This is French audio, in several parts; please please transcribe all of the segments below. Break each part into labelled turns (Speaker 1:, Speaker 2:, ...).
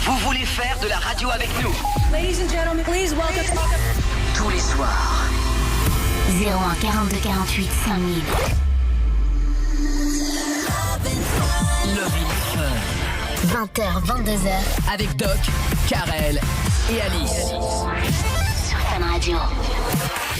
Speaker 1: Vous voulez faire de la radio avec nous?
Speaker 2: Ladies and gentlemen, please welcome.
Speaker 1: Tous les soirs.
Speaker 3: 01 42 48 5000.
Speaker 1: Love in Fun.
Speaker 3: 20h, 22h.
Speaker 1: Avec Doc, Karel et Alice.
Speaker 3: Sur Fun Radio.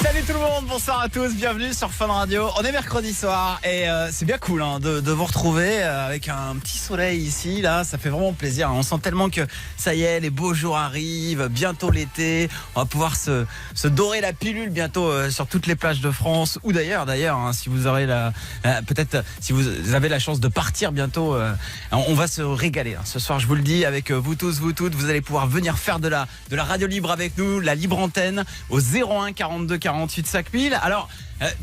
Speaker 4: Salut tout le monde, bonsoir à tous, bienvenue sur Fun Radio. On est mercredi soir et c'est bien cool de vous retrouver avec un petit soleil ici, là, ça fait vraiment plaisir. On sent tellement que ça y est, les beaux jours arrivent, bientôt l'été, on va pouvoir se dorer la pilule bientôt sur toutes les plages de France ou d'ailleurs, si vous aurez peut-être si vous avez la chance de partir bientôt, on va se régaler. Ce soir, je vous le dis, avec vous tous, vous toutes, vous allez pouvoir venir faire de la radio libre avec nous, la libre antenne au 01 42 48 5000. Alors,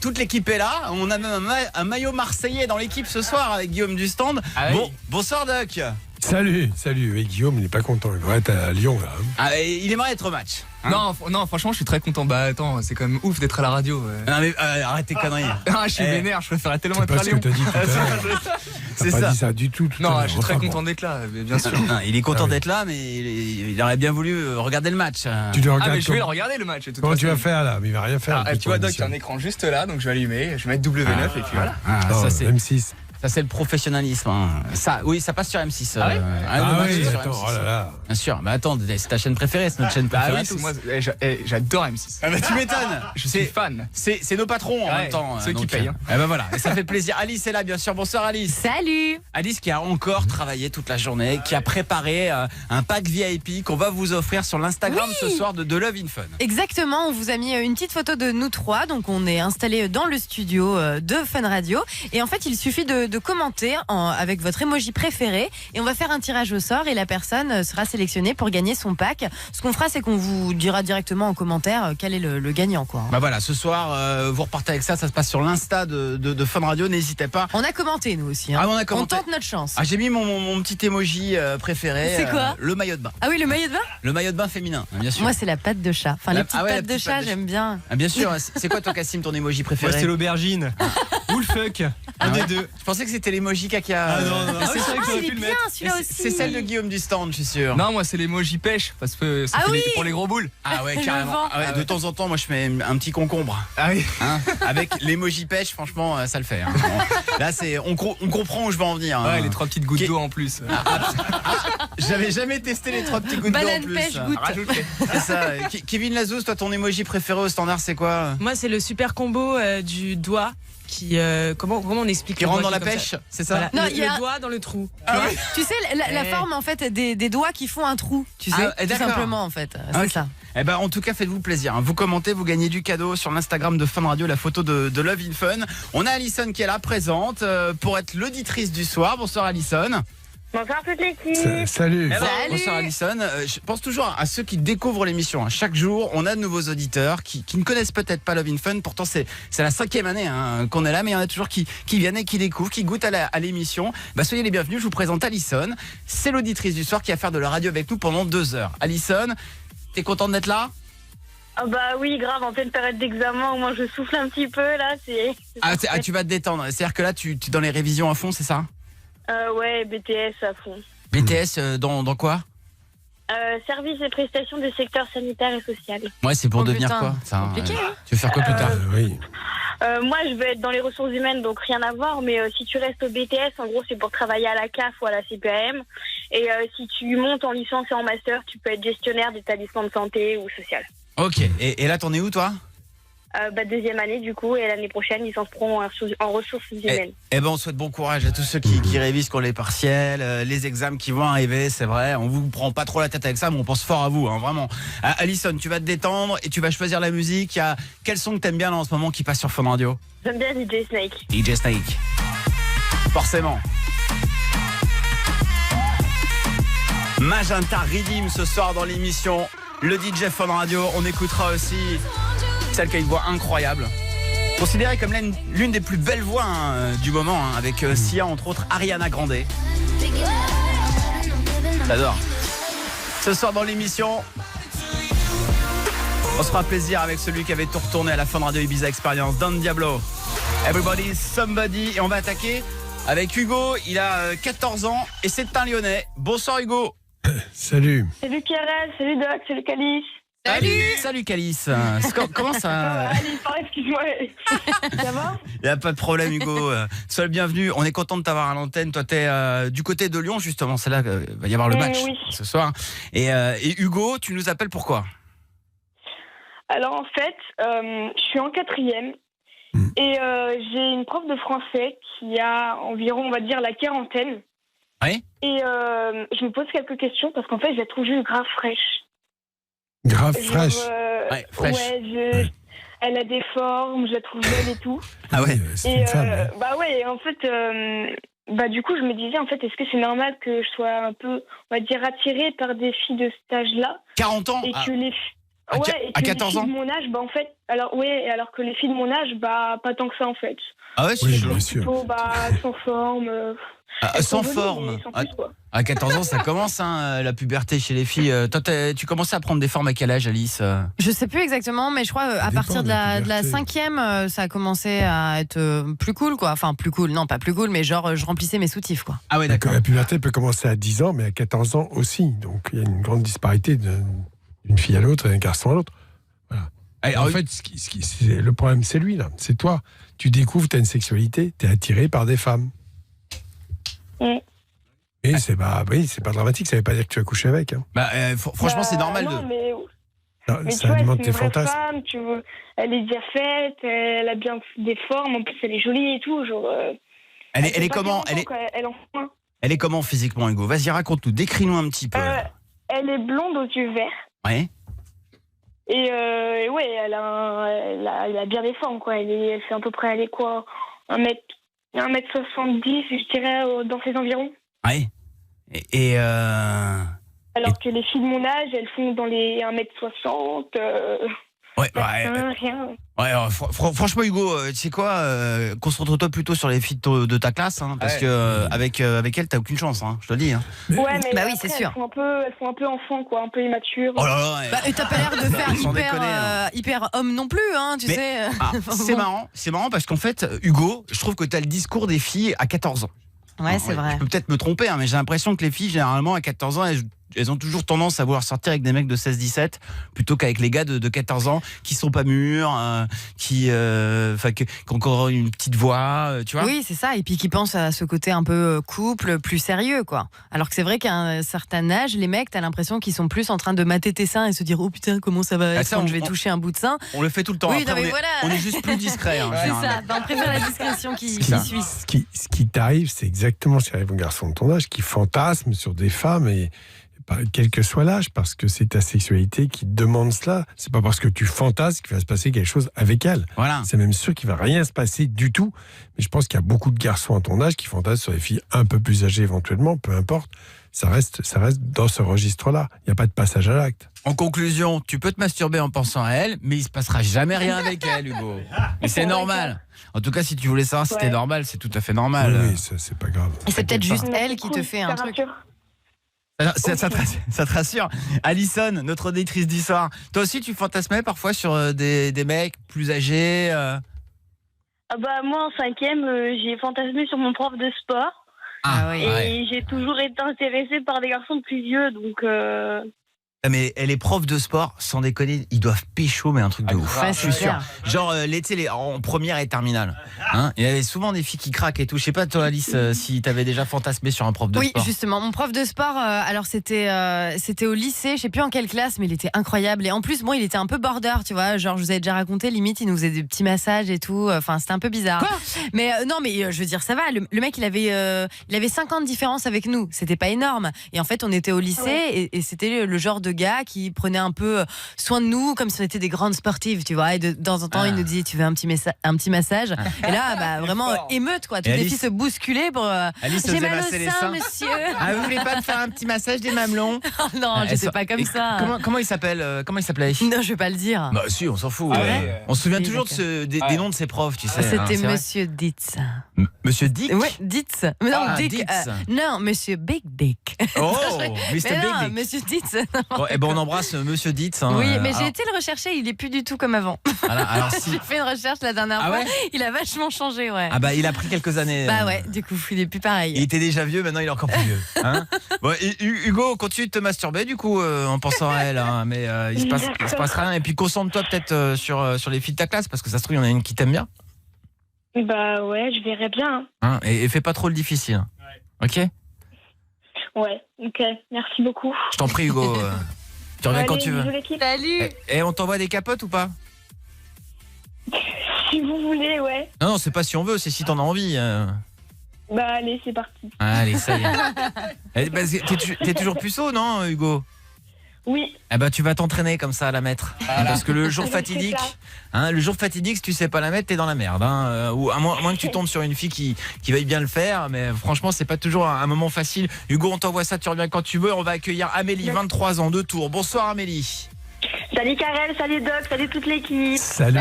Speaker 4: toute l'équipe est là. On a même un maillot marseillais dans l'équipe ce soir avec Guillaume du stand.
Speaker 5: Ah oui.
Speaker 4: Bonsoir Doc.
Speaker 5: Salut. Et Guillaume, il n'est pas content. Il va être à Lyon, là.
Speaker 4: Ah, il aimerait être au match. Hein?
Speaker 6: Non, franchement, je suis très content. Bah attends, c'est quand même ouf d'être à la radio.
Speaker 4: Non mais arrête tes conneries.
Speaker 6: Ah, je suis vénère, je préférerais tellement
Speaker 5: C'est
Speaker 6: être
Speaker 5: pas
Speaker 6: à
Speaker 5: ce que
Speaker 6: Lyon.
Speaker 5: t'as dit tout à l'heure.
Speaker 4: C'est
Speaker 5: T'as pas
Speaker 4: ça.
Speaker 5: dit ça du tout.
Speaker 6: Non,
Speaker 5: à l'heure.
Speaker 6: je suis très
Speaker 5: Enfin,
Speaker 6: content
Speaker 5: bon.
Speaker 6: d'être là, mais bien sûr.
Speaker 4: Non, il est content
Speaker 5: Ah oui.
Speaker 4: d'être là, mais il aurait bien voulu regarder le match.
Speaker 5: Tu le
Speaker 6: Ah,
Speaker 5: regardes
Speaker 6: mais je vais le regarder le match. de toute
Speaker 5: Comment tu
Speaker 6: façon.
Speaker 5: vas faire là? Mais il va rien faire.
Speaker 6: Ah, tu vois, Doc, il y a un écran juste là, donc je vais allumer, je vais mettre W9 et puis voilà.
Speaker 4: Ça c'est
Speaker 5: M6.
Speaker 4: Ça c'est le professionnalisme. Hein. Ça, oui, ça passe sur M6.
Speaker 6: Ah ouais
Speaker 4: le
Speaker 5: Ah
Speaker 4: match
Speaker 5: oui,
Speaker 4: est sur
Speaker 5: attends,
Speaker 4: M6.
Speaker 5: oh là là.
Speaker 4: Bien sûr. Mais attends, c'est ta chaîne préférée, c'est notre chaîne
Speaker 6: Ah
Speaker 4: préférée.
Speaker 6: oui,
Speaker 4: à
Speaker 6: c'est
Speaker 4: tous.
Speaker 6: moi, j'adore M6.
Speaker 4: Ah bah tu m'étonnes.
Speaker 6: Je suis fan.
Speaker 4: C'est nos patrons en
Speaker 6: Ouais,
Speaker 4: même temps.
Speaker 6: ceux qui payent, hein.
Speaker 4: Eh ben voilà, et ça fait plaisir. Alice est là, bien sûr. Bonsoir Alice.
Speaker 7: Salut.
Speaker 4: Alice qui a encore travaillé toute la journée, qui a préparé un pack VIP qu'on va vous offrir sur l'Instagram ce soir de Love in Fun.
Speaker 7: Exactement, on vous a mis une petite photo de nous trois, donc on est installé dans le studio de Fun Radio et en fait il suffit de commenter avec votre emoji préféré et on va faire un tirage au sort et la personne sera sélectionnée pour gagner son pack. Ce qu'on fera c'est qu'on vous dira directement en commentaire quel est le gagnant quoi.
Speaker 4: Bah voilà, ce soir vous repartez avec ça se passe sur l'Insta de Fun Radio, n'hésitez pas.
Speaker 7: On a commenté nous aussi. Hein.
Speaker 4: Ah, on a commenté.
Speaker 7: On tente notre chance.
Speaker 4: Ah, j'ai mis mon petit emoji préféré.
Speaker 7: C'est quoi
Speaker 4: le maillot de bain.
Speaker 7: Ah oui, le maillot de bain.
Speaker 4: Le maillot de bain féminin, bien sûr.
Speaker 7: Moi c'est la patte de chat. Enfin les petites
Speaker 4: la
Speaker 7: pattes de
Speaker 4: petite
Speaker 7: chat,
Speaker 4: patte de
Speaker 7: j'aime bien.
Speaker 4: Ah, bien sûr. C'est quoi toi Cassim ton emoji préféré?
Speaker 8: Moi, c'est l'aubergine. Ou le fuck. Un des deux.
Speaker 4: Je pensais que c'était l'emoji caca.
Speaker 8: Ah non. Ah oui, c'est vrai que
Speaker 7: Ah,
Speaker 8: j'aurais
Speaker 7: il
Speaker 8: pu
Speaker 7: est
Speaker 8: le
Speaker 7: bien
Speaker 8: mettre.
Speaker 7: celui-là aussi.
Speaker 4: C'est celle de Guillaume du stand, je suis sûr.
Speaker 6: Non, moi c'est l'emoji pêche parce que ça
Speaker 7: Ah
Speaker 6: fait
Speaker 7: oui.
Speaker 6: pour les gros boules.
Speaker 4: Ah ouais,
Speaker 7: Le
Speaker 4: carrément.
Speaker 7: vent.
Speaker 4: Ah ouais, de temps en temps, moi je mets un petit concombre.
Speaker 6: Ah oui.
Speaker 4: Hein, avec l'emoji pêche, franchement, ça le fait. Hein. Bon, là, on comprend où je veux en venir.
Speaker 6: Ouais,
Speaker 4: hein.
Speaker 6: les 3 petites gouttes
Speaker 4: Qui-
Speaker 6: d'eau en plus.
Speaker 4: J'avais jamais testé les 3 petits gouttes d'eau en
Speaker 7: Banane
Speaker 4: plus.
Speaker 7: pêche goutte.
Speaker 6: Rajoute-les.
Speaker 4: C'est ça. Kevin Lazouz, toi, ton emoji préféré au standard, c'est quoi?
Speaker 9: Moi, c'est le super combo du doigt qui. Comment on explique
Speaker 4: Qui
Speaker 9: le
Speaker 4: rentre
Speaker 9: doigt
Speaker 4: dans la
Speaker 9: qui est comme
Speaker 4: pêche,
Speaker 9: ça.
Speaker 4: c'est ça?
Speaker 9: Voilà.
Speaker 7: Non,
Speaker 9: Le
Speaker 7: il y a-
Speaker 9: doigt dans le trou.
Speaker 7: Tu sais, la
Speaker 9: Eh.
Speaker 7: forme en fait des doigts qui font un trou, tu sais,
Speaker 4: Ah,
Speaker 7: tout
Speaker 4: d'accord.
Speaker 7: simplement en fait.
Speaker 4: Ah,
Speaker 7: C'est
Speaker 4: ok.
Speaker 7: ça.
Speaker 4: Eh ben, en tout cas, faites-vous plaisir. Hein. Vous commentez, vous gagnez du cadeau sur l'Instagram de Fun Radio, la photo de Love in Fun. On a Alison qui est là, présente, pour être l'auditrice du soir. Bonsoir Alison.
Speaker 10: Bonsoir toute l'équipe.
Speaker 5: Salut.
Speaker 4: Eh ben,
Speaker 7: Salut.
Speaker 4: bonsoir Alison. Je pense toujours à ceux qui découvrent l'émission. Hein. Chaque jour, on a de nouveaux auditeurs qui ne connaissent peut-être pas Love in Fun. Pourtant, c'est la 5e année hein, qu'on est là, mais il y en a toujours qui viennent et qui découvrent, qui goûtent à l'émission. Bah, soyez les bienvenus. Je vous présente Alison. C'est l'auditrice du soir qui va faire de la radio avec nous pendant 2 heures. Alison, t'es contente d'être là?
Speaker 10: Ah bah oui, grave, en pleine période d'examen, au moins je souffle un petit peu là, c'est
Speaker 4: Tu vas te détendre. C'est-à-dire que là, tu es dans les révisions à fond, c'est ça?
Speaker 10: ouais, BTS à fond.
Speaker 4: BTS dans quoi?
Speaker 10: Services et prestations du secteur sanitaire et social.
Speaker 4: Ouais, c'est pour
Speaker 7: Oh,
Speaker 4: devenir
Speaker 7: putain,
Speaker 4: quoi ça, hein,
Speaker 7: compliqué, hein.
Speaker 4: Tu veux faire quoi plus tard?
Speaker 5: Oui.
Speaker 10: Moi je veux être dans les ressources humaines, donc rien à voir, mais si tu restes au BTS, en gros c'est pour travailler à la CAF ou à la CPAM. Et si tu montes en licence et en master, tu peux être gestionnaire d'établissement de santé ou social.
Speaker 4: Ok, et là t'en es où toi?
Speaker 10: Deuxième année du coup, et l'année prochaine, licence pro en ressources humaines.
Speaker 4: Eh ben on souhaite bon courage à tous ceux qui révisent pour les partiels, les examens qui vont arriver, c'est vrai. On vous prend pas trop la tête avec ça, mais on pense fort à vous, hein, vraiment. Alison, tu vas te détendre et tu vas choisir la musique. Il y a quel son que t'aimes bien là en ce moment qui passe sur Fun Radio?
Speaker 10: J'aime bien DJ Snake.
Speaker 4: DJ Snake. Forcément. Magenta Redeem ce soir dans l'émission. Le DJ Fun Radio, on écoutera aussi celle qui a une voix incroyable. Considérée comme l'une des plus belles voix hein, du moment, hein, avec Sia, entre autres Ariana Grande. J'adore. Ce soir dans l'émission, on se fera plaisir avec celui qui avait tout retourné à la Fun Radio Ibiza Experience, Don Diablo. Everybody, somebody. Et on va attaquer avec Hugo. Il a 14 ans et c'est un Lyonnais. Bonsoir Hugo.
Speaker 5: Salut.
Speaker 10: Salut Karel, salut Doc, salut Calice.
Speaker 4: Salut Calice. Comment ça
Speaker 10: Alice, pardon, excuse-moi. Ça va?
Speaker 4: Il n'y a pas de problème Hugo. Sois le bienvenu. On est content de t'avoir à l'antenne. Toi, tu es du côté de Lyon, justement. C'est là qu'il va y avoir le match ce soir. Et Hugo, tu nous appelles pourquoi?
Speaker 10: Alors en fait, je suis en 4e et j'ai une prof de français qui a environ, on va dire, la quarantaine.
Speaker 4: Oui.
Speaker 10: Et je me pose quelques questions parce qu'en fait, je la trouve juste grave fraîche.
Speaker 5: Grave fraîche.
Speaker 4: Fraîche.
Speaker 10: Ouais, elle a des formes, je la trouve belle et tout.
Speaker 4: Ah ouais.
Speaker 5: C'est une femme.
Speaker 10: Bah ouais, en fait, du coup, je me disais, en fait, est-ce que c'est normal que je sois un peu, on va dire, attirée par des filles de cet âge-là
Speaker 4: 40 ans
Speaker 10: et que les
Speaker 4: à 14 ans
Speaker 10: les filles de mon âge, en fait, alors que les filles de mon âge, pas tant que ça, en fait.
Speaker 4: Ah ouais,
Speaker 5: Oui,
Speaker 4: c'est
Speaker 5: bien sûr.
Speaker 10: Plutôt, sans forme.
Speaker 4: sans forme.
Speaker 10: Sans plus, quoi.
Speaker 4: À 14 ans, ça commence la puberté chez les filles. Toi, tu commençais à prendre des formes à quel âge, Alice?
Speaker 7: Je sais plus exactement, mais je crois à partir de la 5e, ça a commencé à être plus cool, quoi. Enfin, plus cool, non, pas plus cool, mais genre, je remplissais mes soutifs, quoi.
Speaker 4: Ah ouais, d'accord.
Speaker 5: La puberté peut commencer à 10 ans, mais à 14 ans aussi. Donc il y a une grande disparité d'une fille à l'autre et d'un garçon à l'autre. Voilà.
Speaker 4: Alors,
Speaker 5: en fait, le problème, c'est lui, là. C'est toi. Tu découvres, tu as une sexualité, tu es attiré par des femmes. Et c'est pas dramatique, ça veut pas dire que tu vas coucher avec. Hein.
Speaker 4: Franchement, c'est normal
Speaker 10: non,
Speaker 4: de.
Speaker 10: Mais
Speaker 5: ça
Speaker 10: tu vois,
Speaker 5: alimente
Speaker 10: c'est
Speaker 5: tes
Speaker 10: une vraie
Speaker 5: fantasmes.
Speaker 10: femme, elle est bien faite, elle a bien des formes, en plus elle est jolie et tout. Genre,
Speaker 4: Elle est comment? Elle est comment physiquement, Hugo? Vas-y, raconte-nous, décris-nous un petit peu.
Speaker 10: Elle est blonde aux yeux verts.
Speaker 4: Ouais.
Speaker 10: Et elle a bien des formes, quoi. Elle fait à peu près, 1m70, je dirais, dans ses environs.
Speaker 4: Ouais.
Speaker 10: Alors que les filles de mon âge, elles font dans les 1m60. Rien.
Speaker 4: Ouais, franchement, Hugo, tu sais quoi, concentre-toi plutôt sur les filles de ta classe, hein, parce que avec elles, t'as aucune chance, hein, je te le dis. Hein.
Speaker 10: Ouais, mais
Speaker 7: oui, c'est sûr.
Speaker 10: Elles font un peu enfant, quoi, un peu immature.
Speaker 4: Oh là là.
Speaker 7: Et t'as pas l'air de faire hyper homme non plus, hein, tu sais.
Speaker 4: C'est marrant parce qu'en fait, Hugo, je trouve que t'as le discours des filles à 14 ans.
Speaker 7: Ouais, c'est vrai.
Speaker 4: Je peux peut-être me tromper, hein, mais j'ai l'impression que les filles, généralement, à 14 ans, elles ont toujours tendance à vouloir sortir avec des mecs de 16-17 plutôt qu'avec les gars de 14 ans qui sont pas mûrs, qui ont encore une petite voix, tu vois.
Speaker 7: Oui, c'est ça. Et puis qui pensent à ce côté un peu couple, plus sérieux, quoi. Alors que c'est vrai qu'à un certain âge, les mecs, t'as l'impression qu'ils sont plus en train de mater tes seins et se dire, oh putain, comment ça va être quand je vais toucher un bout de sein.
Speaker 4: On le fait tout le temps.
Speaker 7: Oui,
Speaker 4: après,
Speaker 7: non, mais
Speaker 4: on est juste plus discret. Hein,
Speaker 7: c'est ça. On préfère la discrétion qui suit.
Speaker 5: Ce qui t'arrive, c'est exactement ce qui arrive aux garçons de ton âge qui fantasment sur des femmes et quel que soit l'âge, parce que c'est ta sexualité qui te demande cela. C'est pas parce que tu fantasmes qu'il va se passer quelque chose avec elle.
Speaker 4: Voilà.
Speaker 5: C'est même sûr qu'il va rien se passer du tout. Mais je pense qu'il y a beaucoup de garçons à ton âge qui fantasment sur les filles un peu plus âgées éventuellement, peu importe. Ça reste dans ce registre-là. Il n'y a pas de passage à l'acte.
Speaker 4: En conclusion, tu peux te masturber en pensant à elle, mais il se passera jamais rien avec elle, Hugo. Et c'est normal. En tout cas, si tu voulais savoir si c'était normal, c'est tout à fait normal.
Speaker 5: Oui, ça, c'est pas grave.
Speaker 7: Et c'est peut-être juste elle qui te fait un truc.
Speaker 4: Ça te rassure. Alison, notre auditrice du soir. Toi aussi, tu fantasmais parfois sur des mecs plus âgés
Speaker 10: Moi, en 5e, j'ai fantasmé sur mon prof de sport. Et j'ai toujours été intéressée par des garçons plus vieux, donc...
Speaker 4: Mais elle est prof de sport, sans déconner, ils doivent pécho, mais un truc de ouf.
Speaker 7: Ouais,
Speaker 4: je suis sûr. Genre, en première et terminale. Hein, il y avait souvent des filles qui craquent et tout. Je sais pas, toi, Alice, si t'avais déjà fantasmé sur un prof de sport.
Speaker 7: Oui, justement. Mon prof de sport, alors c'était au lycée, je sais plus en quelle classe, mais il était incroyable. Et en plus, il était un peu border, tu vois. Genre, je vous avais déjà raconté, limite, il nous faisait des petits massages et tout. Enfin, c'était un peu bizarre.
Speaker 4: Quoi ?
Speaker 7: Mais non, mais je veux dire, ça va. Le mec, il avait 5 ans de différence avec nous. C'était pas énorme. Et en fait, on était au lycée et c'était le genre de gars qui prenait un peu soin de nous comme si on était des grandes sportives, tu vois. Et de temps en temps, il nous disait, tu veux un petit massage. Et là, vraiment émeute, quoi. Toutes les filles se bousculaient pour.
Speaker 4: Alice
Speaker 7: j'ai mal au
Speaker 4: masser les
Speaker 7: sein,
Speaker 4: seins.
Speaker 7: monsieur.
Speaker 4: Ah, vous voulez pas me faire un petit massage des mamelons?
Speaker 7: Non, je sais pas comme ça.
Speaker 4: Comment il s'appelle? Comment il s'appelait?
Speaker 7: Non, je vais pas le dire.
Speaker 4: Bah si, on s'en fout. On se souvient toujours des noms de ses profs, tu sais.
Speaker 7: C'était Monsieur Ditz.
Speaker 4: Monsieur Dick?
Speaker 7: Ouais, Ditz. Mais non, Dick.
Speaker 4: Ditz.
Speaker 7: Non, Monsieur Big Dick.
Speaker 4: Oh, Mr.
Speaker 7: Mais
Speaker 4: Big
Speaker 7: non,
Speaker 4: Dick.
Speaker 7: Monsieur Ditz.
Speaker 4: Bon, et ben on embrasse Monsieur Dietz. Hein,
Speaker 7: Oui, mais j'ai
Speaker 4: alors-
Speaker 7: été le rechercher, il est plus du tout comme avant.
Speaker 4: Voilà, alors si.
Speaker 7: J'ai fait une recherche la dernière
Speaker 4: Ah
Speaker 7: fois,
Speaker 4: ouais
Speaker 7: il a vachement changé, ouais.
Speaker 4: Ah bah il a pris quelques années.
Speaker 7: Bah ouais, du coup, il est plus pareil.
Speaker 4: Il était déjà vieux, maintenant il est encore plus vieux. Hein bon, et Hugo, continue de te masturber du coup en pensant à elle, hein, mais il se passe rien. Et puis concentre-toi peut-être sur les filles de ta classe parce que ça se trouve il y en a une qui t'aime bien.
Speaker 10: Bah ouais, je verrai bien.
Speaker 4: Hein, et fais pas trop le difficile. Ok.
Speaker 10: Ouais, ok, merci beaucoup.
Speaker 4: Je t'en prie Hugo. Tu reviens quand
Speaker 10: Allez,
Speaker 4: tu veux.
Speaker 10: bisous, l'équipe.
Speaker 7: Salut.
Speaker 4: Et on t'envoie des capotes ou pas?
Speaker 10: Si vous voulez, ouais.
Speaker 4: Non, c'est pas si on veut, c'est si t'en as envie.
Speaker 10: Bah allez, c'est parti.
Speaker 4: Allez, ça y est. Eh, bah, t'es toujours puceau, non, Hugo?
Speaker 10: Oui.
Speaker 4: Eh ben, tu vas t'entraîner comme ça à la mettre. Parce que le jour
Speaker 10: C'est
Speaker 4: fatidique,
Speaker 10: ça.
Speaker 4: le jour fatidique, si tu sais pas la mettre, t'es dans la merde. Ou à moins que tu tombes sur une fille qui veuille bien le faire. Mais franchement, c'est pas toujours un moment facile. Hugo, on t'envoie ça, tu reviens quand tu veux. On va accueillir Amélie, 23 ans, de Tours. Bonsoir Amélie.
Speaker 10: Salut Karel, salut Doc, salut toute l'équipe.
Speaker 5: Salut.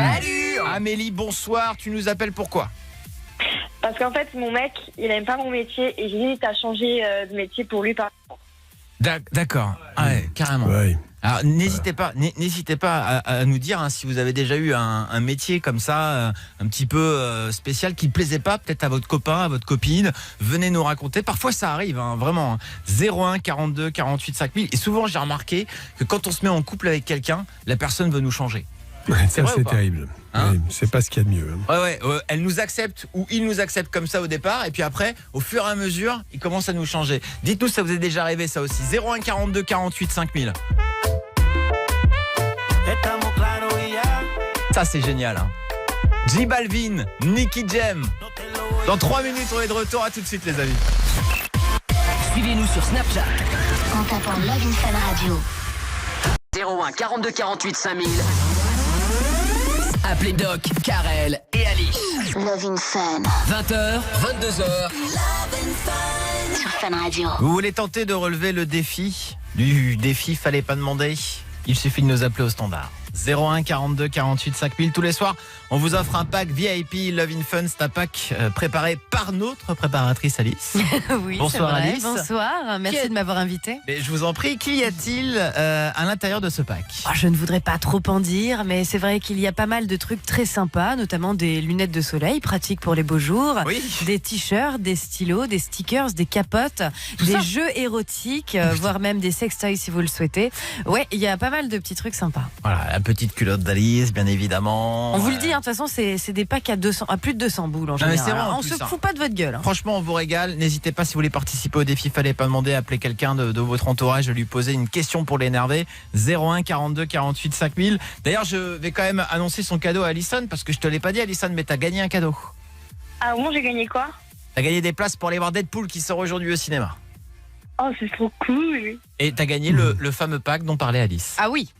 Speaker 4: Amélie, bonsoir. Tu nous appelles pourquoi?
Speaker 10: Parce qu'en fait, mon mec, il aime pas mon métier et j'hésite à changer de métier pour lui.
Speaker 4: D'accord. Ah ouais, carrément.
Speaker 5: Ouais.
Speaker 4: Alors n'hésitez pas à nous dire si vous avez déjà eu un métier comme ça, un petit peu spécial qui ne plaisait pas peut-être à votre copain, à votre copine. Venez nous raconter. Parfois ça arrive, hein, vraiment. 01 42 48 5000. Et souvent j'ai remarqué que quand on se met en couple avec quelqu'un, la personne veut nous changer.
Speaker 5: Ça,
Speaker 4: vrai ou
Speaker 5: c'est
Speaker 4: pas
Speaker 5: terrible.
Speaker 4: Hein
Speaker 5: Ouais, c'est pas ce qu'il y a de mieux. Hein.
Speaker 4: Ouais, elle nous accepte ou il nous accepte comme ça au départ et puis après, au fur et à mesure, il commence à nous changer. Dites-nous, ça vous est déjà arrivé ça aussi. 01 42 48 5000. Ça c'est génial. Hein. J Balvin, Nicky Jam. Dans 3 minutes, on est de retour. À tout de suite les amis.
Speaker 1: Suivez-nous sur Snapchat.
Speaker 3: En tapant Love in Fun Radio.
Speaker 1: 01 42 48 5000. Appelez Doc, Karel et Alice.
Speaker 3: Love in Fun.
Speaker 1: 20h, 22h.
Speaker 3: Sur Fun Radio.
Speaker 4: Vous voulez tenter de relever le défi du défi fallait pas demander? Il suffit de nous appeler au standard. 01 42 48 5000 tous les soirs. On vous offre un pack VIP Love in Fun. C'est un pack préparé par notre préparatrice Alice.
Speaker 7: Oui,
Speaker 4: Bonsoir,
Speaker 7: c'est vrai.
Speaker 4: Alice.
Speaker 7: Bonsoir, merci de m'avoir invité.
Speaker 4: Mais je vous en prie, qu'y a-t-il à l'intérieur de ce pack?
Speaker 7: Oh, je ne voudrais pas trop en dire, mais c'est vrai qu'il y a pas mal de trucs très sympas, notamment des lunettes de soleil pratiques pour les beaux jours,
Speaker 4: Oui.
Speaker 7: des t-shirts, des stylos, des stickers, des capotes,
Speaker 4: Tout
Speaker 7: des
Speaker 4: ça
Speaker 7: jeux érotiques, voire même des sextoys si vous le souhaitez. Ouais, il y a pas mal de petits trucs sympas.
Speaker 4: Voilà, la petite culotte d'Alice, bien évidemment.
Speaker 7: On vous le dit, hein, de toute façon, c'est des packs à plus de 200 boules en
Speaker 4: Non, mais
Speaker 7: général.
Speaker 4: c'est vrai, en
Speaker 7: On
Speaker 4: plus,
Speaker 7: se
Speaker 4: hein.
Speaker 7: fout pas de votre gueule. Hein.
Speaker 4: Franchement, on vous régale. N'hésitez pas si vous voulez participer au défi, fallait pas demander, appeler quelqu'un de votre entourage, de lui poser une question pour l'énerver. 01 42 48 5000. D'ailleurs, je vais quand même annoncer son cadeau à Alison parce que je te l'ai pas dit, Alison, mais t'as gagné un cadeau.
Speaker 10: Ah bon, j'ai gagné quoi?
Speaker 4: T'as gagné des places pour aller voir Deadpool qui sort aujourd'hui au cinéma.
Speaker 10: Oh, c'est trop cool.
Speaker 4: Et t'as gagné le fameux pack dont parlait Alice.
Speaker 7: Ah oui.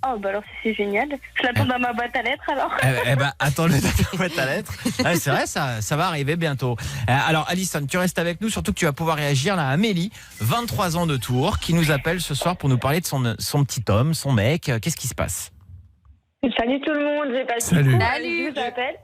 Speaker 10: Oh, bah alors c'est génial. Je l'attends dans ma boîte à lettres alors.
Speaker 4: Eh ben, attends-le dans ta boîte à lettres. Ah, c'est vrai, ça va arriver bientôt. Alors, Alison, tu restes avec nous, surtout que tu vas pouvoir réagir là à Amélie, 23 ans de Tours, qui nous appelle ce soir pour nous parler de son petit homme, son mec. Qu'est-ce qui se passe?
Speaker 10: Salut tout le monde, j'ai pas
Speaker 5: Salut.
Speaker 10: Je vous appelle.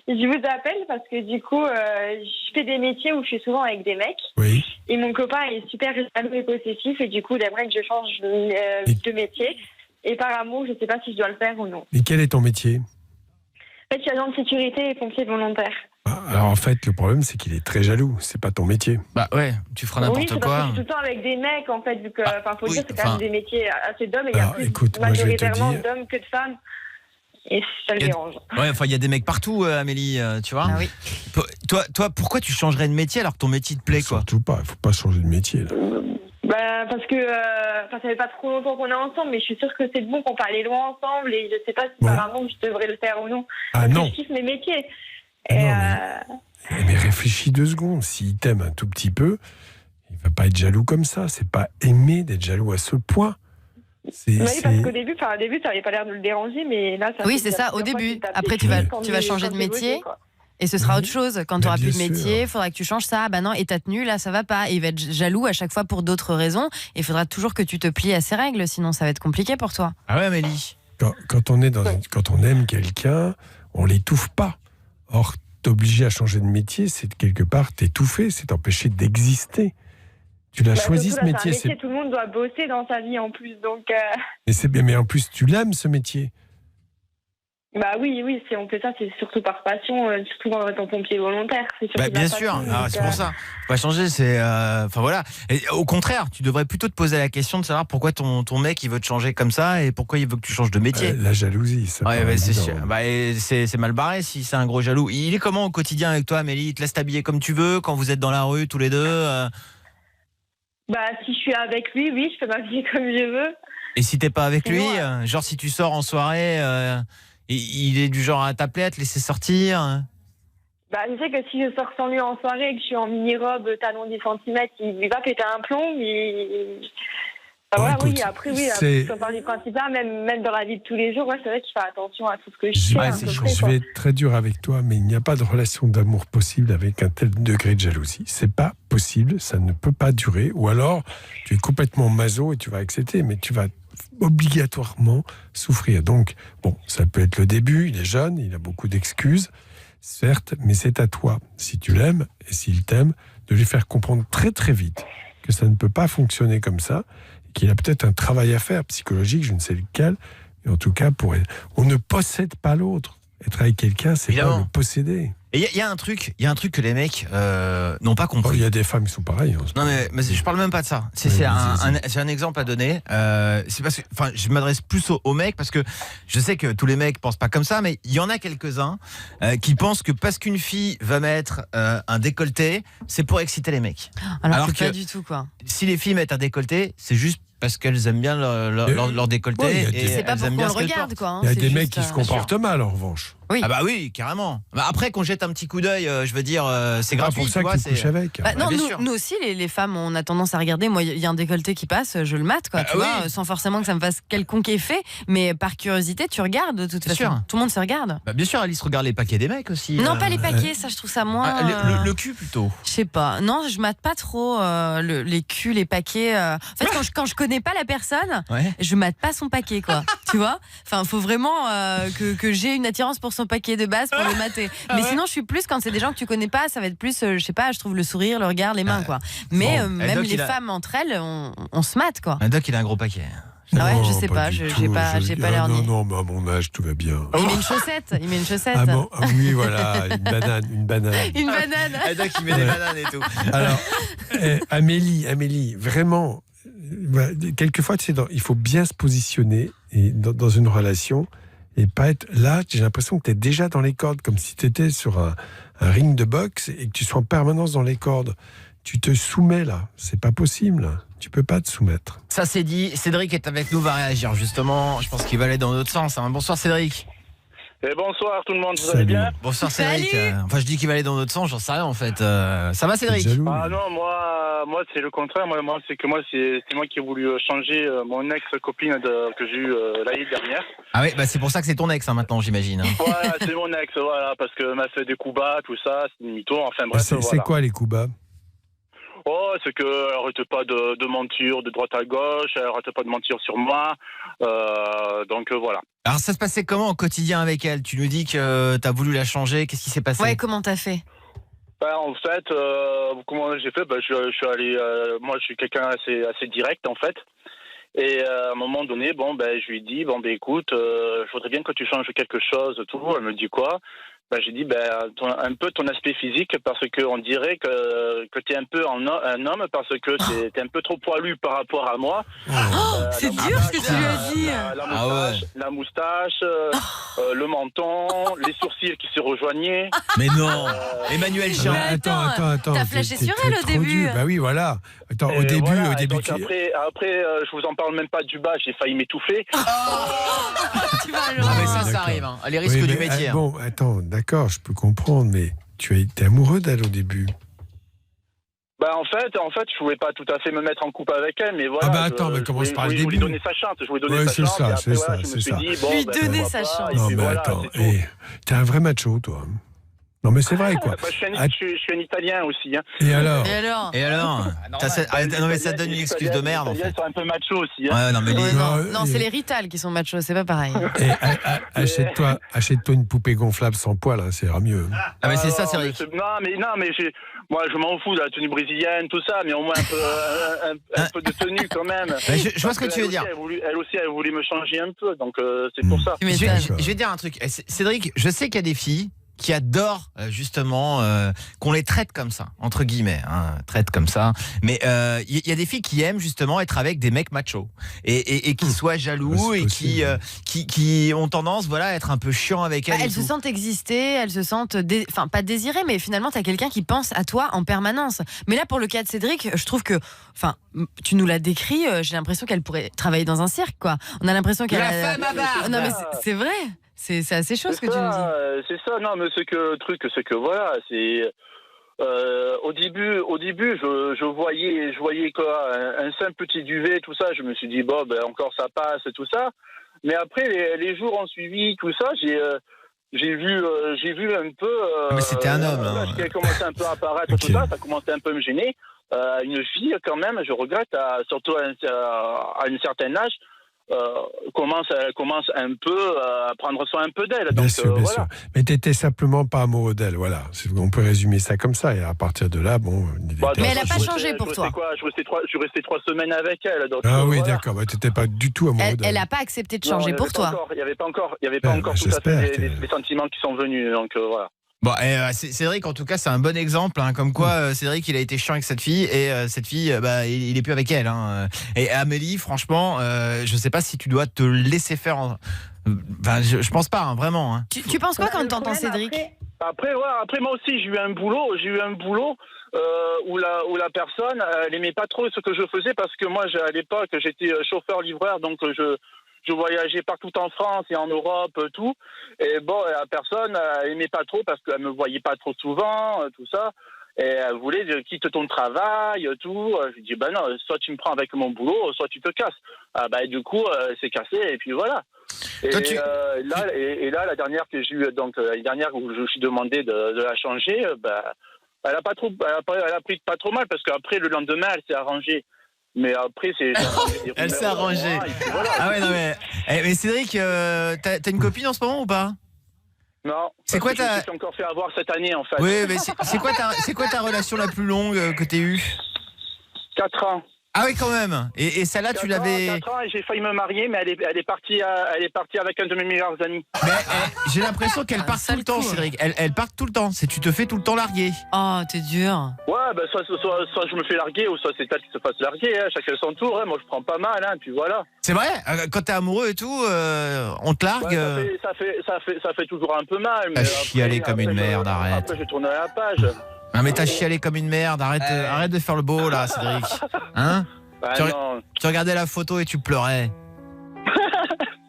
Speaker 10: Je vous appelle parce que du coup, je fais des métiers où je suis souvent avec des mecs.
Speaker 5: Oui.
Speaker 10: Et mon copain est super jaloux et possessif et du coup, il aimerait que je change de métier. Et par amour, je sais pas si je dois le faire ou non.
Speaker 5: Et quel est ton métier?
Speaker 10: En fait, je suis agent de sécurité et pompier volontaire.
Speaker 5: Alors en fait, le problème, c'est qu'il est très jaloux. C'est pas ton métier.
Speaker 4: Bah ouais, tu feras
Speaker 10: Oui,
Speaker 4: n'importe
Speaker 10: c'est parce que
Speaker 4: quoi.
Speaker 10: je suis tout le temps avec des mecs en fait, vu que, faut
Speaker 4: oui,
Speaker 10: dire, c'est quand même des métiers assez d'hommes et il y a
Speaker 5: Alors,
Speaker 10: plus
Speaker 5: écoute, moi, je vais te
Speaker 10: majoritairement
Speaker 5: dire-
Speaker 10: d'hommes que de femmes. Et ça le
Speaker 4: Il y a-
Speaker 10: dérange.
Speaker 4: Ouais, enfin, il y a des mecs partout, Amélie, tu vois.
Speaker 7: Ah oui.
Speaker 4: Toi, pourquoi tu changerais de métier alors que ton métier te plaît, quoi?
Speaker 5: Surtout pas. Il faut pas changer de métier. Là.
Speaker 10: Bah, parce que ça fait pas trop longtemps qu'on est ensemble, mais je suis sûre que c'est bon qu'on peut aller loin ensemble et je sais pas si
Speaker 5: Ouais.
Speaker 10: par amour je devrais le faire ou non.
Speaker 5: Ah
Speaker 10: Parce
Speaker 5: non.
Speaker 10: que je kiffe mes métiers.
Speaker 5: Ah
Speaker 10: Et,
Speaker 5: non, mais réfléchis 2 secondes. S'il t'aime un tout petit peu, il va pas être jaloux comme ça. C'est pas aimer d'être jaloux à ce point. C'est,
Speaker 10: oui, parce
Speaker 5: c'est-
Speaker 10: qu'au début, ça avait pas l'air de le déranger, mais là, ça
Speaker 7: Oui,
Speaker 10: fait
Speaker 7: c'est ça, au
Speaker 10: plusieurs fois
Speaker 7: début.
Speaker 10: qu'il tape
Speaker 7: Après,
Speaker 10: des
Speaker 5: tu
Speaker 10: quand
Speaker 7: vas changer de
Speaker 10: quand
Speaker 7: métier.
Speaker 10: bossé, quoi.
Speaker 7: Et ce sera
Speaker 5: Oui.
Speaker 7: autre chose. Quand tu
Speaker 5: Bah,
Speaker 7: n'auras plus de
Speaker 5: bien sûr.
Speaker 7: métier, il faudra que tu changes ça. Ah bah non, et ta tenue, là, ça va pas. Et il va être jaloux à chaque fois pour d'autres raisons. Et il faudra toujours que tu te plies à ses règles, sinon ça va être compliqué pour toi.
Speaker 4: Ah ouais, Amélie.
Speaker 5: quand on est quand on aime quelqu'un, on l'étouffe pas. Or, t'obliger à changer de métier, c'est quelque part t'étouffer, c'est t'empêcher d'exister. Tu l'as choisi ce
Speaker 10: surtout, là,
Speaker 5: métier.
Speaker 10: c'est un métier, tout le monde doit bosser dans sa vie en plus, donc.
Speaker 5: Et c'est bien, mais en plus, tu l'aimes ce métier.
Speaker 10: Bah oui, si on fait ça, c'est surtout par passion, surtout en étant pompier volontaire. C'est surtout de la
Speaker 4: Bien
Speaker 10: passion,
Speaker 4: sûr,
Speaker 10: donc,
Speaker 4: c'est pour ça. Faut pas changer, c'est. Enfin voilà. Et, au contraire, tu devrais plutôt te poser la question de savoir pourquoi ton mec il veut te changer comme ça et pourquoi il veut que tu changes de métier.
Speaker 5: La jalousie, ça.
Speaker 4: Ouais, c'est mal barré si c'est un gros jaloux. Il est comment au quotidien avec toi, Amélie? Il te laisse t'habiller comme tu veux quand vous êtes dans la rue tous les deux
Speaker 10: Bah si je suis avec lui, oui, je peux m'habiller comme je veux.
Speaker 4: Et si t'es pas avec lui,
Speaker 10: Moi,
Speaker 4: genre si tu sors en soirée, il est du genre à t'appeler, à te laisser sortir
Speaker 10: Bah je sais que si je sors sans lui en soirée et que je suis en mini-robe, talon 10 cm, il va péter un plomb, mais... Enfin, voilà,
Speaker 5: écoute,
Speaker 10: oui, après, oui,
Speaker 5: c'est-
Speaker 10: on parle du principe là, même dans la vie de tous les jours, ouais, c'est vrai qu'il fait attention à tout ce que je fais.
Speaker 5: Je vais être très dur avec toi, mais il n'y a pas de relation d'amour possible avec un tel degré de jalousie. C'est pas possible, ça ne peut pas durer. Ou alors, tu es complètement maso et tu vas accepter, mais tu vas obligatoirement souffrir. Donc, bon, ça peut être le début, il est jeune, il a beaucoup d'excuses, certes, mais c'est à toi, si tu l'aimes et s'il t'aime, de lui faire comprendre très très vite que ça ne peut pas fonctionner comme ça, et qu'il a peut-être un travail à faire, psychologique, je ne sais lequel, mais en tout cas, on ne possède pas l'autre. Être avec quelqu'un, c'est pas le posséder.
Speaker 4: Et il y a un truc que les mecs n'ont pas compris.
Speaker 5: Il y a des femmes qui sont pareilles.
Speaker 4: Non mais je parle même pas de ça. C'est un exemple à donner. C'est parce que, enfin, je m'adresse plus aux mecs parce que je sais que tous les mecs pensent pas comme ça, mais il y en a quelques-uns qui pensent que parce qu'une fille va mettre un décolleté, c'est pour exciter les mecs.
Speaker 7: Alors que pas du tout, quoi.
Speaker 4: Si les filles mettent un décolleté, c'est juste parce qu'elles aiment bien leur décolleté.
Speaker 5: Ouais,
Speaker 4: et
Speaker 7: c'est pas
Speaker 4: elles
Speaker 7: pour
Speaker 4: aiment
Speaker 7: qu'on
Speaker 4: bien
Speaker 7: le
Speaker 4: ce qu'elles
Speaker 7: regarde,
Speaker 4: portent.
Speaker 7: quoi. hein,
Speaker 5: Il y a
Speaker 7: c'est
Speaker 5: des
Speaker 7: juste,
Speaker 5: mecs qui se comportent mal, en revanche.
Speaker 7: Oui.
Speaker 4: Ah bah oui, carrément. Bah après, qu'on jette un petit coup d'œil, je veux dire, c'est
Speaker 5: pas
Speaker 4: gratuit.
Speaker 5: pour ça
Speaker 4: tu vois,
Speaker 5: qu'ils couchent avec.
Speaker 7: Bah, non,
Speaker 4: bien sûr.
Speaker 7: nous aussi, les femmes, on a tendance à regarder. Moi, il y a un décolleté qui passe, je le mate, quoi, tu vois, sans forcément que ça me fasse quelconque effet. Mais par curiosité, tu regardes de toute façon.
Speaker 4: sûr.
Speaker 7: Tout le monde se regarde.
Speaker 4: Bah bien sûr, Alice regarde les paquets des mecs aussi.
Speaker 7: Non, pas les paquets, ça, je trouve ça moins.
Speaker 4: Le cul plutôt.
Speaker 7: Je sais pas. Non, je mate pas trop les culs, les paquets. En fait, quand je connais pas la personne, je mate pas son paquet, quoi. Tu vois. Enfin, faut vraiment que j'ai une attirance pour son paquet de base pour le mater. Mais sinon, je suis plus quand c'est des gens que tu connais pas, ça va être plus, je sais pas, je trouve le sourire, le regard, les mains, quoi. Mais
Speaker 4: Bon.
Speaker 7: même
Speaker 4: Doc,
Speaker 7: les femmes entre elles, on se mate, quoi.
Speaker 4: Un doc, il a un gros paquet.
Speaker 7: Ah ouais,
Speaker 5: Non,
Speaker 7: je sais pas,
Speaker 5: du
Speaker 7: j'ai
Speaker 5: tout.
Speaker 7: pas l'air ni.
Speaker 5: Non, mais à mon âge, tout va bien.
Speaker 7: Il met une chaussette, il met une chaussette.
Speaker 5: Ah bon, ah oui, voilà, une banane.
Speaker 7: Une banane.
Speaker 4: Un doc, il met des bananes et tout.
Speaker 5: Alors, Amélie, vraiment, quelquefois, tu sais, il faut bien se positionner dans une relation et pas être là. J'ai l'impression que tu es déjà dans les cordes, comme si tu étais sur un ring de boxe et que tu sois en permanence dans les cordes. Tu te soumets là, c'est pas possible. Tu peux pas te soumettre.
Speaker 4: Ça c'est dit. Cédric est avec nous, va réagir justement. Je pense qu'il va aller dans l'autre sens. Hein. Bonsoir Cédric.
Speaker 11: Et bonsoir tout le monde, vous allez bien?
Speaker 4: Bonsoir Cédric. Enfin je dis qu'il va aller dans l'autre sens, j'en sais rien en fait. Ça va Cédric?
Speaker 11: Ah non, moi c'est le contraire. Moi c'est moi qui ai voulu changer mon ex-copine que j'ai eue l'année dernière.
Speaker 4: Ah oui, bah c'est pour ça que c'est ton ex hein, maintenant j'imagine. Hein.
Speaker 11: Voilà, c'est mon ex, voilà, parce qu'elle m'a fait des coups bas, tout ça, c'est une mytho, enfin bref.
Speaker 5: C'est quoi les coups bas?
Speaker 11: Oh, c'est qu'elle arrête pas de mentir de droite à gauche, elle arrête pas de mentir sur moi, donc voilà.
Speaker 4: Alors ça se passait comment au quotidien avec elle? Tu nous dis que t'as voulu la changer, qu'est-ce qui s'est passé?
Speaker 7: Ouais, comment t'as fait?
Speaker 11: En fait, comment j'ai fait? Je suis allé, moi je suis quelqu'un assez direct en fait. Et à un moment donné, je lui dis, écoute, je voudrais bien que tu changes quelque chose, tout. Elle me dit quoi? J'ai dit, un peu ton aspect physique, parce qu'on dirait que tu es un peu un homme, parce que tu es un peu trop poilu par rapport à moi.
Speaker 7: C'est dur ce que tu lui as dit.
Speaker 11: La moustache, le menton, les sourcils qui se rejoignaient.
Speaker 4: Mais non, Emmanuel Chan.
Speaker 5: Attends.
Speaker 7: T'as flashé sur elle au début.
Speaker 5: Bah oui, voilà. Attends, au début.
Speaker 11: Donc après, je vous en parle même pas du bas, j'ai failli m'étouffer.
Speaker 7: Tu vas
Speaker 4: Ah mais ça arrive, hein. Les risques du métier.
Speaker 5: Bon, attends, d'accord, je peux comprendre, mais tu as été amoureux d'elle au début.
Speaker 11: En fait, je voulais pas tout à fait me mettre en couple avec elle, mais voilà.
Speaker 5: Ah attends, mais commence par le début.
Speaker 11: Je voulais donner sa chance,
Speaker 5: c'est ça.
Speaker 11: Je me suis dit,
Speaker 7: lui donner sa chance.
Speaker 5: Non, mais attends, t'es un vrai macho, toi. Non, mais c'est vrai, quoi.
Speaker 11: Bah, je suis un Italien aussi. Hein.
Speaker 5: Et alors
Speaker 4: Et alors non, mais ça donne une excuse de merde, en fait.
Speaker 11: Les Italiens sont un peu machos aussi. Hein.
Speaker 4: Ouais, non, mais
Speaker 7: Non, c'est les Rital qui sont machos, c'est pas pareil.
Speaker 5: Et achète-toi une poupée gonflable sans poil, hein, ça ira mieux.
Speaker 4: Ah, mais c'est ça, c'est vrai.
Speaker 11: Non, mais moi, je m'en fous de la tenue brésilienne, tout ça, mais au moins un peu de tenue quand même.
Speaker 4: Je vois ce que tu veux dire.
Speaker 11: Elle aussi, elle voulait me changer un peu, donc c'est pour ça.
Speaker 4: Je vais dire un truc. Cédric, je sais qu'il y a des filles qui adorent justement qu'on les traite comme ça, entre guillemets, hein, traite comme ça. Mais il y a des filles qui aiment justement être avec des mecs machos et qui soient jaloux et qui ont tendance, voilà, à être un peu chiants avec elles.
Speaker 7: Elles se sentent exister, elles se sentent, enfin pas désirées, mais finalement t'as quelqu'un qui pense à toi en permanence. Mais là, pour le cas de Cédric, je trouve que, enfin, tu nous l'as décrit, j'ai l'impression qu'elle pourrait travailler dans un cirque, quoi. On a l'impression qu'elle.
Speaker 4: La femme à barbe.
Speaker 7: Non, mais c'est vrai. C'est assez chaud ce que tu nous dis.
Speaker 11: C'est ça, non, mais le truc, c'est que voilà, c'est. Au début, je voyais quoi, un simple petit duvet, tout ça. Je me suis dit, bon, ben encore ça passe, tout ça. Mais après, les jours ont suivi, tout ça, j'ai vu un peu.
Speaker 4: Mais c'était un homme. Hein.
Speaker 11: Qui a commencé un peu à apparaître, tout ça. Ça a commencé un peu à me gêner. Une fille, quand même, je regrette, surtout à un certain âge. Commence un peu à prendre soin un peu d'elle.
Speaker 5: Bien
Speaker 11: Donc,
Speaker 5: sûr.
Speaker 11: voilà.
Speaker 5: Mais t'étais simplement pas amoureux d'elle, voilà. On peut résumer ça comme ça. Et à partir de là, bon.
Speaker 7: Mais elle n'a pas changé pour toi.
Speaker 11: Je suis resté 3 semaines avec elle. Donc,
Speaker 5: ah oui,
Speaker 11: voilà.
Speaker 5: d'accord. Bah, t'étais pas du tout amoureux d'elle.
Speaker 7: Elle n'a pas accepté de changer pour toi.
Speaker 11: Il n'y avait pas encore tout à fait les sentiments qui sont venus. Donc voilà.
Speaker 4: Bon, Cédric, en tout cas, c'est un bon exemple, hein, comme quoi Cédric, il a été chiant avec cette fille et cette fille, il est plus avec elle. Hein. Et Amélie, franchement, je sais pas si tu dois te laisser faire. Enfin, je pense pas, hein, vraiment. Hein.
Speaker 7: Tu penses quoi quand t'entends Cédric ?
Speaker 11: Après, moi aussi, j'ai eu un boulot où la personne, elle aimait pas trop ce que je faisais parce que moi, à l'époque, j'étais chauffeur-livreur, donc je voyageais partout en France et en Europe, tout. Et bon, la personne aimait pas trop parce qu'elle me voyait pas trop souvent, tout ça. Et elle voulait quitte ton travail, tout. Je lui dis, ben non, soit tu me prends avec mon boulot, soit tu te casses. Du coup, c'est cassé et puis voilà. Et là, la dernière que j'ai eue, donc la dernière où je me suis demandé de la changer, elle a pris pas trop mal parce qu'après le lendemain, elle s'est arrangée. Mais après,
Speaker 4: elle s'est arrangée. Voilà. Ah ouais, non mais Cédric, t'as une copine en ce moment ou pas ?
Speaker 11: Non.
Speaker 4: C'est quoi
Speaker 11: je me suis encore fait avoir cette année en fait.
Speaker 4: Oui, mais c'est quoi ta relation la plus longue que t'aies eue ?
Speaker 11: 4 ans.
Speaker 4: Ah oui, quand même. Et celle-là, tu l'avais.
Speaker 11: 4 ans et j'ai failli me marier, mais elle est partie avec un de mes meilleurs amis.
Speaker 4: Mais j'ai l'impression qu'elle part tout le temps, Cédric. Elle part tout le temps. Tu te fais tout le temps larguer.
Speaker 7: Oh, t'es dur.
Speaker 11: Ouais, soit je me fais larguer, ou soit c'est elle qui se fasse larguer. Hein. Chacun son tour. Hein. Moi, je prends pas mal, hein, puis voilà.
Speaker 4: C'est vrai. Quand t'es amoureux et tout, on te largue.
Speaker 11: Ouais, ça fait toujours un peu mal.
Speaker 4: T'as chialé comme une merde, arrête.
Speaker 11: Après, j'ai tourné la page.
Speaker 4: Non, mais t'as chialé comme une merde. Arrête de faire le beau là, Cédric. Hein ? Tu regardais la photo et tu pleurais.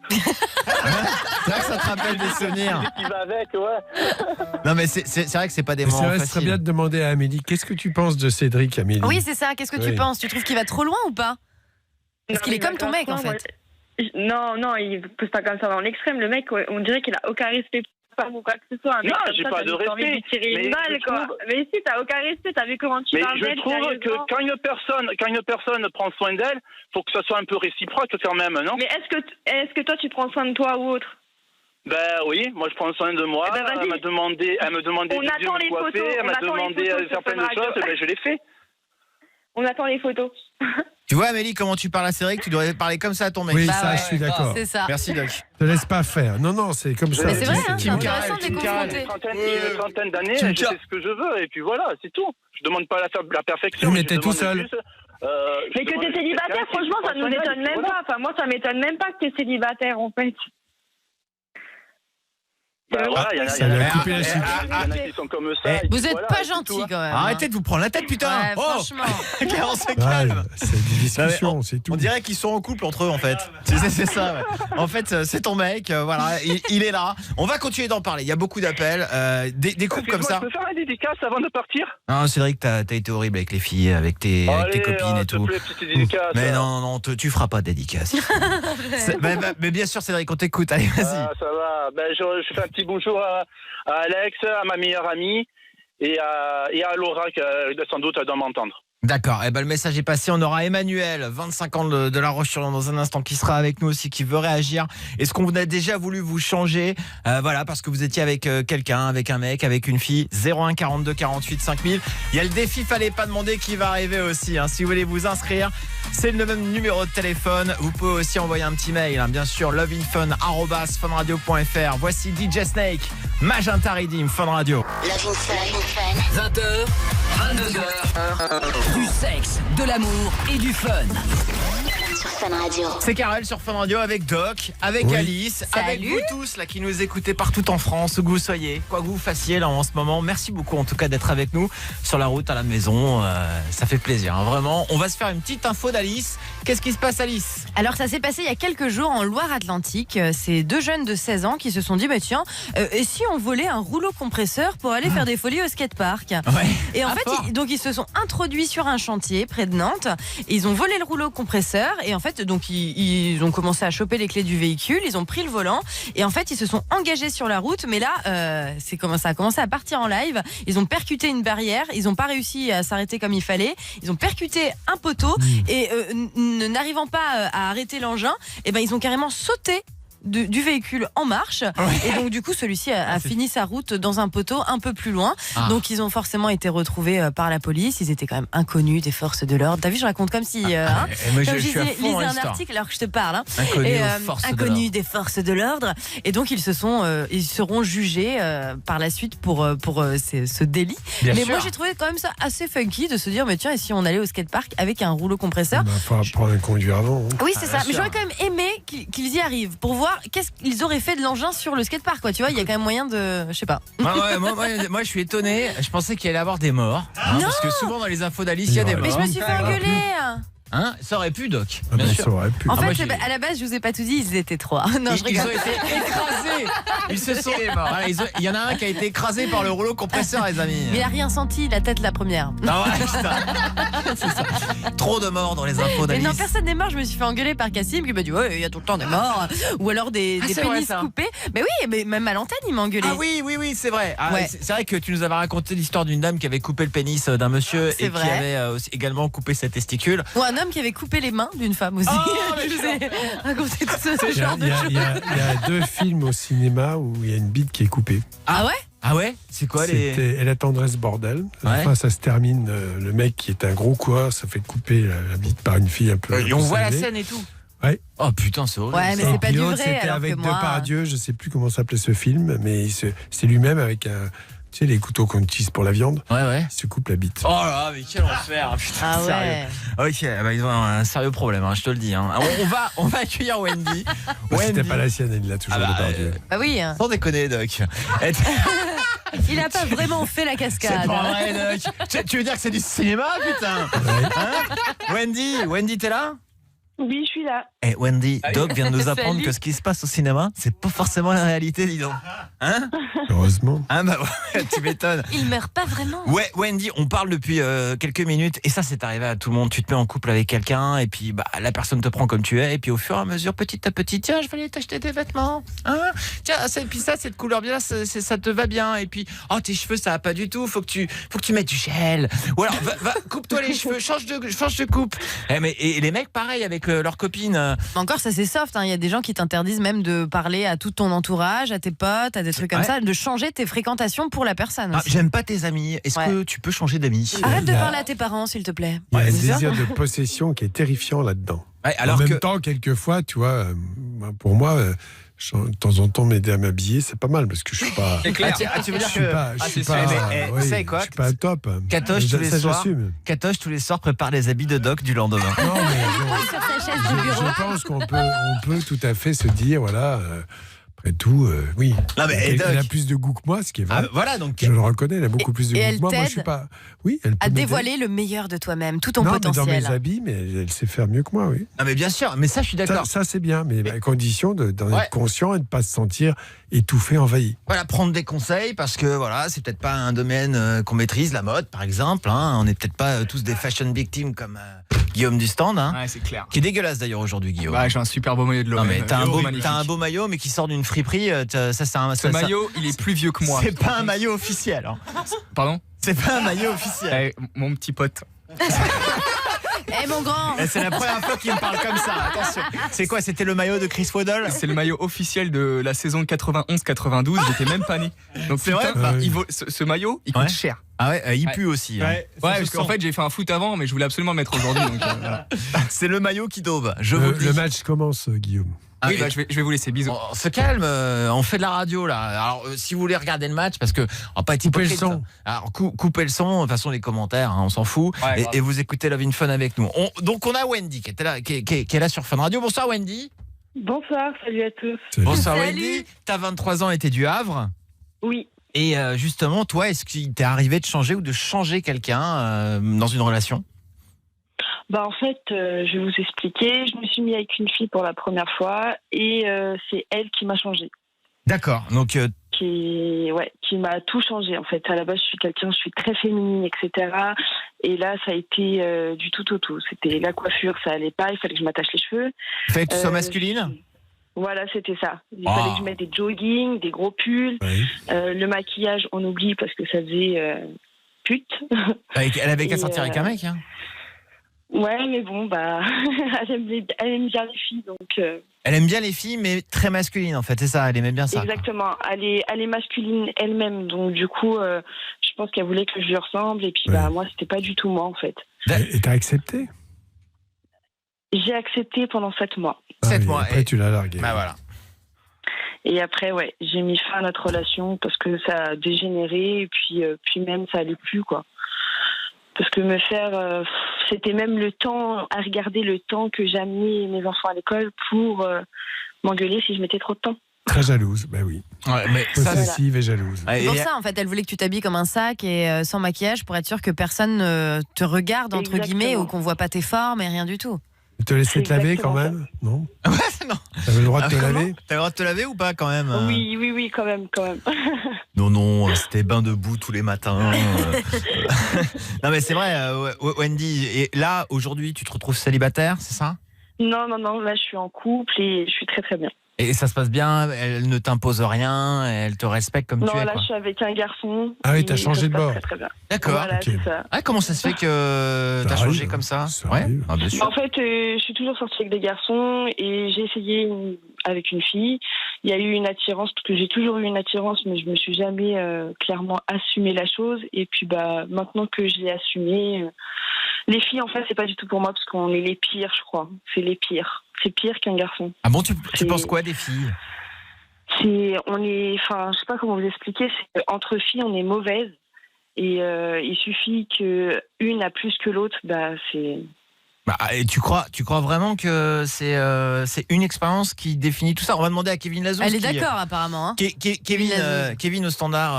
Speaker 4: C'est vrai que ça te rappelle des souvenirs.
Speaker 11: Qui va avec, ouais.
Speaker 4: Non, mais c'est vrai que c'est pas des moments faciles.
Speaker 5: C'est très bien de demander à Amélie, qu'est-ce que tu penses de Cédric, Amélie ?
Speaker 7: Oui, c'est ça. Qu'est-ce que tu penses ? Tu trouves qu'il va trop loin ou pas ? Parce qu'il est comme ton mec, en fait.
Speaker 10: Non, il pousse pas comme ça dans l'extrême. Le mec, on dirait qu'il a aucun respect pour ou quoi que ce soit.
Speaker 11: Non, j'ai pas de respect.
Speaker 10: Tirer une balle, quoi. Mais si, t'as aucun respect. T'as vu comment tu parles d'elle.
Speaker 11: Mais je trouve que quand une personne prend soin d'elle, faut que ça soit un peu réciproque quand même, non ?
Speaker 10: Mais est-ce que toi, tu prends soin de toi ou autre ?
Speaker 11: Ben oui, moi je prends soin de moi. Elle m'a demandé
Speaker 10: on attend les photos.
Speaker 11: Elle m'a demandé certaines choses, ben je l'ai fait.
Speaker 10: On attend les photos.
Speaker 4: Tu vois, Amélie, comment tu parles à Cédric, tu devrais parler comme ça à ton mec.
Speaker 5: Oui, ça, je suis d'accord.
Speaker 7: C'est ça.
Speaker 4: Merci, Doc.
Speaker 5: Ne te laisse pas faire. Non, c'est comme ça.
Speaker 7: Mais c'est vrai, hein, c'est
Speaker 4: Kim
Speaker 7: intéressant de les confronter.
Speaker 11: Une trentaine d'années, je sais ce que je veux, et puis voilà, c'est tout. Je demande pas la perfection.
Speaker 5: Mais t'es tout seul.
Speaker 10: Mais que t'es célibataire, franchement, ça nous étonne même pas. Enfin, moi, ça m'étonne même pas que t'es célibataire, en fait.
Speaker 5: Ça lui a coupé la chic.
Speaker 11: Il y en a qui sont comme ça.
Speaker 7: Vous êtes pas gentil quand même.
Speaker 4: Arrêtez de vous prendre la tête, putain.
Speaker 7: Ouais, franchement.
Speaker 4: On se calme.
Speaker 5: C'est des discussions, c'est tout.
Speaker 4: On dirait qu'ils sont en couple entre eux, en fait. C'est ça. Ouais. En fait, c'est ton mec. Voilà, il est là. On va continuer d'en parler. Il y a beaucoup d'appels, des couples comme ça.
Speaker 11: Je peux faire la dédicace avant de partir ?
Speaker 4: Non, Cédric, t'as été horrible avec les filles, avec tes copines et tout. Mais non, tu feras pas de dédicace. mais bien sûr, Cédric, on t'écoute. Allez, vas-y.
Speaker 11: Ça va. Je fais un petit petit bonjour à Alex, à ma meilleure amie et à Laura qui sans doute doit m'entendre.
Speaker 4: D'accord, le message est passé. On aura Emmanuel, 25 ans de La Roche-sur-Yon dans un instant, qui sera avec nous aussi, qui veut réagir. Est-ce qu'on a déjà voulu vous changer voilà, parce que vous étiez avec quelqu'un, avec un mec, avec une fille. 01 42 48 5000. Il y a le défi Fallait pas demander qui va arriver aussi. Si vous voulez vous inscrire, c'est le même numéro de téléphone. Vous pouvez aussi envoyer un petit mail, bien sûr, loveinfun@funradio.fr. Voici DJ Snake, Magenta Redeem, Fun Radio.
Speaker 3: Love in Fun.
Speaker 1: 20h, 22h. Du sexe, de l'amour et du fun.
Speaker 3: Sur Fun Radio.
Speaker 4: C'est Karel sur Fun Radio avec Doc, avec Alice, avec vous tous là qui nous écoutez partout en France, où que vous soyez, quoi que vous fassiez là en ce moment. Merci beaucoup en tout cas d'être avec nous sur la route, à la maison. Ça fait plaisir, vraiment. On va se faire une petite info d'Alice. Qu'est-ce qui se passe, Alice ?
Speaker 7: Alors ça s'est passé il y a quelques jours en Loire-Atlantique. C'est 2 jeunes de 16 ans qui se sont dit tiens, et si on volait un rouleau compresseur pour aller faire des folies au skatepark. Et en fait, ils se sont introduits sur un chantier près de Nantes. Et ils ont volé le rouleau compresseur et en fait, donc ils ont commencé à choper les clés du véhicule. Ils ont pris le volant et en fait, ils se sont engagés sur la route. Mais là, ça a commencé à partir en live. Ils ont percuté une barrière. Ils n'ont pas réussi à s'arrêter comme il fallait. Ils ont percuté un poteau et n'arrivant pas à arrêter l'engin, ils ont carrément sauté du véhicule en marche et donc du coup celui-ci a fini sa route dans un poteau un peu plus loin. Donc ils ont forcément été retrouvés par la police. Ils étaient quand même inconnus des forces de l'ordre. T'as vu, je raconte comme si comme je lisais un article alors que je te parle inconnus des forces de l'ordre et donc ils seront jugés par la suite pour ce délit. Mais moi j'ai trouvé quand même ça assez funky de se dire tiens, et si on allait au skatepark avec un rouleau compresseur.
Speaker 5: Il faut apprendre à conduire avant.
Speaker 7: Oui, c'est ça. Mais j'aurais quand même aimé qu'ils y arrivent pour voir qu'est-ce qu'ils auraient fait de l'engin sur le skatepark, quoi. Tu vois, il y a quand même moyen de, je sais pas.
Speaker 4: Moi, je suis étonné. Je pensais qu'il allait y avoir des morts, parce que souvent dans les infos d'Alice, il y a des morts.
Speaker 7: Mais je me suis fait engueuler.
Speaker 4: Ça aurait pu, Doc.
Speaker 5: Bien sûr. Ça aurait pu.
Speaker 7: En fait, à la base, je vous ai pas tout dit, ils étaient 3. Non, je rigole.
Speaker 4: Ils ont été écrasés. Ils se sont. Voilà, il y en a un qui a été écrasé par le rouleau compresseur, les amis.
Speaker 7: Mais il a rien senti, la tête la première.
Speaker 4: C'est ça. Trop de morts dans les infos d'Alice.
Speaker 7: Mais non, personne n'est mort. Je me suis fait engueuler par Cassim qui m'a dit il y a tout le temps des morts. Ou alors des pénis coupés. Mais oui, mais même à l'antenne, il m'a engueulé.
Speaker 4: Ah oui, c'est vrai. C'est vrai que tu nous avais raconté l'histoire d'une dame qui avait coupé le pénis d'un monsieur et qui avait également coupé ses testicules.
Speaker 7: Ou un homme qui avait coupé les mains d'une femme aussi. Je vous ai raconté tout ce genre de choses.
Speaker 5: Il y a 2 films au cinéma où il y a une bite qui est coupée.
Speaker 7: Ah ouais ?
Speaker 4: Ah ouais ? C'est quoi
Speaker 5: Et la tendresse bordel. Enfin, ça se termine. Le mec qui est un gros coureur, ça fait couper la bite par une fille un peu.
Speaker 4: Et on voit la scène et tout.
Speaker 5: Ouais.
Speaker 4: Oh putain, c'est horrible.
Speaker 7: Ouais, mais c'est pas du vrai.
Speaker 5: C'était avec Depardieu, je sais plus comment s'appelait ce film, mais c'est lui-même avec un. Tu sais, les couteaux qu'on utilise pour la viande. Il se coupe la bite.
Speaker 4: Oh là, mais quel enfer. Putain, sérieux. Ok, ils ont un sérieux problème, je te le dis. On va accueillir Wendy.
Speaker 5: C'était pas la sienne, elle l'a toujours Depardieu.
Speaker 7: Ah oui.
Speaker 4: Sans déconner, Doc.
Speaker 7: Il a pas vraiment fait la cascade.
Speaker 4: C'est pas vrai, Doc. Tu veux dire que c'est du cinéma, putain? Wendy, t'es là?
Speaker 10: Oui, je suis là.
Speaker 4: Eh Wendy, Doc vient de nous apprendre que ce qui se passe au cinéma, c'est pas forcément la réalité, dis donc.
Speaker 5: Heureusement.
Speaker 4: Tu m'étonnes.
Speaker 7: Il meurt pas vraiment.
Speaker 4: Ouais, Wendy, on parle depuis quelques minutes et ça c'est arrivé à tout le monde. Tu te mets en couple avec quelqu'un et puis la personne te prend comme tu es et puis au fur et à mesure, petit à petit, tiens, je vais aller t'acheter des vêtements. Tiens, puis ça, cette couleur bien, ça te va bien. Et puis, tes cheveux, ça va pas du tout. Faut que tu mettes du gel. Ou alors, va coupe-toi les cheveux, change de coupe. Et les mecs, pareil avec leurs copines.
Speaker 7: Encore, ça c'est soft. Il y a des gens qui t'interdisent même de parler à tout ton entourage, à tes potes, à des trucs comme ça, de changer tes fréquentations pour la personne.
Speaker 4: J'aime pas tes amis. Est-ce que tu peux changer d'amis?
Speaker 7: Arrête de parler à tes parents, s'il te plaît.
Speaker 5: Il y a un désir de possession qui est terrifiant là-dedans. En même temps, quelquefois, tu vois, pour moi, de temps en temps, m'aider à m'habiller, c'est pas mal parce que je suis pas.
Speaker 4: C'est clair. Tu veux dire
Speaker 5: je suis pas top.
Speaker 4: Katoche tous les soirs prépare les habits de Doc du lendemain.
Speaker 5: Non, mais je pense qu'on peut tout à fait se dire, voilà. Après tout, oui.
Speaker 4: Non, mais
Speaker 5: elle a plus de goût que moi, ce qui est vrai.
Speaker 4: Voilà, donc
Speaker 5: je le reconnais, elle a beaucoup plus de goût que moi. Moi, je suis pas. Oui, elle peut
Speaker 7: à dévoiler le meilleur de toi-même, tout ton potentiel.
Speaker 5: Mais dans mes habits, mais elle sait faire mieux que moi, oui.
Speaker 4: Ah, mais bien sûr, mais ça, je suis d'accord.
Speaker 5: Ça c'est bien, mais à condition d'en être conscient et de ne pas se sentir étouffé, envahi.
Speaker 4: Voilà, prendre des conseils parce que voilà, c'est peut-être pas un domaine qu'on maîtrise, la mode, par exemple. On n'est peut-être pas tous des fashion victims comme Guillaume du stand.
Speaker 6: Ouais, c'est clair.
Speaker 4: Qui est dégueulasse d'ailleurs aujourd'hui, Guillaume.
Speaker 6: J'ai un super beau maillot de l'OM.
Speaker 4: Non, mais t'as un beau maillot, mais qui sort d'une friperie, ça c'est un.
Speaker 6: Ce maillot, il est plus vieux que moi.
Speaker 4: C'est pas un maillot officiel. Hein.
Speaker 6: Pardon?
Speaker 4: C'est pas un maillot officiel.
Speaker 6: Mon petit pote.
Speaker 7: Eh mon grand.
Speaker 4: C'est la première fois qu'il me parle comme ça. Attention. C'est quoi? C'était le maillot de Chris Waddle?
Speaker 6: C'est le maillot officiel de la saison 91-92. J'étais même pas né. Donc
Speaker 4: c'est vrai.
Speaker 6: ce maillot, il coûte cher.
Speaker 4: Ah ouais, il pue aussi. Hein.
Speaker 6: Ouais, parce qu'en fait j'ai fait un foot avant, mais je voulais absolument le mettre aujourd'hui. Donc, voilà.
Speaker 4: C'est le maillot qui daube.
Speaker 5: Le match commence, Guillaume.
Speaker 6: Oui, je vais vous laisser, bisous.
Speaker 4: On se calme, on fait de la radio là. Alors si vous voulez regarder le match, parce que on va pas être hypocrite.
Speaker 5: Coupez le son.
Speaker 4: Alors coupez le son, de toute façon les commentaires, hein, on s'en fout.
Speaker 6: Ouais,
Speaker 4: et vous écoutez Love in Fun avec nous. Donc on a Wendy qui est là sur Fun Radio. Bonsoir Wendy.
Speaker 10: Bonsoir, salut à tous.
Speaker 5: Salut.
Speaker 4: Bonsoir
Speaker 7: Salut.
Speaker 4: Wendy. T'as 23 ans et t'es du Havre.
Speaker 10: Oui.
Speaker 4: Et justement, toi, est-ce qu'il t'est arrivé de changer ou de changer quelqu'un dans une relation?
Speaker 10: Bah en fait, je vais vous expliquer. Je me suis mis avec une fille pour la première fois et c'est elle qui m'a changé.
Speaker 4: D'accord. Donc
Speaker 10: Qui m'a tout changé en fait. À la base, je suis très féminine, etc. Et là, ça a été du tout au tout. C'était la coiffure, ça allait pas. Il fallait que je m'attache les cheveux.
Speaker 4: fait que tu sois masculine.
Speaker 10: Voilà, c'était ça. Il fallait que je mette des joggings, des gros pulls.
Speaker 5: Oui.
Speaker 10: Le maquillage, on oublie parce que ça faisait pute.
Speaker 4: Elle avait qu'à
Speaker 10: Et,
Speaker 4: sortir avec un mec. Hein.
Speaker 10: Ouais, mais bon, bah, elle aime bien les filles, donc.
Speaker 4: Elle aime bien les filles, mais très masculine en fait. C'est ça. Elle aimait bien ça.
Speaker 10: Exactement. Elle est masculine elle-même, donc du coup, je pense qu'elle voulait que je lui ressemble, et puis bah moi, c'était pas du tout moi en fait.
Speaker 5: Et t'as accepté?
Speaker 10: J'ai accepté pendant 7 mois.
Speaker 4: 7 mois.
Speaker 5: Après, tu l'as largué.
Speaker 4: Bah voilà.
Speaker 10: Et après, ouais, j'ai mis fin à notre relation parce que ça a dégénéré, et puis même ça allait plus quoi. Parce que me faire, c'était même le temps, à regarder le temps que j'amenais mes enfants à l'école pour m'engueuler si je mettais trop de temps.
Speaker 5: Très jalouse, ben oui.
Speaker 4: Ouais, mais ça,
Speaker 5: possessive et jalouse.
Speaker 7: C'est pour ça, en fait, elle voulait que tu t'habilles comme un sac et sans maquillage pour être sûr que personne ne te regarde, entre guillemets, ou qu'on voit pas tes formes et rien du tout.
Speaker 5: Te laisser te laver quand
Speaker 10: Exactement
Speaker 5: même? Non?
Speaker 4: Ouais, non.
Speaker 5: T'avais le droit de te laver?
Speaker 4: T'as le droit de te laver ou pas quand même?
Speaker 10: Oui, quand même.
Speaker 4: Non, c'était bain de boue tous les matins. Non mais c'est vrai, Wendy. Et là, aujourd'hui, tu te retrouves célibataire, c'est ça?
Speaker 10: Non, là je suis en couple et je suis très très bien.
Speaker 4: Et ça se passe bien, elle ne t'impose rien, elle te respecte comme tu es.
Speaker 10: Non, là
Speaker 4: quoi.
Speaker 10: je suis avec un garçon.
Speaker 5: Ah oui,
Speaker 10: et
Speaker 5: t'as
Speaker 10: ça
Speaker 5: changé
Speaker 10: se
Speaker 5: de
Speaker 10: passe
Speaker 5: bord.
Speaker 10: Très, très bien.
Speaker 4: D'accord.
Speaker 10: Voilà,
Speaker 5: ok.
Speaker 10: c'est ça.
Speaker 4: Ah, comment ça se fait que
Speaker 5: Ça
Speaker 4: t'as changé
Speaker 5: arrive,
Speaker 4: comme ça?
Speaker 5: ça
Speaker 4: Ouais.
Speaker 5: arrive.
Speaker 4: Ah, bien sûr.
Speaker 10: En fait, je suis toujours sortie avec des garçons et j'ai essayé avec une fille. Il y a eu une attirance, parce que j'ai toujours eu une attirance, mais je me suis jamais clairement assumé la chose. Et puis bah maintenant que je l'ai assumé, les filles en fait c'est pas du tout pour moi parce qu'on est les pires, je crois. C'est les pires. C'est pire qu'un garçon.
Speaker 4: Ah bon, tu penses quoi des filles?
Speaker 10: Je sais pas comment vous expliquer. C'est qu'entre filles on est mauvaises et il suffit que une a plus que l'autre, bah c'est.
Speaker 4: Bah, et tu crois vraiment que c'est une expérience qui définit tout ça? On va demander à Kevin Lazou.
Speaker 7: Elle est d'accord apparemment. Hein.
Speaker 4: Kevin au standard,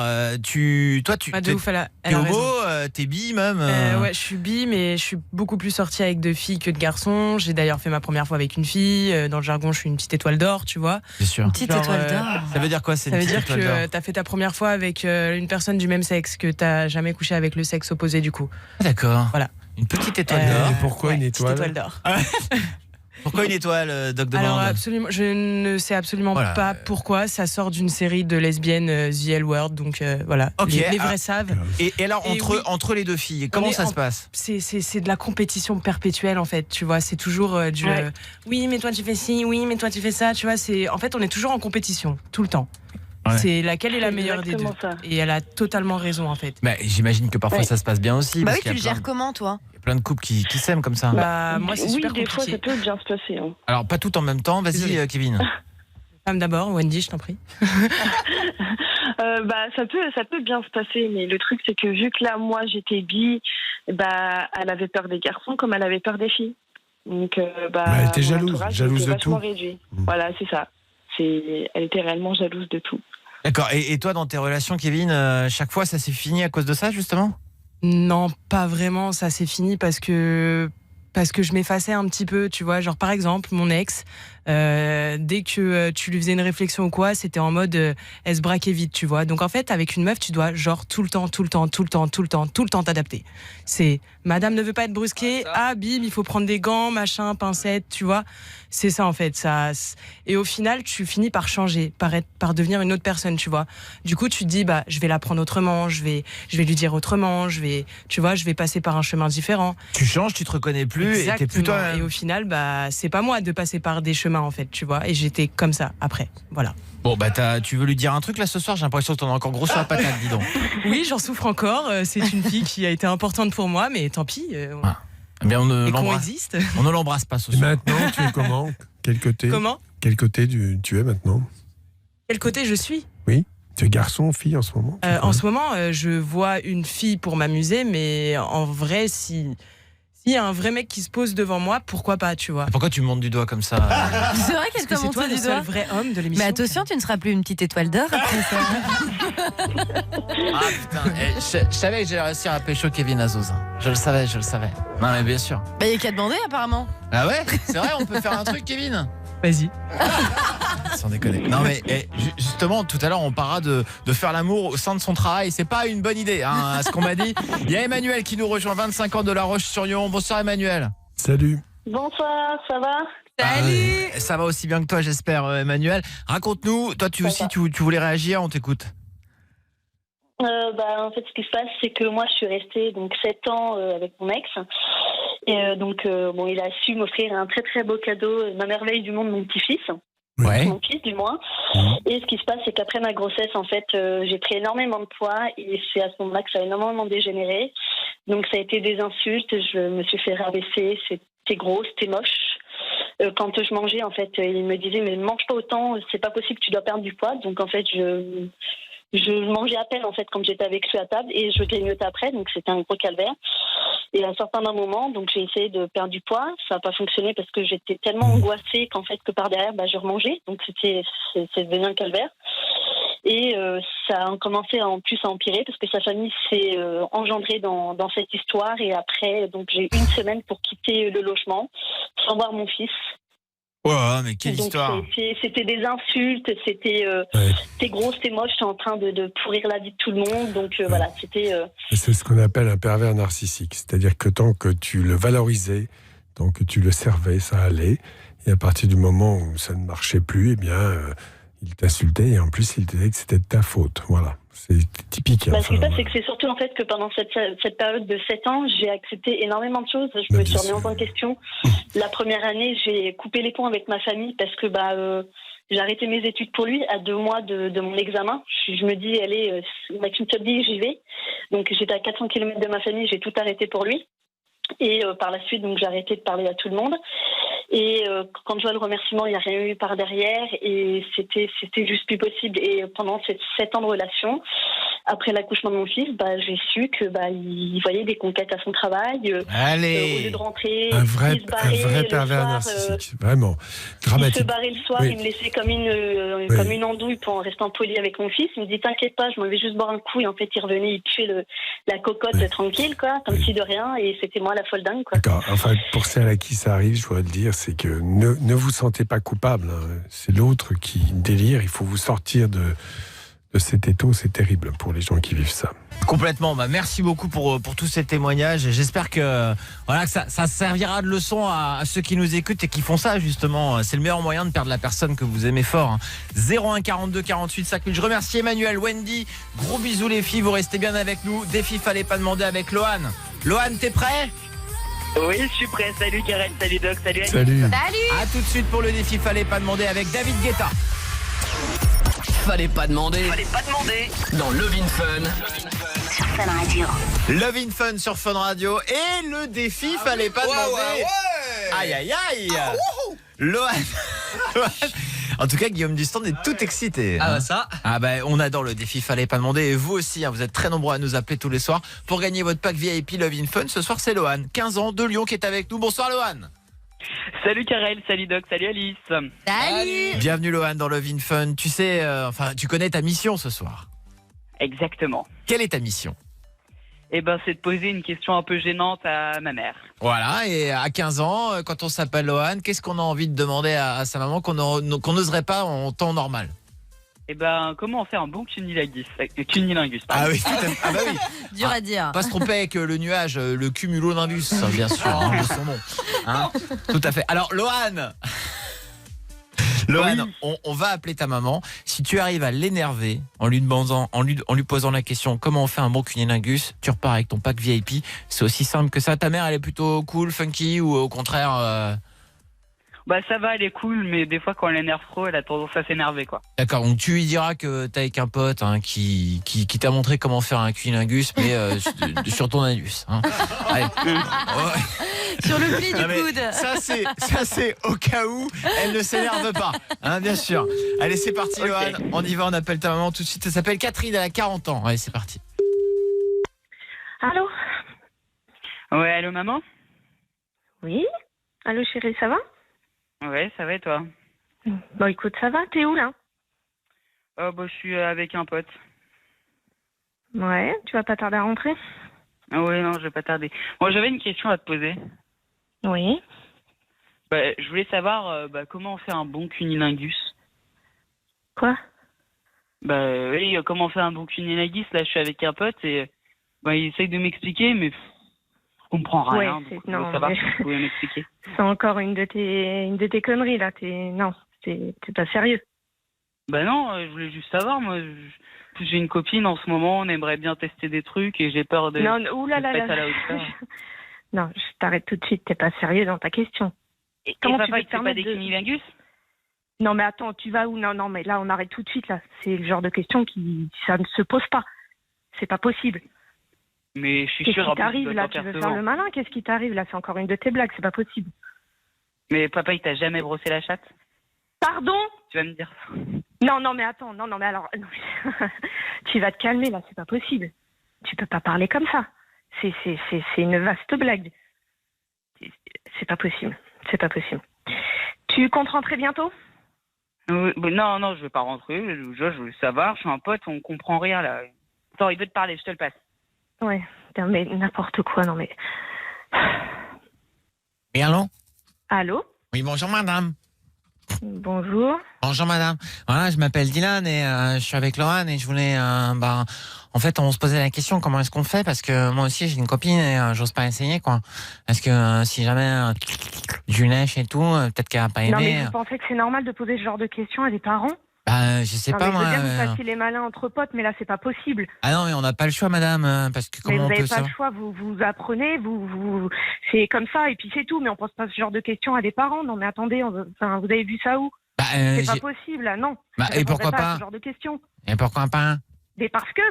Speaker 4: toi tu
Speaker 9: Pas de ouf, elle a
Speaker 4: t'es
Speaker 9: raison.
Speaker 4: homo, t'es bi même.
Speaker 9: Ouais, je suis bi, mais je suis beaucoup plus sortie avec de filles que de garçons. J'ai d'ailleurs fait ma première fois avec une fille. Dans le jargon, je suis une petite étoile d'or, tu vois.
Speaker 4: Bien sûr.
Speaker 7: Une petite étoile d'or.
Speaker 4: Ça veut dire quoi? C'est
Speaker 9: Ça
Speaker 4: une
Speaker 9: veut
Speaker 4: petite
Speaker 9: dire
Speaker 4: étoile d'or.
Speaker 9: que t'as fait ta première fois avec une personne du même sexe, que t'as jamais couché avec le sexe opposé du coup.
Speaker 4: Ah, d'accord.
Speaker 9: Voilà.
Speaker 4: Une petite étoile d'or.
Speaker 5: Et pourquoi une
Speaker 9: Petite
Speaker 5: étoile?
Speaker 9: étoile d'or.
Speaker 4: Pourquoi une étoile, Doc
Speaker 9: Alors
Speaker 4: demande?
Speaker 9: absolument, je ne sais absolument
Speaker 4: Voilà.
Speaker 9: pas pourquoi. Ça sort d'une série de lesbiennes The L Word, donc voilà.
Speaker 4: Ok,
Speaker 9: Les vrais savent.
Speaker 4: Et alors
Speaker 9: Et
Speaker 4: entre les deux filles, comment ça se passe?
Speaker 9: C'est de la compétition perpétuelle en fait, tu vois. C'est toujours oui mais toi tu fais ci, oui mais toi tu fais ça, tu vois. En fait on est toujours en compétition tout le temps.
Speaker 4: Ouais.
Speaker 9: C'est laquelle est la meilleure des deux.
Speaker 10: exactement ça.
Speaker 9: Et elle a totalement raison en fait.
Speaker 4: Bah, j'imagine que parfois
Speaker 10: Ouais.
Speaker 4: ça se passe bien aussi.
Speaker 7: Bah
Speaker 4: parce
Speaker 7: oui,
Speaker 4: qu'il
Speaker 7: tu
Speaker 4: y
Speaker 7: le
Speaker 4: a plein
Speaker 7: gères comment toi?
Speaker 4: Il y a plein de couples qui s'aiment comme ça.
Speaker 9: Bah moi c'est
Speaker 10: oui,
Speaker 9: super
Speaker 10: des fois
Speaker 9: compliqué.
Speaker 10: ça peut bien se passer. Hein.
Speaker 4: Alors pas tout en même temps. Vas-y,
Speaker 9: Désolée.
Speaker 4: Kevin.
Speaker 9: Femme d'abord, Wendy, je t'en prie.
Speaker 10: Bah ça peut bien se passer, mais le truc c'est que vu que là moi j'étais bi, bah elle avait peur des garçons comme elle avait peur des filles. Donc
Speaker 5: Bah, elle était
Speaker 10: mon
Speaker 5: jalouse,
Speaker 10: entourage
Speaker 5: jalouse
Speaker 10: était
Speaker 5: de
Speaker 10: vachement
Speaker 5: tout.
Speaker 10: réduit. Voilà, c'est ça. Elle était réellement jalouse de tout.
Speaker 4: D'accord. Et toi, dans tes relations, Kevin, chaque fois, ça s'est fini à cause de ça, justement?
Speaker 9: Non, pas vraiment, ça c'est fini parce que parce que je m'effaçais un petit peu, tu vois. Genre, par exemple, mon ex, dès que tu lui faisais une réflexion ou quoi, c'était en mode elle se braquait vite, tu vois. Donc, en fait, avec une meuf, tu dois, genre, tout le temps t'adapter. C'est madame ne veut pas être brusquée, bim, il faut prendre des gants, machin, pincettes, tu vois. C'est ça, en fait. Et au final, tu finis par changer, par devenir une autre personne, tu vois. Du coup, tu te dis, je vais la prendre autrement, je vais lui dire autrement, je vais passer par un chemin différent.
Speaker 4: Tu changes, tu te reconnais plus.
Speaker 9: Exactement.
Speaker 4: Et t'es plutôt.
Speaker 9: Et au final, c'est pas moi de passer par des chemins, en fait, tu vois. Et j'étais comme ça après. Voilà.
Speaker 4: Bon, tu veux lui dire un truc là ce soir? J'ai l'impression que t'en as encore gros sur la patate, dis donc.
Speaker 9: Oui, j'en souffre encore. C'est une fille qui a été importante pour moi, mais tant pis.
Speaker 4: Eh bien, on ne l'embrasse pas ce soir.
Speaker 5: Et maintenant, tu es comment? Quel côté?
Speaker 9: Comment?
Speaker 5: Quel côté tu es maintenant?
Speaker 9: Quel côté je suis?
Speaker 5: Oui. Tu es garçon, fille en ce moment?
Speaker 9: En ce moment, je vois une fille pour m'amuser, mais en vrai, s'il y a un vrai mec qui se pose devant moi, pourquoi pas, tu vois.
Speaker 4: Pourquoi tu me montes du doigt comme ça?
Speaker 7: C'est vrai qu'elle te monte
Speaker 9: toi
Speaker 7: du
Speaker 9: le
Speaker 7: doigt.
Speaker 9: seul vrai homme de l'émission.
Speaker 7: Mais attention, tu ne seras plus une petite étoile d'or après ça.
Speaker 4: Ah putain, je savais que j'allais réussir à pécho Kevin Azozin. Je le savais. Non mais bien sûr.
Speaker 7: Il y a qu'à demander apparemment.
Speaker 4: Ah ouais? C'est vrai, on peut faire un truc, Kevin?
Speaker 9: Vas-y.
Speaker 4: Sans déconner. Non mais justement, tout à l'heure, on parlera de faire l'amour au sein de son travail. C'est pas une bonne idée, à ce qu'on m'a dit. Il y a Emmanuel qui nous rejoint, 25 ans, de La Roche-sur-Yon. Bonsoir Emmanuel.
Speaker 5: Salut.
Speaker 10: Bonsoir, ça va?
Speaker 7: Salut.
Speaker 4: Ça va aussi bien que toi, j'espère, Emmanuel. Raconte-nous, toi tu voulais réagir, on t'écoute.
Speaker 10: En fait, ce qui se passe, c'est que moi, je suis restée donc 7 ans avec mon ex. Et il a su m'offrir un très très beau cadeau, ma merveille du monde, mon petit-fils.
Speaker 4: Ouais.
Speaker 10: Mon fils, du moins. Et ce qui se passe, c'est qu'après ma grossesse, en fait, j'ai pris énormément de poids et c'est à ce moment-là que ça a énormément dégénéré. Donc, ça a été des insultes. Je me suis fait rabaisser. C'était gros, c'était moche. Quand je mangeais, en fait, il me disait mais mange pas autant, c'est pas possible, tu dois perdre du poids. Donc, en fait, je mangeais à peine en fait quand j'étais avec lui à table et je grignotais après, donc c'était un gros calvaire. Et à un certain moment, donc j'ai essayé de perdre du poids, ça n'a pas fonctionné parce que j'étais tellement angoissée qu'en fait que par derrière, je remangeais, donc c'est devenu un calvaire. Et ça a commencé en plus à empirer parce que sa famille s'est engendrée dans cette histoire et après, donc j'ai 1 semaine pour quitter le logement sans voir mon fils.
Speaker 4: Ouais, mais quelle histoire.
Speaker 10: C'était des insultes, c'était gros, c'était moche, j'étais en train de pourrir la vie de tout le monde. Donc voilà, c'était...
Speaker 5: C'est ce qu'on appelle un pervers narcissique. C'est-à-dire que tant que tu le valorisais, tant que tu le servais, ça allait. Et à partir du moment où ça ne marchait plus, il t'insultait et en plus il disait que c'était de ta faute. Voilà, c'est typique.
Speaker 10: Ce qui se passe, c'est que c'est surtout en fait que pendant cette période de 7 ans, j'ai accepté énormément de choses. Je me suis remis en question. La première année, j'ai coupé les ponts avec ma famille parce que j'ai arrêté mes études pour lui à 2 mois de mon examen. Je me dis, allez, Maxime te dit, j'y vais. Donc j'étais à 400 km de ma famille, j'ai tout arrêté pour lui. Et par la suite, donc j'ai arrêté de parler à tout le monde. Et quand je vois le remerciement, il n'y a rien eu par derrière et c'était juste plus possible. Et pendant ces 7 ans de relation, après l'accouchement de mon fils, j'ai su que il voyait des conquêtes à son travail.
Speaker 4: Allez.
Speaker 10: Au lieu de rentrer,
Speaker 5: un vrai pervers
Speaker 10: soir,
Speaker 5: narcissique, vraiment dramatique.
Speaker 10: Il se barrait le soir,
Speaker 5: Oui.
Speaker 10: il me laissait comme une andouille en restant poli avec mon fils. Il me dit t'inquiète pas, je m'en vais juste boire un coup. Et en fait, il revenait, il tuait la cocotte tranquille, quoi, comme si de rien. Et c'était moi la folle dingue, quoi.
Speaker 5: D'accord. Enfin, pour celles à qui ça arrive, je voudrais le dire, c'est que ne vous sentez pas coupable. Hein. C'est l'autre qui délire. Il faut vous sortir de cet étau. C'est terrible pour les gens qui vivent ça.
Speaker 4: Complètement. Merci beaucoup pour tous ces témoignages. J'espère que ça servira de leçon à ceux qui nous écoutent et qui font ça justement. C'est le meilleur moyen de perdre la personne que vous aimez fort. 01 42 48 5000. Je remercie Emmanuel, Wendy. Gros bisous les filles. Vous restez bien avec nous. Défi fallait pas demander avec Lohan. Lohan, t'es prêt?
Speaker 12: Oui, je suis prêt. Salut Karen, salut Doc, salut Alice.
Speaker 5: Salut.
Speaker 4: A tout de suite pour le défi fallait pas demander avec David Guetta.
Speaker 1: Fallait pas demander. Dans Love in Fun.
Speaker 3: Sur Fun Radio.
Speaker 4: Love in Fun sur Fun Radio. Et le défi fallait pas demander. Aïe aïe aïe. Lohan. En tout cas, Guillaume Dustan est tout excité. On adore le défi fallait pas demander. Et vous aussi, vous êtes très nombreux à nous appeler tous les soirs pour gagner votre pack VIP Love in Fun. Ce soir, c'est Lohan, 15 ans, de Lyon, qui est avec nous. Bonsoir Lohan.
Speaker 12: Salut Karel, salut Doc, salut Alice.
Speaker 7: Salut.
Speaker 4: Bienvenue Lohan dans Love in Fun. Tu sais, tu connais ta mission ce soir.
Speaker 12: Exactement.
Speaker 4: Quelle est ta mission?
Speaker 12: Eh ben, c'est de poser une question un peu gênante à ma mère.
Speaker 4: Voilà, et à 15 ans, quand on s'appelle Lohan, qu'est-ce qu'on a envie de demander à sa maman qu'on n'oserait pas en temps normal?
Speaker 12: Eh ben, comment faire un bon cunilingus?
Speaker 4: Ah oui, ah bah oui.
Speaker 7: Dur à dire.
Speaker 4: Pas se tromper avec le nuage, le cumulonimbus, bien sûr, hein, de son nom. Hein, tout à fait. Alors, Lohan, on va appeler ta maman. Si tu arrives à l'énerver en lui demandant, en lui posant la question comment on fait un bon cunilingus, tu repars avec ton pack VIP. C'est aussi simple que ça. Ta mère, elle est plutôt cool, funky ou au contraire
Speaker 12: Bah, ça va, elle est cool, mais des fois, quand elle énerve trop, elle a tendance à s'énerver, quoi.
Speaker 4: D'accord, donc tu lui diras que t'es avec un pote qui t'a montré comment faire un cunilingus, mais sur ton anus. Hein. Allez.
Speaker 7: Sur le pli du coude.
Speaker 4: Ça c'est au cas où elle ne s'énerve pas, hein, bien sûr. Allez, c'est parti,
Speaker 12: Okay.
Speaker 4: Lohan. On y va, on appelle ta maman tout de suite. Elle s'appelle Catherine, elle a 40 ans. Allez, c'est parti.
Speaker 10: Allô?
Speaker 12: Ouais, allô, maman?
Speaker 10: Oui? Allô chérie, ça va?
Speaker 12: Ouais, ça va et toi?
Speaker 10: Bon écoute, ça va? T'es où là?
Speaker 12: Oh, bah, je suis avec un pote.
Speaker 10: Ouais, tu vas pas tarder à rentrer?
Speaker 12: Ah ouais, non, je vais pas tarder. Moi, j'avais une question à te poser.
Speaker 10: Oui.
Speaker 12: Bah, je voulais savoir comment on fait un bon cunilingus.
Speaker 10: Quoi?
Speaker 12: Bah oui, comment on fait un bon cunilingus? Là, je suis avec un pote et bah, il essaye de m'expliquer, mais je comprends rien.
Speaker 10: Ouais,
Speaker 12: donc je
Speaker 10: non,
Speaker 12: voulais savoir
Speaker 10: mais-
Speaker 12: si tu pouvais m'expliquer.
Speaker 10: C'est encore une de tes conneries là. Non, t'es pas sérieux.
Speaker 12: Bah non, je voulais juste savoir. Moi, j'ai une copine en ce moment, on aimerait bien tester des trucs et j'ai peur de
Speaker 10: Non,
Speaker 12: de
Speaker 10: oulala.
Speaker 12: pas être à la hauteur.
Speaker 10: Non, je t'arrête tout de suite. T'es pas sérieux dans ta question.
Speaker 12: Et
Speaker 10: Comment
Speaker 12: papa,
Speaker 10: tu peux
Speaker 12: il
Speaker 10: te
Speaker 12: te fait pas
Speaker 10: permettre
Speaker 12: des
Speaker 10: de...
Speaker 12: cunilingus?
Speaker 10: Non, mais attends, tu vas où? Non, mais là, on arrête tout de suite là. C'est le genre de question qui ça ne se pose pas. C'est pas possible.
Speaker 12: Mais je suis
Speaker 10: Qu'est-ce
Speaker 12: sûr
Speaker 10: qui
Speaker 12: en plus,
Speaker 10: t'arrive
Speaker 12: tu
Speaker 10: là?
Speaker 12: dois
Speaker 10: Tu
Speaker 12: t'en
Speaker 10: veux
Speaker 12: faire
Speaker 10: faire le
Speaker 12: souvent.
Speaker 10: malin? Qu'est-ce qui t'arrive là? C'est encore une de tes blagues. C'est pas possible.
Speaker 12: Mais papa, il t'a jamais brossé la chatte?
Speaker 10: Pardon?
Speaker 12: Tu vas me dire ça.
Speaker 10: Non, mais attends, non, mais alors, non, tu vas te calmer là, c'est pas possible. Tu peux pas parler comme ça. C'est une vaste blague. C'est pas possible, c'est pas possible. Tu comptes rentrer bientôt?
Speaker 12: Oui, mais non, je vais pas rentrer. Je veux savoir, je suis un pote, on comprend rien là. Attends, il veut te parler, je te le passe.
Speaker 10: Ouais, putain, mais n'importe quoi, non mais.
Speaker 4: Oui, allô?
Speaker 10: Allô?
Speaker 4: Oui, bonjour madame.
Speaker 10: Bonjour.
Speaker 4: Bonjour madame. Voilà, je m'appelle Dylan et je suis avec Lohan et je voulais, en fait, on se posait la question comment est-ce qu'on fait parce que moi aussi j'ai une copine et j'ose pas essayer quoi. Parce que si jamais du lèche et tout, peut-être qu'elle va pas
Speaker 10: Non mais
Speaker 4: aimer.
Speaker 10: vous pensez que c'est normal de poser ce genre de questions à des parents?
Speaker 4: Bah, je sais
Speaker 10: Non,
Speaker 4: pas
Speaker 10: mais je
Speaker 4: moi.
Speaker 10: veux bien que vous fassiez les malins entre potes, mais là c'est pas possible.
Speaker 4: Ah non, mais on n'a pas le choix madame parce que
Speaker 10: Mais
Speaker 4: comment
Speaker 10: vous
Speaker 4: on
Speaker 10: n'avez
Speaker 4: peut
Speaker 10: pas
Speaker 4: ça?
Speaker 10: le choix, vous apprenez, vous c'est comme ça et puis c'est tout. Mais on pose pas ce genre de questions à des parents. Non mais attendez, enfin vous avez vu ça où?
Speaker 4: Bah,
Speaker 10: C'est pas
Speaker 4: j'ai-
Speaker 10: possible, là, non.
Speaker 4: Bah,
Speaker 10: Je
Speaker 4: et
Speaker 10: répondrai
Speaker 4: pourquoi
Speaker 10: pas à
Speaker 4: pas?
Speaker 10: ce genre de questions.
Speaker 4: Et pourquoi pas?
Speaker 10: Mais parce que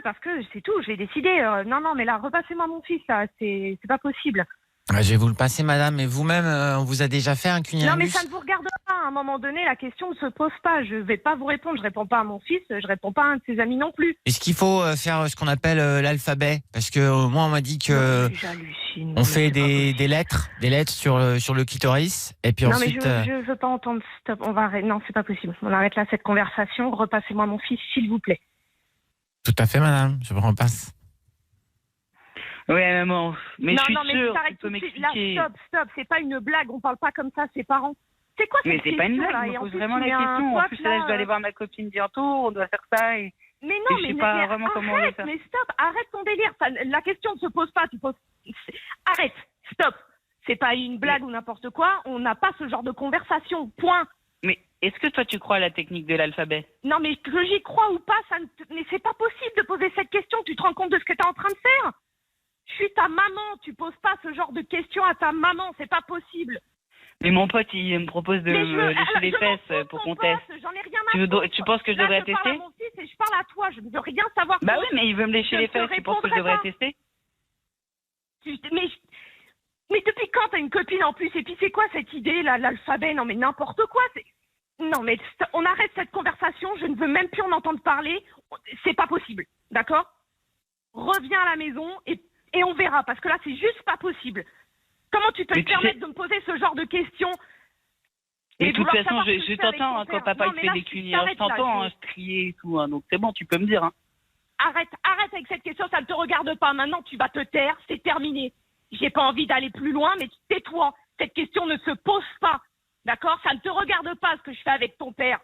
Speaker 10: c'est tout, j'ai décidé. Non, mais là, repassez-moi mon fils, là, c'est pas possible.
Speaker 4: Bah, je vais vous le passer madame et vous-même on vous a déjà fait un
Speaker 10: Non, mais
Speaker 4: cunilingus?
Speaker 10: ça ne vous regarde pas. À un moment donné, la question ne se pose pas. Je vais pas vous répondre. Je réponds pas à mon fils, je réponds pas à un de ses amis non plus.
Speaker 4: Est-ce qu'il faut faire ce qu'on appelle l'alphabet? Parce que moi on m'a dit que
Speaker 10: Non, j'hallucine.
Speaker 4: on fait
Speaker 10: Mais
Speaker 4: des lettres sur le clitoris et puis
Speaker 10: non,
Speaker 4: ensuite.
Speaker 10: mais je veux pas entendre. Stop, on va arrêter. Non, c'est pas possible. On arrête là cette conversation. Repassez-moi mon fils, s'il vous plaît.
Speaker 4: Tout à fait madame, je vous repasse.
Speaker 12: Ouais, maman, mais
Speaker 10: non,
Speaker 12: je suis
Speaker 10: non, mais
Speaker 12: sûr,
Speaker 10: t'arrêtes
Speaker 12: tu peux
Speaker 10: tout de suite. Là,
Speaker 12: m'expliquer.
Speaker 10: stop. C'est pas une blague. On parle pas comme ça, ses parents. C'est quoi
Speaker 12: Mais
Speaker 10: cette
Speaker 12: c'est pas une
Speaker 10: question,
Speaker 12: blague,
Speaker 10: là?
Speaker 12: je
Speaker 10: Et
Speaker 12: me
Speaker 10: en
Speaker 12: pose
Speaker 10: plus,
Speaker 12: vraiment
Speaker 10: tu
Speaker 12: la
Speaker 10: mets un
Speaker 12: question. En
Speaker 10: pote,
Speaker 12: plus, là, je dois aller voir ma copine bientôt, on doit faire ça. Et
Speaker 10: Mais non,
Speaker 12: je sais pas vraiment comment on va
Speaker 10: arrête,
Speaker 12: faire.
Speaker 10: mais stop, arrête ton délire. La question ne se pose pas, Arrête, stop. C'est pas une blague ou n'importe quoi. On n'a pas ce genre de conversation. Point.
Speaker 12: Mais est-ce que toi, tu crois à la technique de l'alphabet?
Speaker 10: Non, mais que j'y crois ou pas, mais c'est pas possible de poser cette question. Tu te rends compte de ce que t'es en train de faire? Je suis ta maman. Tu poses pas ce genre de questions à ta maman. C'est pas possible.
Speaker 12: Mais mon pote, il me propose de
Speaker 10: Mais
Speaker 12: me lécher les fesses pour qu'on teste.
Speaker 10: J'en ai rien à foutre.
Speaker 12: Tu penses que je
Speaker 10: Là,
Speaker 12: devrais
Speaker 10: je parle
Speaker 12: tester?
Speaker 10: à mon fils et je parle à toi. Je ne veux rien savoir.
Speaker 12: Bah oui, mais il veut me lécher
Speaker 10: Je
Speaker 12: les
Speaker 10: te
Speaker 12: fesses. Tu penses que je
Speaker 10: répondrai
Speaker 12: devrais
Speaker 10: pas.
Speaker 12: tester?
Speaker 10: Mais depuis quand t'as une copine en plus? Et puis c'est quoi cette idée là, l'alphabet? Non mais n'importe quoi. Non mais on arrête cette conversation. Je ne veux même plus en entendre parler. C'est pas possible, d'accord? Reviens à la maison et on verra parce que là c'est juste pas possible. Comment tu peux
Speaker 12: Mais
Speaker 10: te
Speaker 12: tu
Speaker 10: permettre
Speaker 12: sais-
Speaker 10: de me poser ce genre de questions?
Speaker 12: Mais
Speaker 10: Et
Speaker 12: de toute
Speaker 10: vouloir
Speaker 12: façon,
Speaker 10: savoir ce que
Speaker 12: je
Speaker 10: tu fais avec
Speaker 12: t'entends
Speaker 10: ton
Speaker 12: quand
Speaker 10: père.
Speaker 12: papa
Speaker 10: Non,
Speaker 12: il
Speaker 10: mais
Speaker 12: fait
Speaker 10: là,
Speaker 12: des
Speaker 10: tu
Speaker 12: cunis. Je
Speaker 10: t'arrêtes, là,
Speaker 12: t'entends, je crier et tout. Donc c'est bon, tu peux me dire.
Speaker 10: Arrête
Speaker 13: arrête avec cette question, ça ne te regarde pas. Maintenant, tu vas te taire, c'est terminé. J'ai pas envie d'aller plus loin, mais tais-toi. Cette question ne se pose pas. D'accord? Ça ne te regarde pas ce que je fais avec ton père.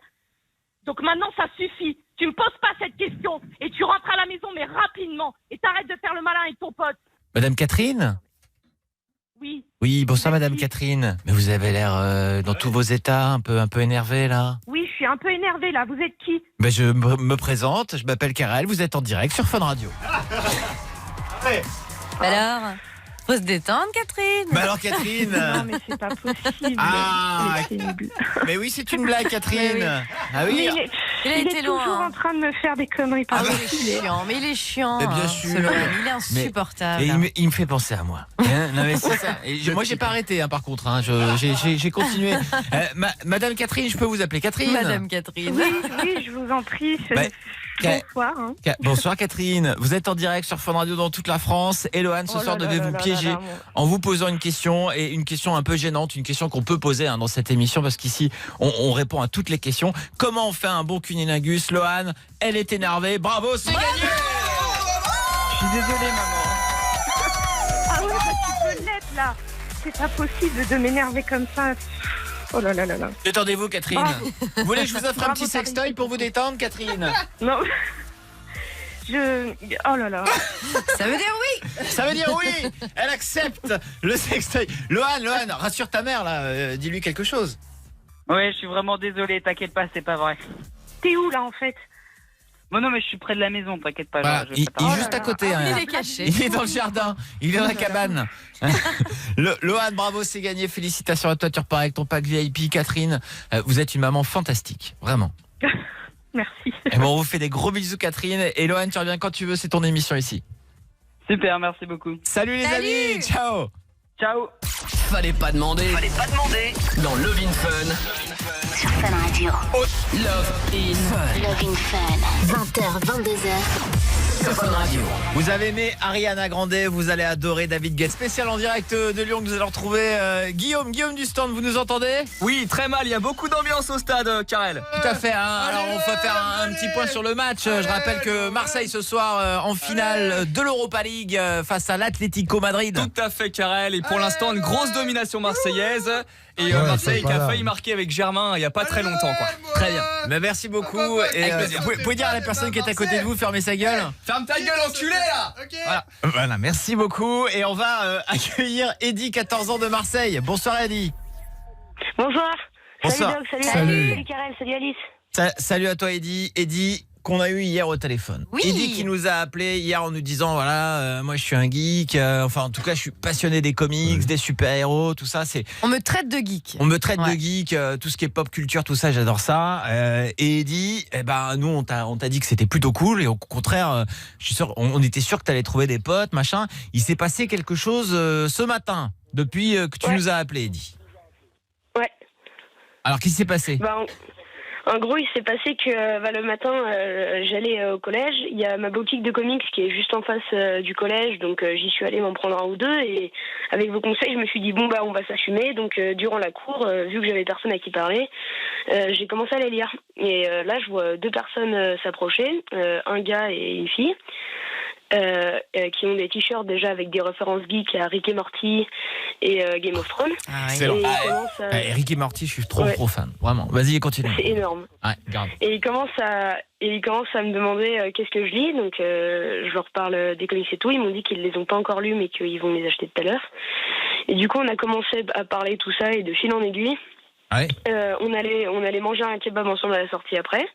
Speaker 13: Donc maintenant, ça suffit. Tu me poses pas cette question et tu rentres à la maison, mais rapidement. Et t'arrêtes de faire le malin avec ton pote.
Speaker 4: Madame Catherine?
Speaker 13: Oui.
Speaker 4: Oui, bonsoir Madame Catherine. Mais vous avez l'air dans tous vos états, un peu énervé là.
Speaker 13: Oui, je suis un peu énervée là. Vous êtes qui?
Speaker 4: Ben, je me présente, je m'appelle Karel, vous êtes en direct sur Fun Radio.
Speaker 7: Alors, faut se détendre, Catherine.
Speaker 4: Bah alors Catherine.
Speaker 13: Non, mais c'est pas possible.
Speaker 4: Ah, mais oui, c'est une blague Catherine. Ah oui.
Speaker 13: Mais
Speaker 7: Il a
Speaker 13: il
Speaker 7: été
Speaker 13: est toujours
Speaker 7: loin.
Speaker 13: en train de me faire des conneries par
Speaker 7: Il est chiant, mais il est chiant.
Speaker 4: Mais bien
Speaker 7: hein,
Speaker 4: sûr.
Speaker 7: ce Laurent, il est insupportable.
Speaker 4: Et il me fait penser à moi. Hein, non mais c'est ça. Et moi j'ai pas arrêté par contre. Hein. J'ai continué. Madame Catherine, je peux vous appeler Catherine?
Speaker 7: Madame Catherine.
Speaker 13: Oui, je vous en prie. Bonsoir. Hein.
Speaker 4: Bonsoir Catherine. Vous êtes en direct sur Fun Radio dans toute la France. Et Lohan ce soir devait vous piéger en vous posant une question, et une question un peu gênante, une question qu'on peut poser dans cette émission parce qu'ici on répond à toutes les questions. Comment on fait un bon cunilingus? Lohan, elle est énervée. Bravo, c'est gagné. Je suis désolé maman.
Speaker 13: Ah ouais, tu peux l'être là. C'est pas possible de m'énerver comme ça. Oh là là là là.
Speaker 4: Détendez-vous Catherine. Vous voulez que je vous offre un petit sextoy pour vous détendre Catherine?
Speaker 13: Non. Oh là là.
Speaker 7: Ça veut dire oui.
Speaker 4: Ça veut dire oui. Elle accepte le sextoy. Lohan, rassure ta mère là. Dis-lui quelque chose.
Speaker 12: Ouais, je suis vraiment désolé, t'inquiète pas, c'est pas vrai.
Speaker 13: T'es où là en fait?
Speaker 12: Bon, non, mais je suis près de la maison, t'inquiète pas.
Speaker 4: Voilà, il est juste à côté. Hein.
Speaker 7: Il est caché.
Speaker 4: Il est dans le jardin. Il est dans la cabane. Lohan, bravo, c'est gagné. Félicitations à toi, tu repars avec ton pack VIP. Catherine, vous êtes une maman fantastique, vraiment.
Speaker 13: Merci.
Speaker 4: Et bon, on vous fait des gros bisous Catherine. Et Lohan, tu reviens quand tu veux, c'est ton émission ici.
Speaker 12: Super, merci beaucoup.
Speaker 4: Salut les amis, ciao.
Speaker 12: Ciao.
Speaker 1: Fallait pas demander. Dans Love in Fun.
Speaker 3: Sur Fun Radio.
Speaker 1: Love in Fun.
Speaker 3: Love in Fun. 20h, 22h.
Speaker 1: Sur Fun Radio.
Speaker 4: Vous avez aimé Ariana Grande, vous allez adorer David Guetta. Spécial en direct de Lyon que vous allez retrouver Guillaume du stand, vous nous entendez?
Speaker 6: Oui, très mal, il y a beaucoup d'ambiance au stade, Karel.
Speaker 4: Tout à fait, hein. Alors on va faire un petit point sur le match. Je rappelle que Marseille ce soir en finale de l'Europa League face à l'Atlético Madrid.
Speaker 6: Tout à fait, Karel, et pour l'instant une grosse domination marseillaise. Et Marseille qui a failli marquer avec Germain il n'y a pas très longtemps quoi. Très bien.
Speaker 4: Mais merci beaucoup. Et vous pouvez dire à la personne qui est à côté de vous, fermez sa gueule.
Speaker 6: Ferme ta gueule enculé là.
Speaker 4: Voilà, merci beaucoup. Et on va accueillir Eddy, 14 ans de Marseille. Bonsoir Eddy.
Speaker 10: Bonsoir.
Speaker 4: Bonsoir.
Speaker 10: Salut Doc, salut Karel, salut Alice.
Speaker 4: Salut à toi Eddy. Eddy, qu'on a eu hier au téléphone.
Speaker 7: Oui.
Speaker 4: Eddy qui nous a appelé hier en nous disant voilà, moi je suis un geek, enfin en tout cas je suis passionné des comics, des super-héros, tout ça, c'est
Speaker 7: On me traite de geek.
Speaker 4: on me traite de geek, tout ce qui est pop culture, tout ça, j'adore ça. Et Eddy, nous on t'a dit que c'était plutôt cool et au contraire, je suis sûr, on était sûr que t'allais trouver des potes, machin. Il s'est passé quelque chose ce matin depuis que tu nous as appelé, Eddy.
Speaker 10: Ouais.
Speaker 4: Alors qu'est-ce qui s'est passé?
Speaker 10: En gros, il s'est passé que le matin, j'allais au collège. Il y a ma boutique de comics qui est juste en face du collège, donc j'y suis allée m'en prendre un ou deux. Et avec vos conseils, je me suis dit bon on va s'assumer. Donc durant la cour, vu que j'avais personne à qui parler, j'ai commencé à les lire. Et là, je vois deux personnes s'approcher, un gars et une fille. Qui ont des t-shirts déjà avec des références geeks à Rick et Morty et Game of Thrones.
Speaker 4: Rick et Morty, je suis trop fan, vraiment. Vas-y, continue.
Speaker 10: C'est énorme.
Speaker 4: Ouais, grave.
Speaker 10: Et ils commencent à me demander qu'est-ce que je lis, donc je leur parle des comics et tout. Ils m'ont dit qu'ils les ont pas encore lus, mais qu'ils vont les acheter tout à l'heure. Et du coup, on a commencé à parler tout ça et de fil en aiguille.
Speaker 4: Ouais.
Speaker 10: On allait manger un kebab ensemble à la sortie après.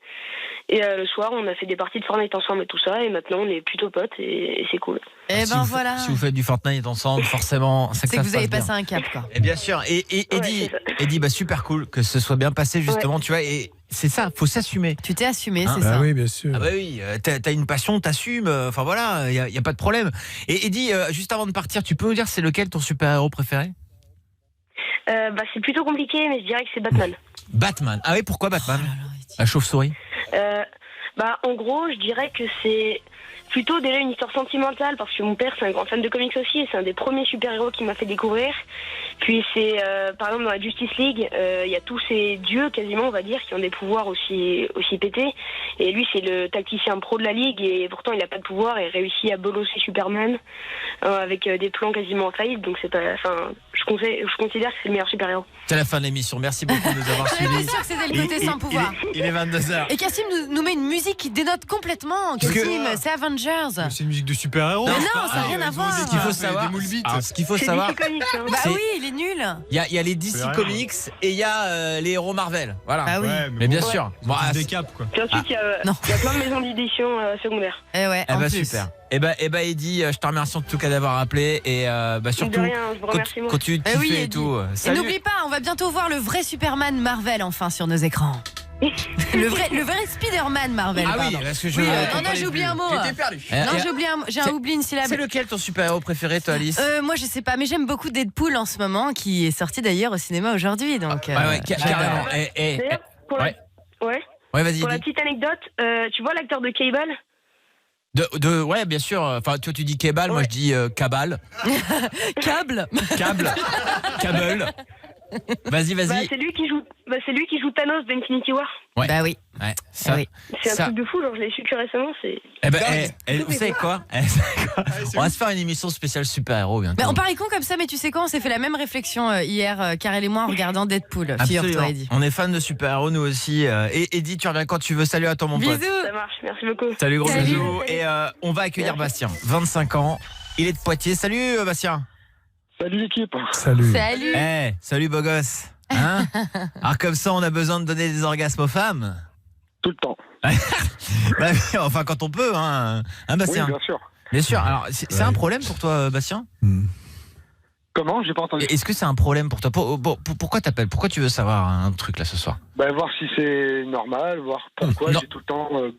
Speaker 10: Et le soir, on a fait des parties de Fortnite ensemble et tout ça. Et maintenant, on est plutôt potes et c'est cool.
Speaker 7: Et voilà.
Speaker 4: Si vous faites du Fortnite ensemble, forcément, c'est que
Speaker 7: vous avez passé un cap, quoi.
Speaker 4: Et bien sûr. Et Eddy, super cool que ce soit bien passé justement, tu vois. Et c'est ça, faut s'assumer.
Speaker 7: Tu t'es assumé, c'est
Speaker 5: Ah
Speaker 7: ça.
Speaker 5: oui, bien sûr.
Speaker 4: Ah bah oui, t'as une passion, t'assumes. Enfin voilà, y a pas de problème. Et Eddy, juste avant de partir, tu peux nous dire c'est lequel ton super-héros préféré?
Speaker 10: C'est plutôt compliqué, mais je dirais que c'est Batman.
Speaker 4: Batman. Ah oui, pourquoi Batman? La chauve-souris.
Speaker 10: En gros, je dirais que c'est plutôt déjà une histoire sentimentale parce que mon père c'est un grand fan de comics aussi et c'est un des premiers super-héros qui m'a fait découvrir. Puis c'est par exemple dans la Justice League, il y a tous ces dieux quasiment on va dire qui ont des pouvoirs aussi pétés et lui c'est le tacticien pro de la ligue et pourtant il a pas de pouvoir et réussit à bolosser Superman avec des plans quasiment infaillibles donc c'est pas je considère que c'est le meilleur super-héros.
Speaker 4: C'est la fin de l'émission. Merci beaucoup de nous avoir suivis.
Speaker 7: Bien sûr que c'était le côté sans pouvoir.
Speaker 4: Il est 22h.
Speaker 7: Et Cassim nous met une musique qui dénote complètement. Cassim, c'est Avengers.
Speaker 8: C'est une musique de super-héros.
Speaker 7: Mais non, ça n'a rien à voir.
Speaker 4: Ce qu'il faut savoir,
Speaker 7: bah oui, il est nul.
Speaker 4: Il y a les DC Comics et il y a les héros Marvel. Voilà.
Speaker 7: Ah oui.
Speaker 4: Mais bien sûr.
Speaker 8: Bon, des caps quoi.
Speaker 10: Puis ensuite il y a plein de maisons d'édition secondaires.
Speaker 7: Eh ouais, en plus.
Speaker 4: Super. Eddy, je te remercie en tout cas d'avoir appelé et surtout
Speaker 10: De rien, je vous remercie, moi.
Speaker 4: continue de kiffer et tout.
Speaker 7: Et
Speaker 4: Salut.
Speaker 7: n'oublie pas, on va bientôt voir le vrai Superman Marvel enfin sur nos écrans. le vrai Spider-Man Marvel.
Speaker 4: Ah oui,
Speaker 7: pardon.
Speaker 4: parce que je.
Speaker 7: Oui, non, j'ai oublié un mot.
Speaker 6: J'étais perdu.
Speaker 7: Non, j'ai oublié une syllabe.
Speaker 4: C'est lequel ton super-héros préféré, toi, Alice?
Speaker 7: Moi, je sais pas, mais j'aime beaucoup Deadpool en ce moment, qui est sorti d'ailleurs au cinéma aujourd'hui. Donc,
Speaker 4: carrément.
Speaker 10: D'ailleurs, pour la...
Speaker 4: Ouais, vas-y.
Speaker 10: Pour la petite anecdote, tu vois l'acteur de Cable?
Speaker 4: Ouais, bien sûr. Enfin, toi, tu dis Cable, moi, je dis Cabal.
Speaker 7: Câble.
Speaker 4: Cable. Vas-y.
Speaker 10: Bah, c'est lui qui joue Thanos d'Infinity War.
Speaker 4: Ouais.
Speaker 7: Bah oui.
Speaker 4: Ouais. Ça,
Speaker 7: oui.
Speaker 10: C'est un truc de fou, genre je l'ai su que récemment, c'est.
Speaker 4: Vous savez quoi? On va se faire une émission spéciale super-héros bientôt.
Speaker 7: Mais on paraît con comme ça, mais tu sais quoi, on s'est fait la même réflexion hier, Karel et moi, en regardant Deadpool. Figure-toi, Eddy.
Speaker 4: On est fans de super-héros, nous aussi. Et Eddy, tu reviens quand tu veux. Salut à toi, mon pote.
Speaker 7: Bisous.
Speaker 10: Ça marche, merci beaucoup.
Speaker 4: Salut, gros bisous. Et on va accueillir Bastien, 25 ans. Il est de Poitiers. Salut, Bastien.
Speaker 14: Salut l'équipe.
Speaker 5: Salut.
Speaker 4: Salut, beau gosse. Hein? Alors, comme ça, on a besoin de donner des orgasmes aux femmes?
Speaker 14: Tout le temps.
Speaker 4: Enfin, quand on peut, hein, Bastien?
Speaker 14: Oui, bien sûr.
Speaker 4: Bien sûr. Alors, c'est un problème pour toi, Bastien?
Speaker 14: Comment? J'ai pas entendu.
Speaker 4: Est-ce que c'est un problème pour toi? Pourquoi t'appelles? Pourquoi tu veux savoir un truc là ce soir?
Speaker 14: Voir si c'est normal, voir pourquoi j'ai tout le temps envie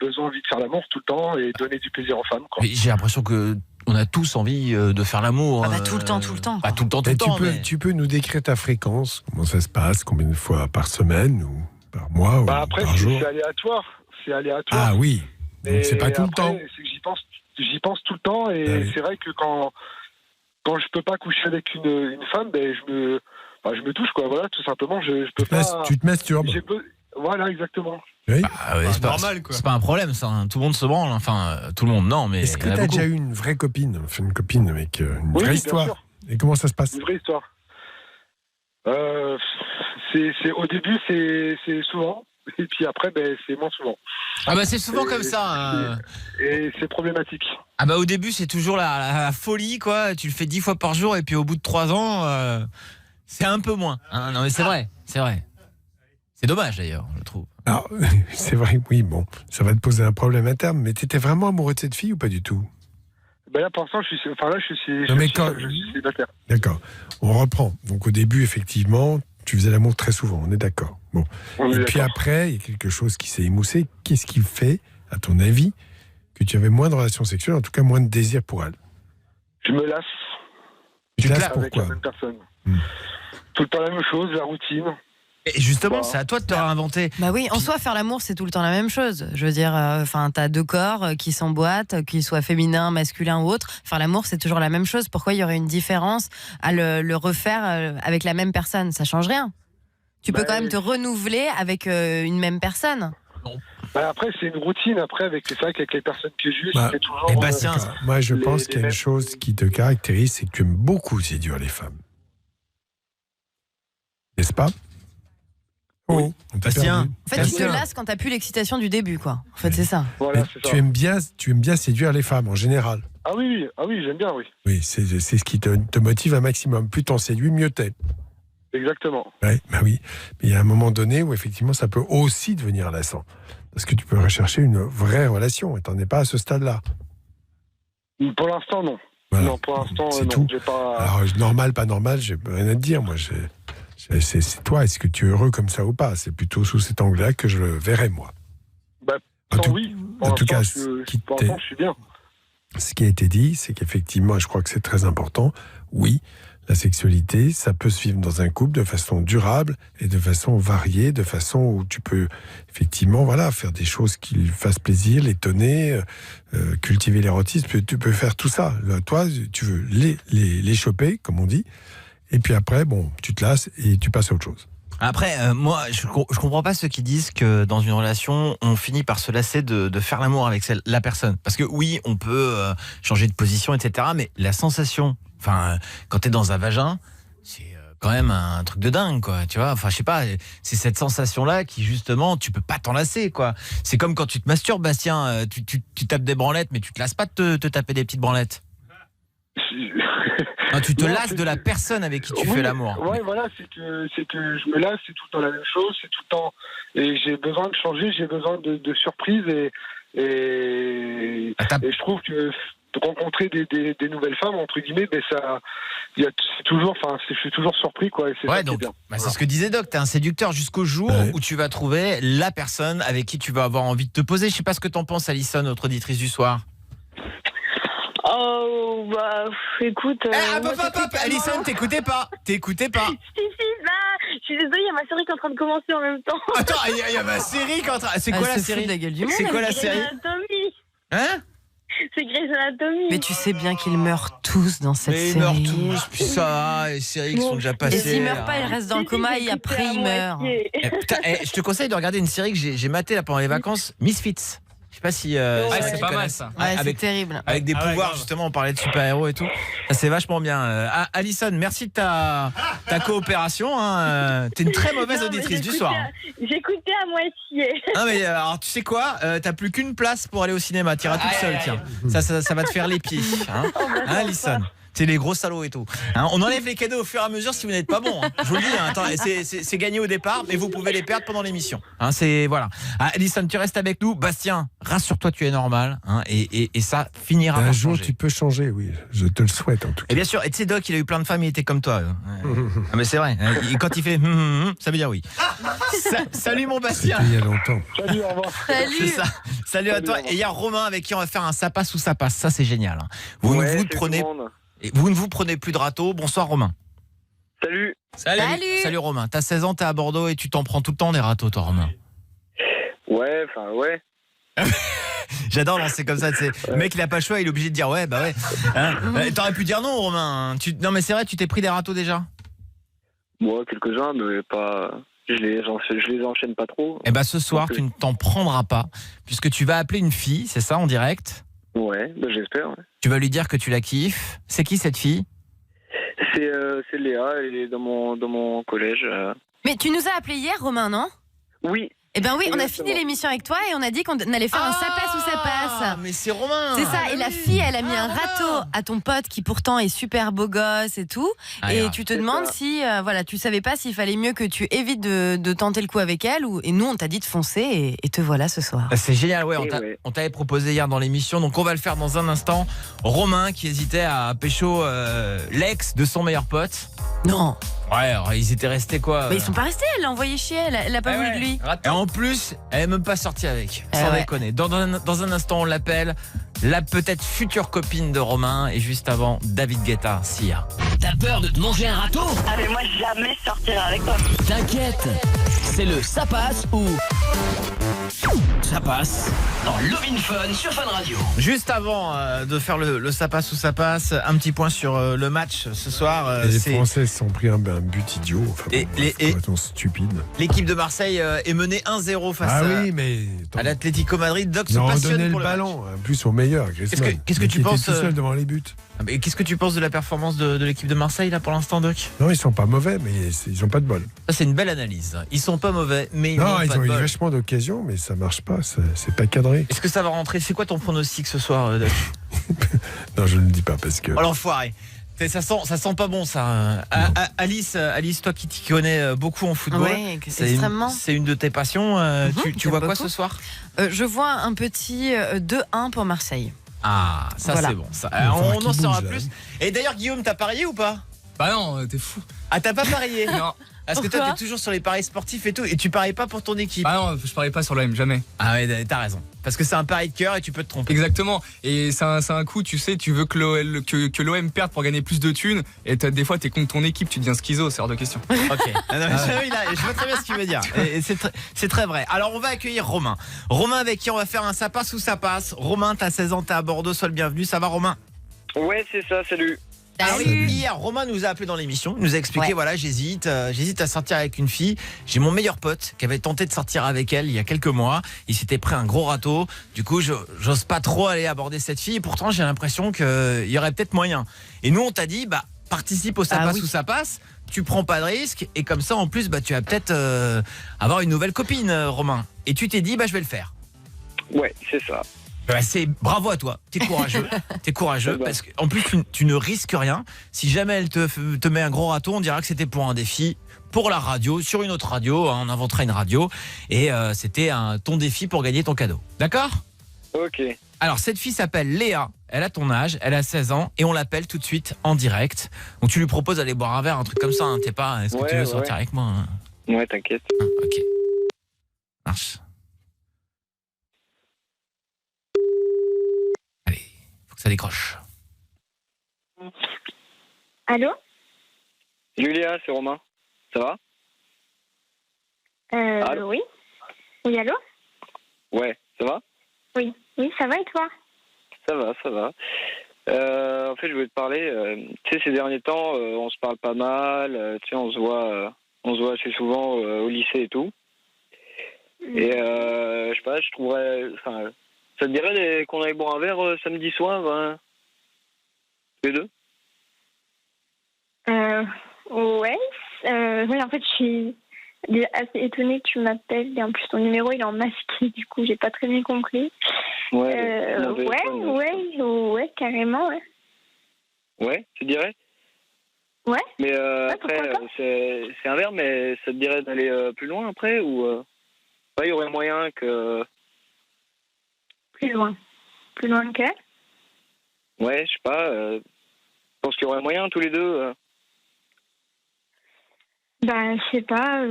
Speaker 14: de faire l'amour tout le temps et donner du plaisir aux femmes.
Speaker 4: Mais j'ai l'impression que on a tous envie de faire l'amour.
Speaker 7: Tout le temps.
Speaker 4: Pas tout le temps,
Speaker 5: Tu peux nous décrire ta fréquence? Comment ça se passe? Combien de fois par semaine ou par mois ou
Speaker 14: après,
Speaker 5: par jour?
Speaker 14: C'est aléatoire.
Speaker 5: Ah oui. Donc c'est pas tout le temps.
Speaker 14: C'est que j'y pense tout le temps et c'est vrai que quand je peux pas coucher avec une femme, je me touche quoi. Voilà, tout simplement. Je peux pas.
Speaker 5: Tu te masturbes.
Speaker 14: Voilà, exactement.
Speaker 5: Oui.
Speaker 4: C'est normal quoi. C'est pas un problème ça. Tout le monde se branle. Enfin, tout le monde non, mais.
Speaker 5: Est-ce que t'as déjà eu une vraie copine, une copine avec une vraie histoire?
Speaker 14: Sûr.
Speaker 5: Et comment ça se passe?
Speaker 14: Une vraie histoire. Au début c'est souvent. Et puis après, c'est moins souvent.
Speaker 4: C'est souvent comme ça.
Speaker 14: Et c'est problématique.
Speaker 4: Au début, c'est toujours la folie, quoi. Tu le fais 10 fois par jour, et puis au bout de 3 ans, c'est un peu moins. Hein. Non, mais c'est vrai. C'est dommage, d'ailleurs, je trouve.
Speaker 5: Alors, c'est vrai, oui, bon, ça va te poser un problème à terme, mais t'étais vraiment amoureux de cette fille ou pas du tout?
Speaker 14: Là, pour l'instant, je suis célibataire.
Speaker 5: D'accord. On reprend. Donc, au début, effectivement, tu faisais l'amour très souvent, on est d'accord. Bon. Et puis après, il y a quelque chose qui s'est émoussé. Qu'est-ce qui fait, à ton avis, que tu avais moins de relations sexuelles, en tout cas moins de désir pour elle?
Speaker 14: Je me lasse.
Speaker 5: Tu te lasses
Speaker 14: avec
Speaker 5: pourquoi?
Speaker 14: la même personne. Tout le temps la même chose, la routine.
Speaker 4: Et justement, c'est à toi de te réinventer.
Speaker 7: Bah oui, en soi, faire l'amour, c'est tout le temps la même chose. Je veux dire, t'as deux corps qui s'emboîtent, qu'ils soient féminins, masculins ou autres. Faire l'amour, c'est toujours la même chose. Pourquoi il y aurait une différence à le refaire avec la même personne? Ça change rien. Tu peux quand même te renouveler avec une même personne.
Speaker 14: Après, c'est une routine. Après, c'est vrai qu'avec les personnes que je suis, c'est toujours.
Speaker 5: Moi, je pense qu'il y a une chose qui te caractérise, c'est que tu aimes beaucoup séduire les femmes. N'est-ce pas?
Speaker 4: Oh, Bastien.
Speaker 7: En fait, tu te lasses quand t'as plus l'excitation du début, quoi. En fait, c'est ça.
Speaker 14: Voilà,
Speaker 5: c'est ça. Tu aimes bien séduire les femmes en général.
Speaker 14: Ah oui, j'aime bien, oui.
Speaker 5: Oui, c'est ce qui te motive un maximum. Plus t'en séduis, mieux t'es.
Speaker 14: Exactement.
Speaker 5: Oui. Mais il y a un moment donné où effectivement ça peut aussi devenir lassant. Parce que tu peux rechercher une vraie relation et t'en es pas à ce stade-là.
Speaker 14: Pour l'instant, non.
Speaker 5: Voilà.
Speaker 14: Non, pour l'instant,
Speaker 5: c'est
Speaker 14: non.
Speaker 5: tout.
Speaker 14: J'ai pas...
Speaker 5: Alors, normal, pas normal, j'ai rien à te dire. Moi, c'est toi, est-ce que tu es heureux comme ça ou pas? C'est plutôt sous cet angle-là que je le verrai, moi.
Speaker 14: Oui.
Speaker 5: En tout cas,
Speaker 14: pour l'instant, je suis bien.
Speaker 5: Ce qui a été dit, c'est qu'effectivement, je crois que c'est très important, oui, La sexualité, ça peut se vivre dans un couple de façon durable et de façon variée, de façon où tu peux effectivement faire des choses qui lui fassent plaisir, l'étonner, cultiver l'érotisme. Tu peux faire tout ça. Là, toi, tu veux les choper, comme on dit, et puis après, tu te lasses et tu passes à autre chose.
Speaker 4: Après, moi, je comprends pas ceux qui disent que dans une relation, on finit par se lasser de faire l'amour avec la personne. Parce que oui, on peut changer de position, etc. Mais la sensation, quand t'es dans un vagin, c'est quand même un truc de dingue, quoi. Tu vois, je sais pas, c'est cette sensation-là qui, justement, tu peux pas t'en lasser, quoi. C'est comme quand tu te masturbes, Bastien, tu tapes des branlettes, mais tu te lasses pas de te taper des petites branlettes. Non, tu te lasses de la personne avec qui tu fais l'amour.
Speaker 14: Ouais, voilà, c'est que je me lasse, c'est tout le temps la même chose, c'est tout le temps. Et j'ai besoin de changer, j'ai besoin de surprises et je trouve que de rencontrer des nouvelles femmes, entre guillemets, c'est toujours, je suis toujours surpris, quoi. Et c'est ça qui est bien.
Speaker 4: C'est ce que disait Doc, t'es un séducteur jusqu'au jour où tu vas trouver la personne avec qui tu vas avoir envie de te poser. Je sais pas ce que t'en penses, Alison, notre auditrice du soir.
Speaker 10: Oh, écoute.
Speaker 4: Alison, t'écoutais pas.
Speaker 10: Si, je suis désolée, il y a ma série qui est en train de commencer en même temps.
Speaker 4: Attends, il y a ma série qui est en train. C'est quoi la série? C'est quoi la série? Hein?
Speaker 10: C'est Grey's Anatomy.
Speaker 7: Mais tu sais bien qu'ils meurent tous dans cette série.
Speaker 4: Ils meurent tous, puis ça, les séries qui sont déjà passées.
Speaker 7: Et s'ils meurent pas, ils restent dans le coma et après ils meurent.
Speaker 4: Je te conseille de regarder une série que j'ai matée là pendant les vacances, Misfits. Je sais pas si
Speaker 6: c'est pas mal ça.
Speaker 7: C'est terrible.
Speaker 4: Avec des pouvoirs, justement, on parlait de super-héros et tout. Ça, c'est vachement bien. Alison, merci de ta coopération. T'es une très mauvaise auditrice du soir.
Speaker 10: J'écoutais à moitié.
Speaker 4: Non mais alors tu sais quoi, t'as plus qu'une place pour aller au cinéma. T'iras toute seule, tiens. Ça va te faire les pieds. Alison. C'est les gros salauds et tout. On enlève les cadeaux au fur et à mesure si vous n'êtes pas bon. Je vous le dis. Attends, c'est gagné au départ, mais vous pouvez les perdre pendant l'émission. Voilà. Alison, tu restes avec nous. Bastien, rassure-toi, tu es normal. Et ça finira par changer.
Speaker 5: Un jour, tu peux changer, oui. Je te le souhaite en tout cas.
Speaker 4: Et bien sûr. Et tu sais, Doc, il a eu plein de femmes, il était comme toi. Mais c'est vrai. Quand il fait ça veut dire oui. Salut mon Bastien.
Speaker 5: C'était il y a longtemps.
Speaker 14: Salut, au revoir.
Speaker 7: Salut.
Speaker 4: Salut à toi. Et il y a Romain avec qui on va faire un ça passe ou ça passe. Ça c'est génial. Vous ne vous prenez plus de râteau. Bonsoir Romain. Salut Romain. T'as 16 ans, t'es à Bordeaux et tu t'en prends tout le temps des râteaux, toi Romain.
Speaker 11: Ouais.
Speaker 4: J'adore lancer comme ça. Le mec il a pas le choix, il est obligé de dire ouais. T'aurais pu dire non Romain. Non mais c'est vrai, tu t'es pris des râteaux déjà?
Speaker 11: Moi quelques-uns, mais pas. Je les enchaîne pas trop.
Speaker 4: Et ce soir tu ne t'en prendras pas puisque tu vas appeler une fille, c'est ça, en direct?
Speaker 11: Ouais, j'espère. Ouais.
Speaker 4: Tu vas lui dire que tu la kiffes. C'est qui cette fille?
Speaker 11: C'est Léa, elle est dans mon collège.
Speaker 7: Mais tu nous as appelé hier, Romain, non?
Speaker 11: Oui.
Speaker 7: Eh ben oui, on a fini l'émission avec toi et on a dit qu'on allait faire un ça passe ou ça passe.
Speaker 4: Mais c'est Romain.
Speaker 7: C'est ça, et la fille, elle a mis un râteau à ton pote qui pourtant est super beau gosse et tout. Et tu te demandes si, tu savais pas s'il fallait mieux que tu évites de tenter le coup avec elle et nous on t'a dit de foncer et te voilà ce soir.
Speaker 4: C'est génial, on t'avait proposé hier dans l'émission, donc on va le faire dans un instant. Romain qui hésitait à pécho l'ex de son meilleur pote.
Speaker 7: Non.
Speaker 4: Ouais, alors, ils étaient restés quoi
Speaker 7: Ils sont pas restés, elle l'a envoyé chier, elle a pas voulu de lui.
Speaker 4: Et en plus, elle est même pas sortie avec. Sans déconner. Dans un instant, on l'appelle la peut-être future copine de Romain. Et juste avant, David Guetta, Sia.
Speaker 1: T'as peur de te manger un râteau?
Speaker 10: Ah mais moi jamais sortir avec toi.
Speaker 1: T'inquiète, c'est le ça passe ou ça passe dans Love in Fun sur Fun Radio.
Speaker 4: Juste avant de faire le ça passe ou ça passe, un petit point sur le match ce soir.
Speaker 5: Les Français se sont pris un but idiot. Complètement stupide.
Speaker 4: L'équipe de Marseille est menée 1-0 face à l'Atlético Madrid. Doc se passionne pour le ballon.
Speaker 5: En plus au meilleur.
Speaker 4: Qu'est-ce que tu penses
Speaker 5: tout seul devant les buts.
Speaker 4: Mais qu'est-ce que tu penses de la performance de l'équipe de Marseille là pour l'instant, Doc?
Speaker 5: Non, ils sont pas mauvais, mais ils ont pas de bol.
Speaker 4: Ça c'est une belle analyse. Ils sont pas mauvais, mais ils ont
Speaker 5: eu vachement d'occasions, mais ça marche pas. C'est pas cadré.
Speaker 4: Est-ce que ça va rentrer? C'est quoi ton pronostic ce soir, Doc?
Speaker 5: Non, je ne le dis pas parce que.
Speaker 4: Oh l'enfoiré. Ça sent pas bon ça. Alice, toi qui t'y connais beaucoup en football,
Speaker 7: extrêmement.
Speaker 4: C'est une de tes passions. Tu vois quoi ce soir?
Speaker 7: Je vois un petit 2-1 pour Marseille.
Speaker 4: Ah, ça c'est bon. Ça. On en saura plus. Et d'ailleurs, Guillaume, t'as parié ou pas?
Speaker 6: Bah non, t'es fou.
Speaker 4: Ah, t'as pas parié?
Speaker 6: Non.
Speaker 4: Parce que toi, t'es toujours sur les paris sportifs et tout, et tu paries pas pour ton équipe.
Speaker 6: Ah non, je parie pas sur l'OM, jamais.
Speaker 4: Ah ouais, t'as raison. Parce que c'est un pari de cœur et tu peux te tromper.
Speaker 6: Exactement. Et c'est un coup, tu sais, tu veux que l'OM perde pour gagner plus de thunes, et des fois, t'es contre ton équipe, tu deviens schizo, c'est hors de question.
Speaker 4: Ok. Ah non, je vois très bien ce qu'il veut dire. Et c'est très vrai. Alors, on va accueillir Romain. Romain, avec qui on va faire un ça passe ou ça passe. Romain, t'as 16 ans, t'es à Bordeaux, sois le bienvenu. Ça va, Romain?
Speaker 15: Ouais, c'est ça, salut.
Speaker 4: Alors, hier, Romain nous a appelé dans l'émission, il nous a expliqué, voilà, j'hésite à sortir avec une fille. J'ai mon meilleur pote qui avait tenté de sortir avec elle il y a quelques mois. Il s'était pris un gros râteau. Du coup, j'ose pas trop aller aborder cette fille. Et pourtant, j'ai l'impression qu'il y aurait peut-être moyen. Et nous, on t'a dit, participe au ça passe ou ça passe. Tu prends pas de risque. Et comme ça, en plus, tu vas peut-être avoir une nouvelle copine, Romain. Et tu t'es dit, je vais le faire.
Speaker 15: Ouais, c'est ça.
Speaker 4: Bravo à toi, t'es courageux parce qu'en plus tu ne risques rien. Si jamais elle te met un gros râteau, on dira que c'était pour un défi pour la radio, sur une autre radio, on inventera une radio et c'était ton défi pour gagner ton cadeau. D'accord ?
Speaker 15: Ok.
Speaker 4: Alors cette fille s'appelle Léa, elle a ton âge, elle a 16 ans et on l'appelle tout de suite en direct. Donc tu lui proposes d'aller boire un verre, un truc comme ça, t'es pas, est-ce que tu veux sortir avec moi ?
Speaker 15: Ouais, t'inquiète.
Speaker 4: Ok. Marche. Ça décroche.
Speaker 10: Allô?
Speaker 15: Julia, c'est Romain. Ça va? Allô?
Speaker 10: Oui. Oui, allô?
Speaker 15: Ouais, ça va?
Speaker 10: Oui, ça va et toi?
Speaker 15: Ça va. En fait, je voulais te parler. Tu sais, ces derniers temps, on se parle pas mal. Tu sais, on se voit assez souvent au lycée et tout. Et je sais pas, je trouverais... Ça te dirait qu'on aille boire un verre samedi soir, les deux?
Speaker 10: Ouais. Oui, en fait, je suis assez étonnée que tu m'appelles. Et en plus, ton numéro, il est en masqué. Du coup, j'ai pas très bien compris.
Speaker 15: Ouais,
Speaker 10: carrément, ouais.
Speaker 15: Ouais, tu dirais?
Speaker 10: Ouais.
Speaker 15: Mais après, c'est un verre, mais ça te dirait d'aller plus loin après? Ou il y aurait moyen que...
Speaker 10: Plus loin que?
Speaker 15: Ouais, je sais pas. Je pense qu'il y aurait moyen tous les deux.
Speaker 10: Je sais pas.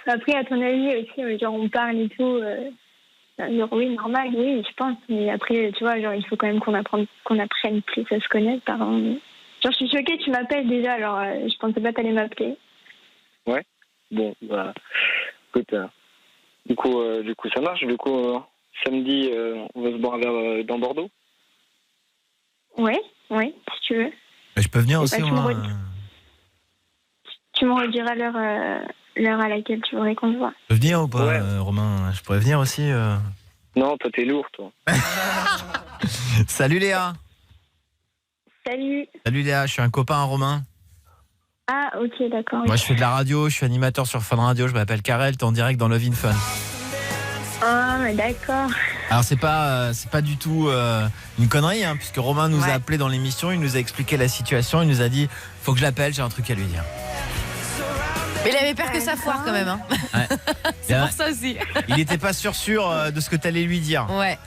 Speaker 10: Après, à ton avis aussi, genre on parle et tout. Genre oui, normal, oui, je pense. Mais après, tu vois, genre il faut quand même qu'on apprenne plus à se connaître. Genre, je suis choquée, tu m'appelles déjà. Alors, je pensais pas t'allais m'appeler.
Speaker 15: Ouais. Bon, écoute, du coup, ça marche. Du coup. Samedi, on va se boire un verre dans Bordeaux.
Speaker 10: Ouais, si tu veux.
Speaker 4: Je peux venir aussi,
Speaker 10: Tu me rediras l'heure à laquelle tu voudrais qu'on se voit.
Speaker 4: Je peux venir ou pas, Romain? Je pourrais venir aussi.
Speaker 15: Non, toi, t'es lourd, toi.
Speaker 4: Salut Léa.
Speaker 10: Salut
Speaker 4: Léa, je suis un copain à Romain.
Speaker 10: Ah, ok, d'accord.
Speaker 4: Moi, je fais de la radio, je suis animateur sur Fun Radio, je m'appelle Karel, t'es en direct dans Love in Fun.
Speaker 10: Ah, d'accord.
Speaker 4: Alors c'est pas du tout une connerie, puisque Romain nous a appelé dans l'émission, il nous a expliqué la situation, il nous a dit faut que je l'appelle, j'ai un truc à lui dire.
Speaker 7: Mais il avait peur que ça foire quand même.
Speaker 4: Ouais.
Speaker 7: C'est pour ça aussi.
Speaker 4: Il n'était pas sûr de ce que t'allais lui dire.
Speaker 7: Ouais.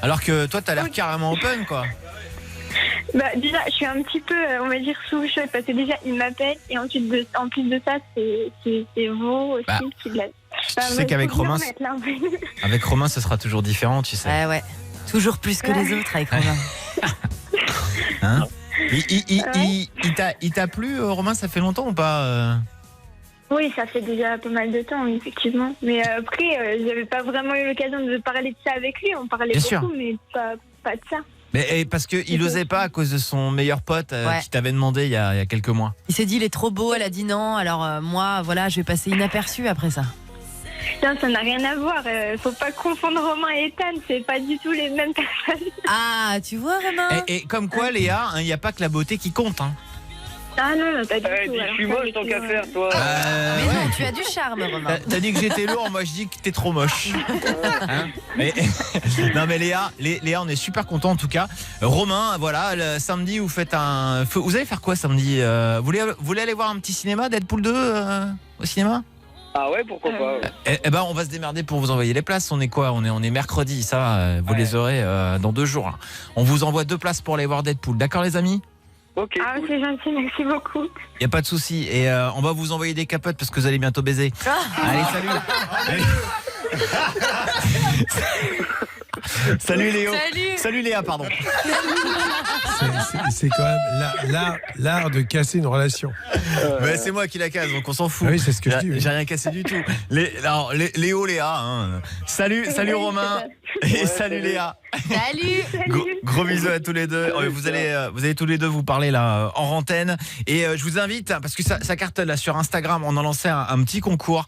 Speaker 4: Alors que toi t'as l'air carrément open, quoi.
Speaker 10: Déjà, je suis un petit peu, on va dire, sous le choc parce que déjà il m'appelle et en plus de ça, c'est vous aussi qui l'a.
Speaker 4: Tu sais qu'avec Romain, ce sera toujours différent, tu sais.
Speaker 7: Ouais. Toujours plus que les autres avec Romain.
Speaker 4: Hein? Il t'a plu, Romain? Ça fait longtemps ou pas?
Speaker 10: Oui, ça fait déjà pas mal de temps, effectivement. Mais après, j'avais pas vraiment eu l'occasion de parler de ça avec lui. On parlait beaucoup, mais pas de ça.
Speaker 4: Mais parce qu'il osait pas à cause de son meilleur pote qui t'avait demandé il y a quelques mois.
Speaker 7: Il s'est dit il est trop beau, elle a dit non. Alors moi, voilà, je vais passer inaperçu après ça.
Speaker 10: Non, ça n'a rien à voir. Faut pas confondre Romain et Ethan. C'est pas du tout les mêmes personnes.
Speaker 7: Ah, tu vois, Romain.
Speaker 4: Et comme quoi, Léa, il n'y a pas que la beauté qui compte.
Speaker 10: Ah non, pas du tout.
Speaker 15: Je suis moche tant qu'à faire, toi.
Speaker 7: Mais non, tu as du charme, Romain.
Speaker 4: T'as dit que j'étais lourd, moi je dis que t'es trop moche. Non mais Léa, on est super contents en tout cas. Romain, voilà, le samedi vous faites vous allez faire quoi samedi? Vous voulez aller voir un petit cinéma, Deadpool 2 au cinéma?
Speaker 15: Ah ouais, pourquoi pas.
Speaker 4: Eh ben on va se démerder pour vous envoyer les places. On est quoi? On est mercredi, ça vous les aurez dans 2 jours. On vous envoie 2 places pour aller voir Deadpool. D'accord les amis?
Speaker 15: Ok.
Speaker 10: Ah, c'est gentil, merci beaucoup.
Speaker 4: Il n'y a pas de souci. Et on va vous envoyer des capotes parce que vous allez bientôt baiser. Allez, salut. Salut Léo. Salut Léa, pardon.
Speaker 5: C'est quand même l'art de casser une relation.
Speaker 4: Mais c'est moi qui la casse, donc on s'en fout.
Speaker 5: Ah oui, c'est ce que je dis. Oui.
Speaker 4: J'ai rien cassé du tout. Léo, Léa. Hein. Salut Romain. Et salut Léa.
Speaker 7: Salut.
Speaker 4: Gros bisous à tous les deux. Vous allez tous les deux vous parler là en antenne. Et je vous invite, parce que ça cartonne là sur Instagram, on a lancé un petit concours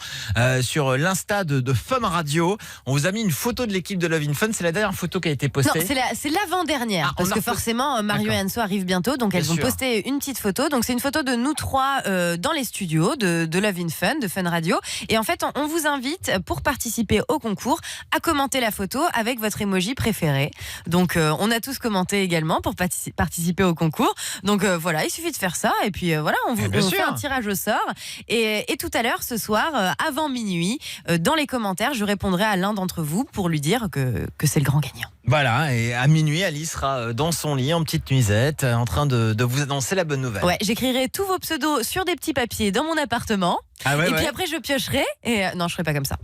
Speaker 4: sur l'Insta de Fun Radio. On vous a mis une photo de l'équipe de Love in Fun. C'est la dernière photo qui a été postée.
Speaker 7: Non, c'est l'avant-dernière. Parce que forcément, Mario et Anso arrivent bientôt. Donc, elles vont poster une petite photo. Donc, c'est une photo de nous trois dans les studios de Love in Fun, de Fun Radio. Et en fait, on vous invite, pour participer au concours, à commenter la photo avec votre emoji préféré. Donc, on a tous commenté également pour participer au concours. Donc, voilà, il suffit de faire ça. Et puis, voilà, on fait un tirage au sort. Et tout à l'heure, ce soir, avant minuit, dans les commentaires, je répondrai à l'un d'entre vous pour lui dire que c'est le grand gagnant.
Speaker 4: Voilà, et à minuit, Alice sera dans son lit en petite nuisette, en train de vous annoncer la bonne nouvelle.
Speaker 7: Ouais, j'écrirai tous vos pseudos sur des petits papiers dans mon appartement.
Speaker 4: Ah ouais,
Speaker 7: et puis après, je piocherai. Et non, je ferai pas comme ça.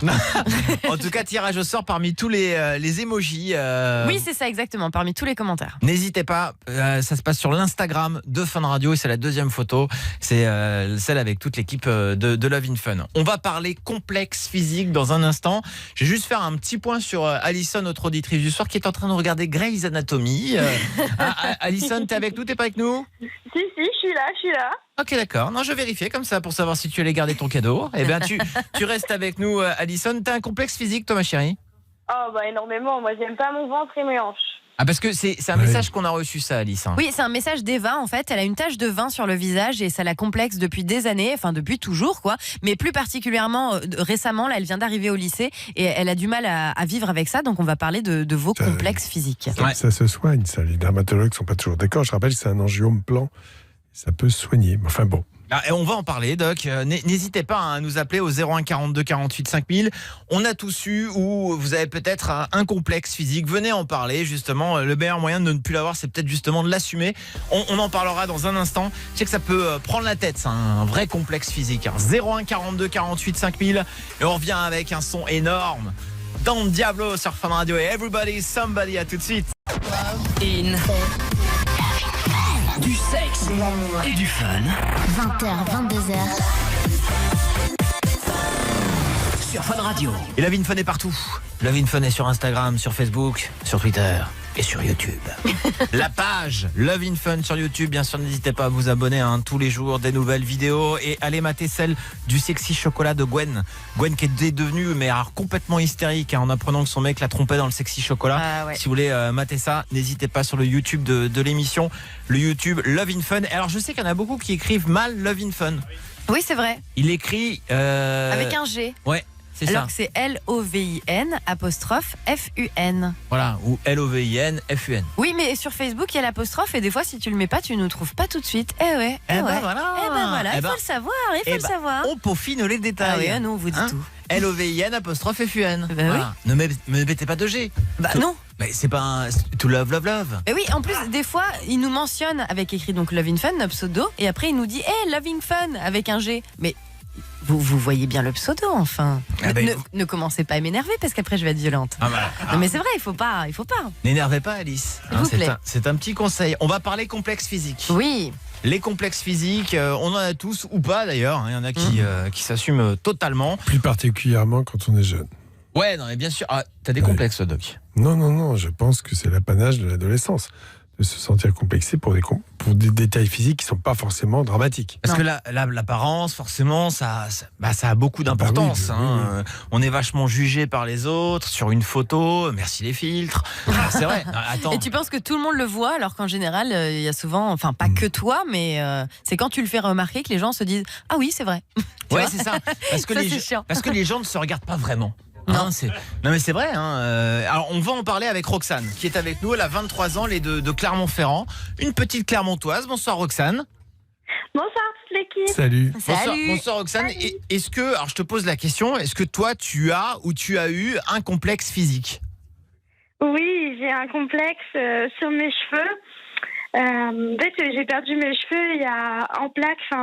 Speaker 4: En tout cas, tirage au sort parmi tous les emojis.
Speaker 7: Oui, c'est ça, exactement, parmi tous les commentaires.
Speaker 4: N'hésitez pas, ça se passe sur l'Instagram de Fun Radio et c'est la deuxième photo. C'est celle avec toute l'équipe de Love in Fun. On va parler complexe physique dans un instant. Je vais juste faire un petit point sur Alison, notre auditrice du soir, qui est en train de regarder Grey's Anatomy. Alison, t'es avec nous, t'es pas avec nous?
Speaker 10: Si, je suis là.
Speaker 4: Ok, d'accord. Non, je vérifiais comme ça pour savoir si tu allais garder ton cadeau. Eh bien, tu restes avec nous, Alison. T'as un complexe physique, toi, ma chérie?
Speaker 10: Oh, bah énormément. Moi, j'aime pas mon ventre et mes hanches.
Speaker 4: Ah, parce que c'est un message qu'on a reçu, ça, Alice.
Speaker 7: Oui, c'est un message d'Eva, en fait. Elle a une tache de vin sur le visage et ça la complexe depuis des années, enfin depuis toujours, quoi. Mais plus particulièrement récemment, là, elle vient d'arriver au lycée et elle a du mal à vivre avec ça. Donc, on va parler de vos complexes physiques.
Speaker 5: Ça se soigne, ça. Les dermatologues sont pas toujours d'accord. Je rappelle que c'est un angiome plan. Ça peut se soigner. Enfin bon.
Speaker 4: Et on va en parler, Doc. N'hésitez pas à nous appeler au 01 42 48 5000. On a tous eu, ou vous avez peut-être un complexe physique. Venez en parler, justement. Le meilleur moyen de ne plus l'avoir, c'est peut-être justement de l'assumer. On en parlera dans un instant. Je sais que ça peut prendre la tête, c'est un vrai complexe physique. 01 42 48 5000. Et on revient avec un son énorme. Don Diablo sur Fun Radio et Everybody Somebody. À tout de suite.
Speaker 1: Du sexe et du fun.
Speaker 3: 20h, 22h.
Speaker 1: Sur Fun Radio.
Speaker 4: Et Love in Fun est partout. Love in Fun est sur Instagram, sur Facebook, sur Twitter et sur YouTube. La page Love in Fun sur YouTube, bien sûr, n'hésitez pas à vous abonner, tous les jours des nouvelles vidéos et allez mater celle du sexy chocolat de Gwen. Gwen qui est devenue complètement hystérique en apprenant que son mec la trompait dans le sexy chocolat.
Speaker 7: Ah ouais.
Speaker 4: Si vous voulez mater ça, n'hésitez pas sur le YouTube de l'émission, le YouTube Love in Fun. Alors je sais qu'il y en a beaucoup qui écrivent mal Love in Fun.
Speaker 7: Oui, c'est vrai.
Speaker 4: Il écrit
Speaker 7: avec un G.
Speaker 4: Ouais. C'est
Speaker 7: alors
Speaker 4: ça.
Speaker 7: que c'est L-O-V-I-N apostrophe F-U-N.
Speaker 4: Voilà, ou L-O-V-I-N F-U-N.
Speaker 7: Oui, mais sur Facebook, il y a l'apostrophe et des fois, si tu le mets pas, tu nous trouves pas tout de suite.
Speaker 4: Voilà.
Speaker 7: Il faut le savoir, il faut le savoir.
Speaker 4: On peaufine les détails.
Speaker 7: Ah oui, nous, on vous dit tout.
Speaker 4: L-O-V-I-N apostrophe F-U-N.
Speaker 7: Bah
Speaker 4: voilà.
Speaker 7: oui.
Speaker 4: Ne mettez pas de G.
Speaker 7: Bah non.
Speaker 4: Mais c'est pas un to love.
Speaker 7: Mais oui, en plus, des fois, il nous mentionne avec écrit donc Love in Fun, notre pseudo, et après, il nous dit hey, Loving Fun avec un G. Mais vous voyez bien le pseudo, enfin. Ne commencez pas à m'énerver parce qu'après, je vais être violente. Non, mais c'est vrai, il faut pas.
Speaker 4: N'énervez pas, Alice. C'est un petit conseil. On va parler complexe physique.
Speaker 7: Oui.
Speaker 4: Les complexes physiques, on en a tous ou pas d'ailleurs. Il y en a qui s'assument totalement.
Speaker 5: Plus particulièrement quand on est jeune.
Speaker 4: Ouais, non, mais bien sûr. Ah, t'as des complexes, Doc?
Speaker 5: Non, je pense que c'est l'apanage de l'adolescence. De se sentir complexé pour des détails physiques qui ne sont pas forcément dramatiques.
Speaker 4: Parce que l'apparence, forcément, ça a beaucoup d'importance. Oui. On est vachement jugé par les autres sur une photo. Merci les filtres. C'est vrai. Attends.
Speaker 7: Et tu penses que tout le monde le voit, alors qu'en général, il y a souvent, enfin pas que toi, mais c'est quand tu le fais remarquer que les gens se disent ah oui, c'est vrai.
Speaker 4: Ouais, c'est ça. Parce que les gens ne se regardent pas vraiment. Non, mais c'est vrai. Alors, on va en parler avec Roxane, qui est avec nous. Elle a 23 ans, elle est de Clermont-Ferrand. Une petite Clermontoise. Bonsoir, Roxane.
Speaker 10: Bonsoir, toute l'équipe.
Speaker 5: Salut.
Speaker 4: Bonsoir, Roxane. Est-ce que, alors je te pose la question, est-ce que toi, tu as eu un complexe physique?
Speaker 10: Oui, j'ai un complexe sur mes cheveux. En fait, j'ai perdu mes cheveux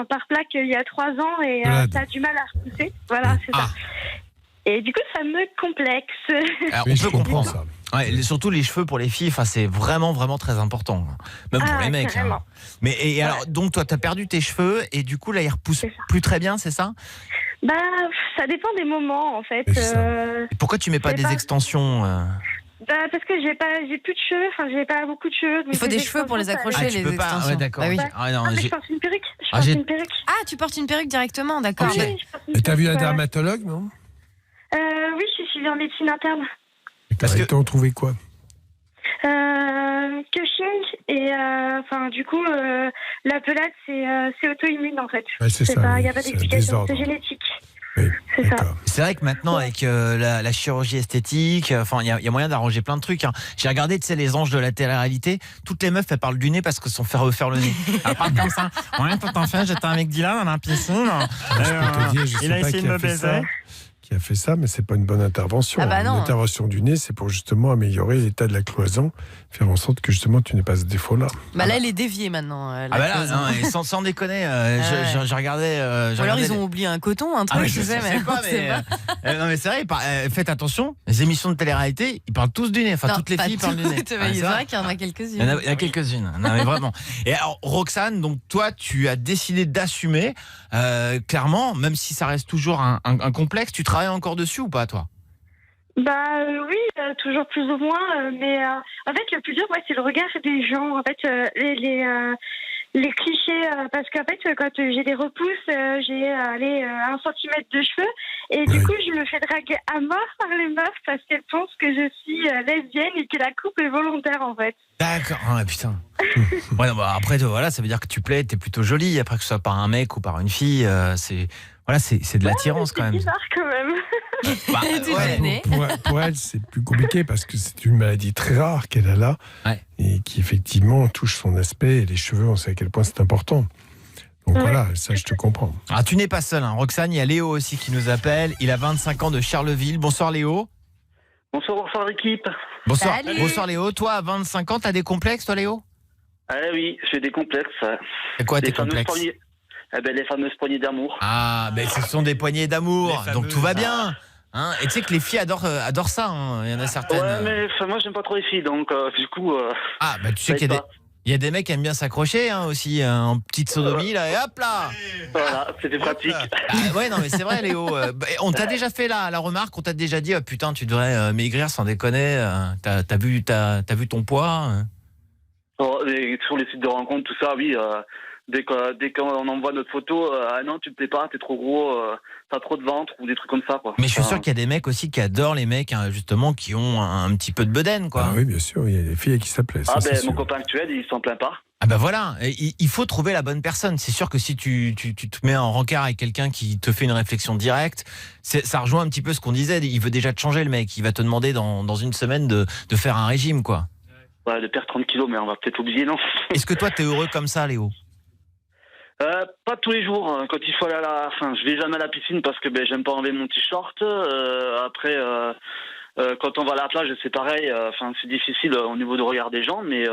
Speaker 10: par plaque il y a 3 ans et ça a du mal à repousser. Voilà, c'est ça. Et du coup, ça me complexe.
Speaker 4: Alors, on peut comprendre ça. Ouais, surtout les cheveux pour les filles, c'est vraiment vraiment très important, même pour les mecs. Hein. Mais alors, donc toi, t'as perdu tes cheveux et du coup là, ils repoussent plus très bien, c'est ça?
Speaker 10: Bah, ça dépend des moments en fait.
Speaker 4: Et pourquoi tu mets pas des extensions
Speaker 10: Bah, parce que j'ai plus de cheveux, j'ai pas beaucoup de cheveux.
Speaker 7: Il faut des cheveux pour les accrocher, les extensions.
Speaker 4: Ouais, d'accord.
Speaker 7: Bah oui.
Speaker 10: Je porte une perruque.
Speaker 7: Ah, tu portes une perruque directement, d'accord.
Speaker 10: Okay.
Speaker 5: Et t'as vu un dermatologue, non?
Speaker 10: Oui, je suis suivie en médecine interne.
Speaker 5: Parce que t'as trouvé quoi?
Speaker 10: Cushing et du coup la pelade c'est auto-immune en fait.
Speaker 5: Ouais, c'est ça.
Speaker 10: Il n'y a pas d'explication, c'est génétique.
Speaker 5: Oui,
Speaker 10: c'est ça.
Speaker 4: C'est vrai que maintenant avec la chirurgie esthétique, il y a moyen d'arranger plein de trucs. Hein. J'ai regardé, tu sais, les anges de la télé-réalité. Toutes les meufs, elles parlent du nez parce qu'elles se sont fait refaire le nez. Elles parlent comme ça. Ouais, tout en fait, j'étais avec Dylan dans la piscine.
Speaker 5: Il a essayé de me baiser. Qui a fait ça, mais c'est pas une bonne intervention. L'intervention du nez, c'est pour justement améliorer l'état de la cloison, faire en sorte que justement tu n'aies pas ce défaut-là.
Speaker 7: Là, elle est déviée maintenant.
Speaker 4: Sans déconner, j'ai regardé.
Speaker 7: Ou alors ils ont oublié un coton, un truc.
Speaker 4: Je sais pas, mais non, mais c'est vrai. Faites attention. Les émissions de télé-réalité, ils parlent tous du nez. Enfin, toutes les filles parlent du nez.
Speaker 7: C'est vrai qu'il y en a quelques-unes.
Speaker 4: Il y en a quelques-unes. Non, mais vraiment. Et alors, Roxane, donc toi, tu as décidé d'assumer clairement, même si ça reste toujours un complexe. Tu travailles encore dessus ou pas, toi?
Speaker 10: Bah oui, toujours plus ou moins. Mais en fait, le plus dur, c'est le regard des gens. En fait, les clichés, parce qu'en fait, quand j'ai des repousses, j'ai 1 centimètre de cheveux, et du coup, je me fais draguer à mort par les meufs parce qu'elles pensent que je suis lesbienne et que la coupe est volontaire, en fait.
Speaker 4: D'accord. Ah putain. Après, voilà, ça veut dire que tu plais, t'es plutôt jolie. Après, que ce soit par un mec ou par une fille, c'est de l'attirance quand même.
Speaker 10: C'est bizarre quand même.
Speaker 5: Pour elle, c'est plus compliqué parce que c'est une maladie très rare qu'elle a là et qui effectivement touche son aspect et les cheveux, on sait à quel point c'est important. Donc voilà, ça je te comprends.
Speaker 4: Ah, tu n'es pas seul, hein. Roxane, il y a Léo aussi qui nous appelle. Il a 25 ans de Charleville. Bonsoir Léo.
Speaker 16: Bonsoir l'équipe.
Speaker 4: Bonsoir. Bonsoir Léo. Toi, à 25 ans, t'as des complexes, toi Léo?
Speaker 16: Oui, j'ai des complexes.
Speaker 4: C'est quoi tes complexes?
Speaker 16: Les fameuses poignées d'amour.
Speaker 4: Ah, ce sont des poignées d'amour, donc tout va bien. Hein, et tu sais que les filles adorent ça, hein. Il y en a certaines.
Speaker 16: Ouais, mais moi j'aime pas trop les filles, donc du coup.
Speaker 4: Tu sais qu'il y a des mecs qui aiment bien s'accrocher aussi, en petite sodomie, là, et hop là.
Speaker 16: Voilà, c'était pratique.
Speaker 4: Non, mais c'est vrai, Léo. On t'a déjà fait la remarque, on t'a déjà dit, putain, tu devrais maigrir sans déconner. T'as vu ton poids
Speaker 16: sur les sites de rencontres, tout ça, oui. Dès qu'on envoie notre photo, non, tu te plais pas, t'es trop gros, t'as trop de ventre ou des trucs comme ça, quoi.
Speaker 4: Mais je suis sûr qu'il y a des mecs aussi qui adorent les mecs, hein, justement, qui ont un petit peu de bedaine, quoi.
Speaker 5: Ah oui, bien sûr, il y a des filles qui s'appelaient.
Speaker 16: Mon copain actuel, il s'en plaint pas.
Speaker 4: Ah bah voilà, il faut trouver la bonne personne. C'est sûr que si tu te mets en rencard avec quelqu'un qui te fait une réflexion directe, ça rejoint un petit peu ce qu'on disait. Il veut déjà te changer, le mec. Il va te demander dans une semaine de faire un régime, quoi.
Speaker 16: Ouais, de perdre 30 kilos, mais on va peut-être oublier, non?
Speaker 4: Est-ce que toi, t'es heureux comme ça, Léo?
Speaker 16: Pas tous les jours. Quand il faut aller je vais jamais à la piscine parce que j'aime pas enlever mon t-shirt. Après, quand on va à la plage, c'est pareil. C'est difficile au niveau du regard des gens, mais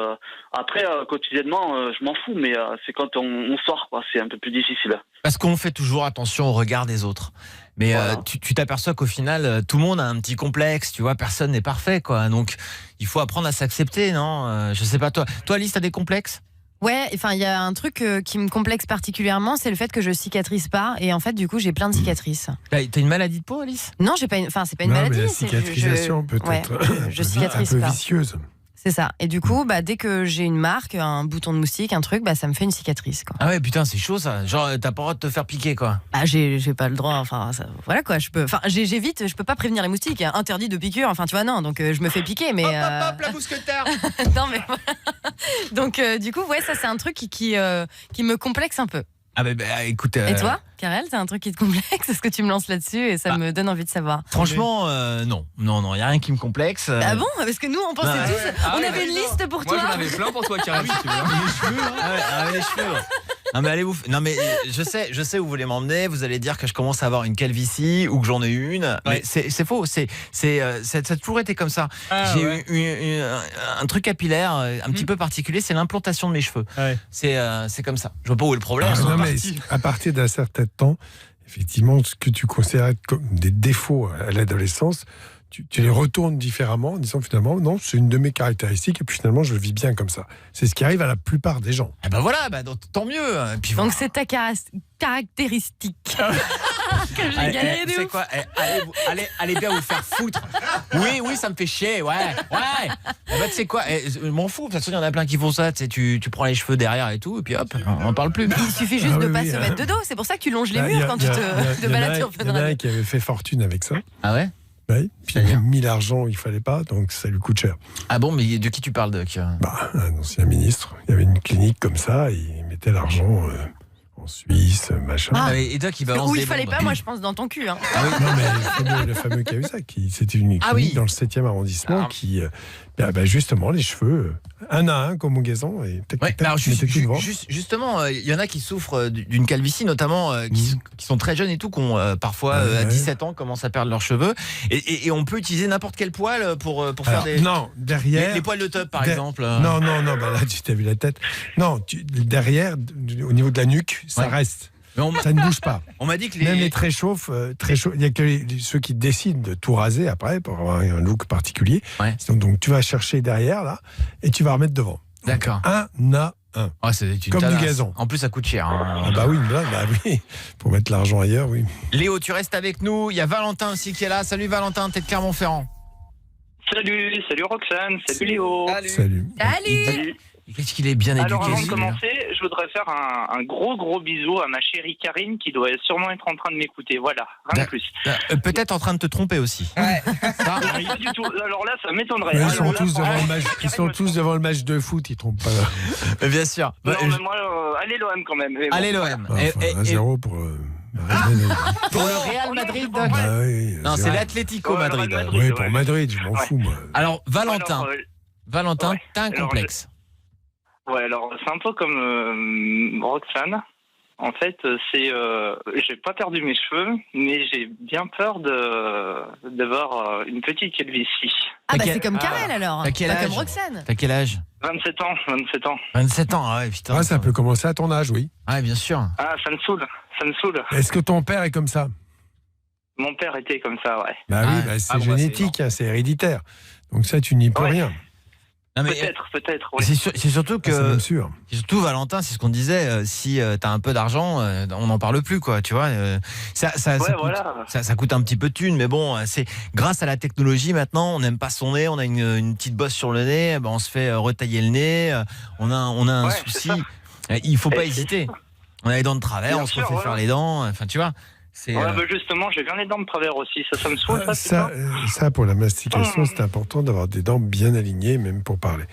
Speaker 16: après, quotidiennement, je m'en fous. Mais c'est quand on sort, quoi. C'est un peu plus difficile.
Speaker 4: Parce qu'on fait toujours attention au regard des autres. Mais voilà. Tu t'aperçois qu'au final, tout le monde a un petit complexe, tu vois. Personne n'est parfait, quoi. Donc, il faut apprendre à s'accepter, non? Je sais pas, toi, Alice, t'as des complexes?
Speaker 7: Ouais, il y a un truc qui me complexe particulièrement, c'est le fait que je cicatrise pas, et en fait, du coup, j'ai plein de cicatrices.
Speaker 4: T'as une maladie de peau, Alice?
Speaker 7: Non, c'est pas une maladie.
Speaker 5: Mais la cicatrisation peut être
Speaker 7: je cicatrise
Speaker 5: un peu
Speaker 7: pas.
Speaker 5: vicieuse.
Speaker 7: C'est ça. Et du coup, dès que j'ai une marque, un bouton de moustique, un truc, ça me fait une cicatrice, quoi.
Speaker 4: Ah ouais, putain, c'est chaud ça. Genre, t'as pas le droit de te faire piquer, quoi.
Speaker 7: J'ai pas le droit. Voilà quoi. J'évite. Je peux pas prévenir les moustiques. Interdit de piqûre. Tu vois, non. Donc je me fais piquer, mais.
Speaker 4: Hop, la mousquetaire.
Speaker 7: Non mais. Donc du coup, ça c'est un truc qui me complexe un peu.
Speaker 4: Ah écoute.
Speaker 7: Et toi, Karel, t'as un truc qui te complexe? Est-ce que tu me lances là-dessus et ça me donne envie de savoir?
Speaker 4: Franchement, non, y a rien qui me complexe.
Speaker 7: Ah bon? Parce que nous, on pensait tous. On avait une liste pour toi.
Speaker 6: Moi, j'en avais plein pour toi, Karel, si tu veux.
Speaker 4: Les cheveux, les cheveux. Non mais allez vous. Non mais je sais où vous voulez m'emmener. Vous allez dire que je commence à avoir une calvitie ou que j'en ai une. Mais c'est faux. Ça a toujours été comme ça. J'ai eu un truc capillaire un petit peu particulier. C'est l'implantation de mes cheveux. C'est comme ça. Je vois pas où est le problème.
Speaker 5: Non, mais à partir d'un certain temps, effectivement, ce que tu considères comme des défauts à l'adolescence, tu les retournes différemment en disant finalement non, c'est une de mes caractéristiques et puis finalement je le vis bien comme ça. C'est ce qui arrive à la plupart des gens.
Speaker 4: Et ben voilà, donc, tant mieux. Et puis,
Speaker 7: donc c'est ta caractéristique. Que j'ai galéré de ouf.
Speaker 4: Quoi allez bien vous faire foutre. Oui, ça me fait chier, ouais. Tu sais quoi, je m'en fous, de toute façon il y en a plein qui font ça, tu prends les cheveux derrière et tout, et puis hop, on n'en parle plus.
Speaker 7: Il suffit juste de pas se mettre de dos, c'est pour ça que tu longes les murs quand tu te balades sur Fun Radio.
Speaker 5: Il y en a un qui avait fait fortune avec ça.
Speaker 4: Ah ouais?
Speaker 5: Oui, puis il a mis l'argent où il fallait pas, donc ça lui coûte cher.
Speaker 4: Ah bon, mais de qui tu parles, Doc?
Speaker 5: Un ancien ministre. Il y avait une clinique comme ça, il mettait l'argent en Suisse, machin.
Speaker 4: Et Doc, il balance
Speaker 7: où
Speaker 4: des
Speaker 7: il fallait
Speaker 4: bombes.
Speaker 7: pas, moi je pense dans ton cul. Hein.
Speaker 5: Ah oui, non, mais le fameux qui a eu ça, c'était une clinique dans le 7e arrondissement qui, justement, les cheveux, un à un, comme au gazon, et
Speaker 4: justement, il y en a qui souffrent d'une calvitie, notamment qui sont très jeunes et tout, qui ont parfois à 17 ans commencent à perdre leurs cheveux. Et on peut utiliser n'importe quel poil pour faire des.
Speaker 5: Non, derrière.
Speaker 4: Les poils de top, par exemple.
Speaker 5: Non, là, tu t'as vu la tête. Non, derrière, au niveau de la nuque, ça reste. Ça ne bouge pas.
Speaker 4: On m'a dit que
Speaker 5: même les très chauds, il y a que ceux qui décident de tout raser après pour avoir un look particulier. Donc tu vas chercher derrière là et tu vas remettre devant.
Speaker 4: D'accord.
Speaker 5: Un à un. Comme du gazon.
Speaker 4: En plus, ça coûte cher. Hein.
Speaker 5: Bah oui, pour mettre l'argent ailleurs, oui.
Speaker 4: Léo, tu restes avec nous. Il y a Valentin aussi qui est là. Salut Valentin, t'es de Clermont-Ferrand.
Speaker 17: Salut Roxane, salut Léo.
Speaker 5: Salut.
Speaker 4: Qu'est-ce qu'il est bien éduqué.
Speaker 17: Alors avant de commencer, je voudrais faire un gros bisou à ma chérie Karine qui doit sûrement être en train de m'écouter. Voilà, rien de plus.
Speaker 4: Peut-être en train de te tromper aussi.
Speaker 17: Pas du tout. Alors là, ça m'étonnerait.
Speaker 5: Ils sont tous devant le match de foot, ils trompent pas.
Speaker 4: Bien sûr.
Speaker 17: Non, mais moi, allez l'OM quand même.
Speaker 4: Allez l'OM.
Speaker 5: 1-0 pour...
Speaker 4: Pour le Real Madrid, Doc. Non, c'est l'Atlético Madrid.
Speaker 5: Oui, pour Madrid, je m'en fous, moi.
Speaker 4: Alors, Valentin, t'as un complexe.
Speaker 17: Ouais, alors c'est un peu comme Roxane. En fait, j'ai pas perdu mes cheveux, mais j'ai bien peur d'avoir une petite calvitie.
Speaker 7: Ah bah c'est comme Karel alors.
Speaker 4: T'as quel âge?
Speaker 7: Comme Roxane.
Speaker 4: T'as quel âge?
Speaker 17: 27 ans.
Speaker 4: 27 ans, ah ouais, putain.
Speaker 5: Ça peut commencer à ton âge, oui.
Speaker 4: Ouais, bien sûr.
Speaker 17: Ah, ça me saoule.
Speaker 5: Est-ce que ton père est comme ça?
Speaker 17: Mon père était comme ça, ouais.
Speaker 5: Bah oui, c'est génétique, c'est héréditaire. Donc ça, tu n'y peux rien.
Speaker 4: Non, mais
Speaker 17: peut-être. Oui.
Speaker 4: C'est surtout que.
Speaker 5: C'est même sûr.
Speaker 4: Surtout, Valentin, c'est ce qu'on disait. Si t'as un peu d'argent, on n'en parle plus, quoi. Tu vois. Ça coûte un petit peu de thunes, mais bon, c'est grâce à la technologie maintenant. On n'aime pas son nez, on a une petite bosse sur le nez, on se fait retailler le nez. On a un souci. Il faut pas hésiter. On a les dents de travers, on se refait faire les dents. Enfin, tu vois.
Speaker 17: Justement, j'ai bien les dents de travers aussi. Ça me saoule,
Speaker 5: ça, pour la mastication, c'est important d'avoir des dents bien alignées, même pour parler.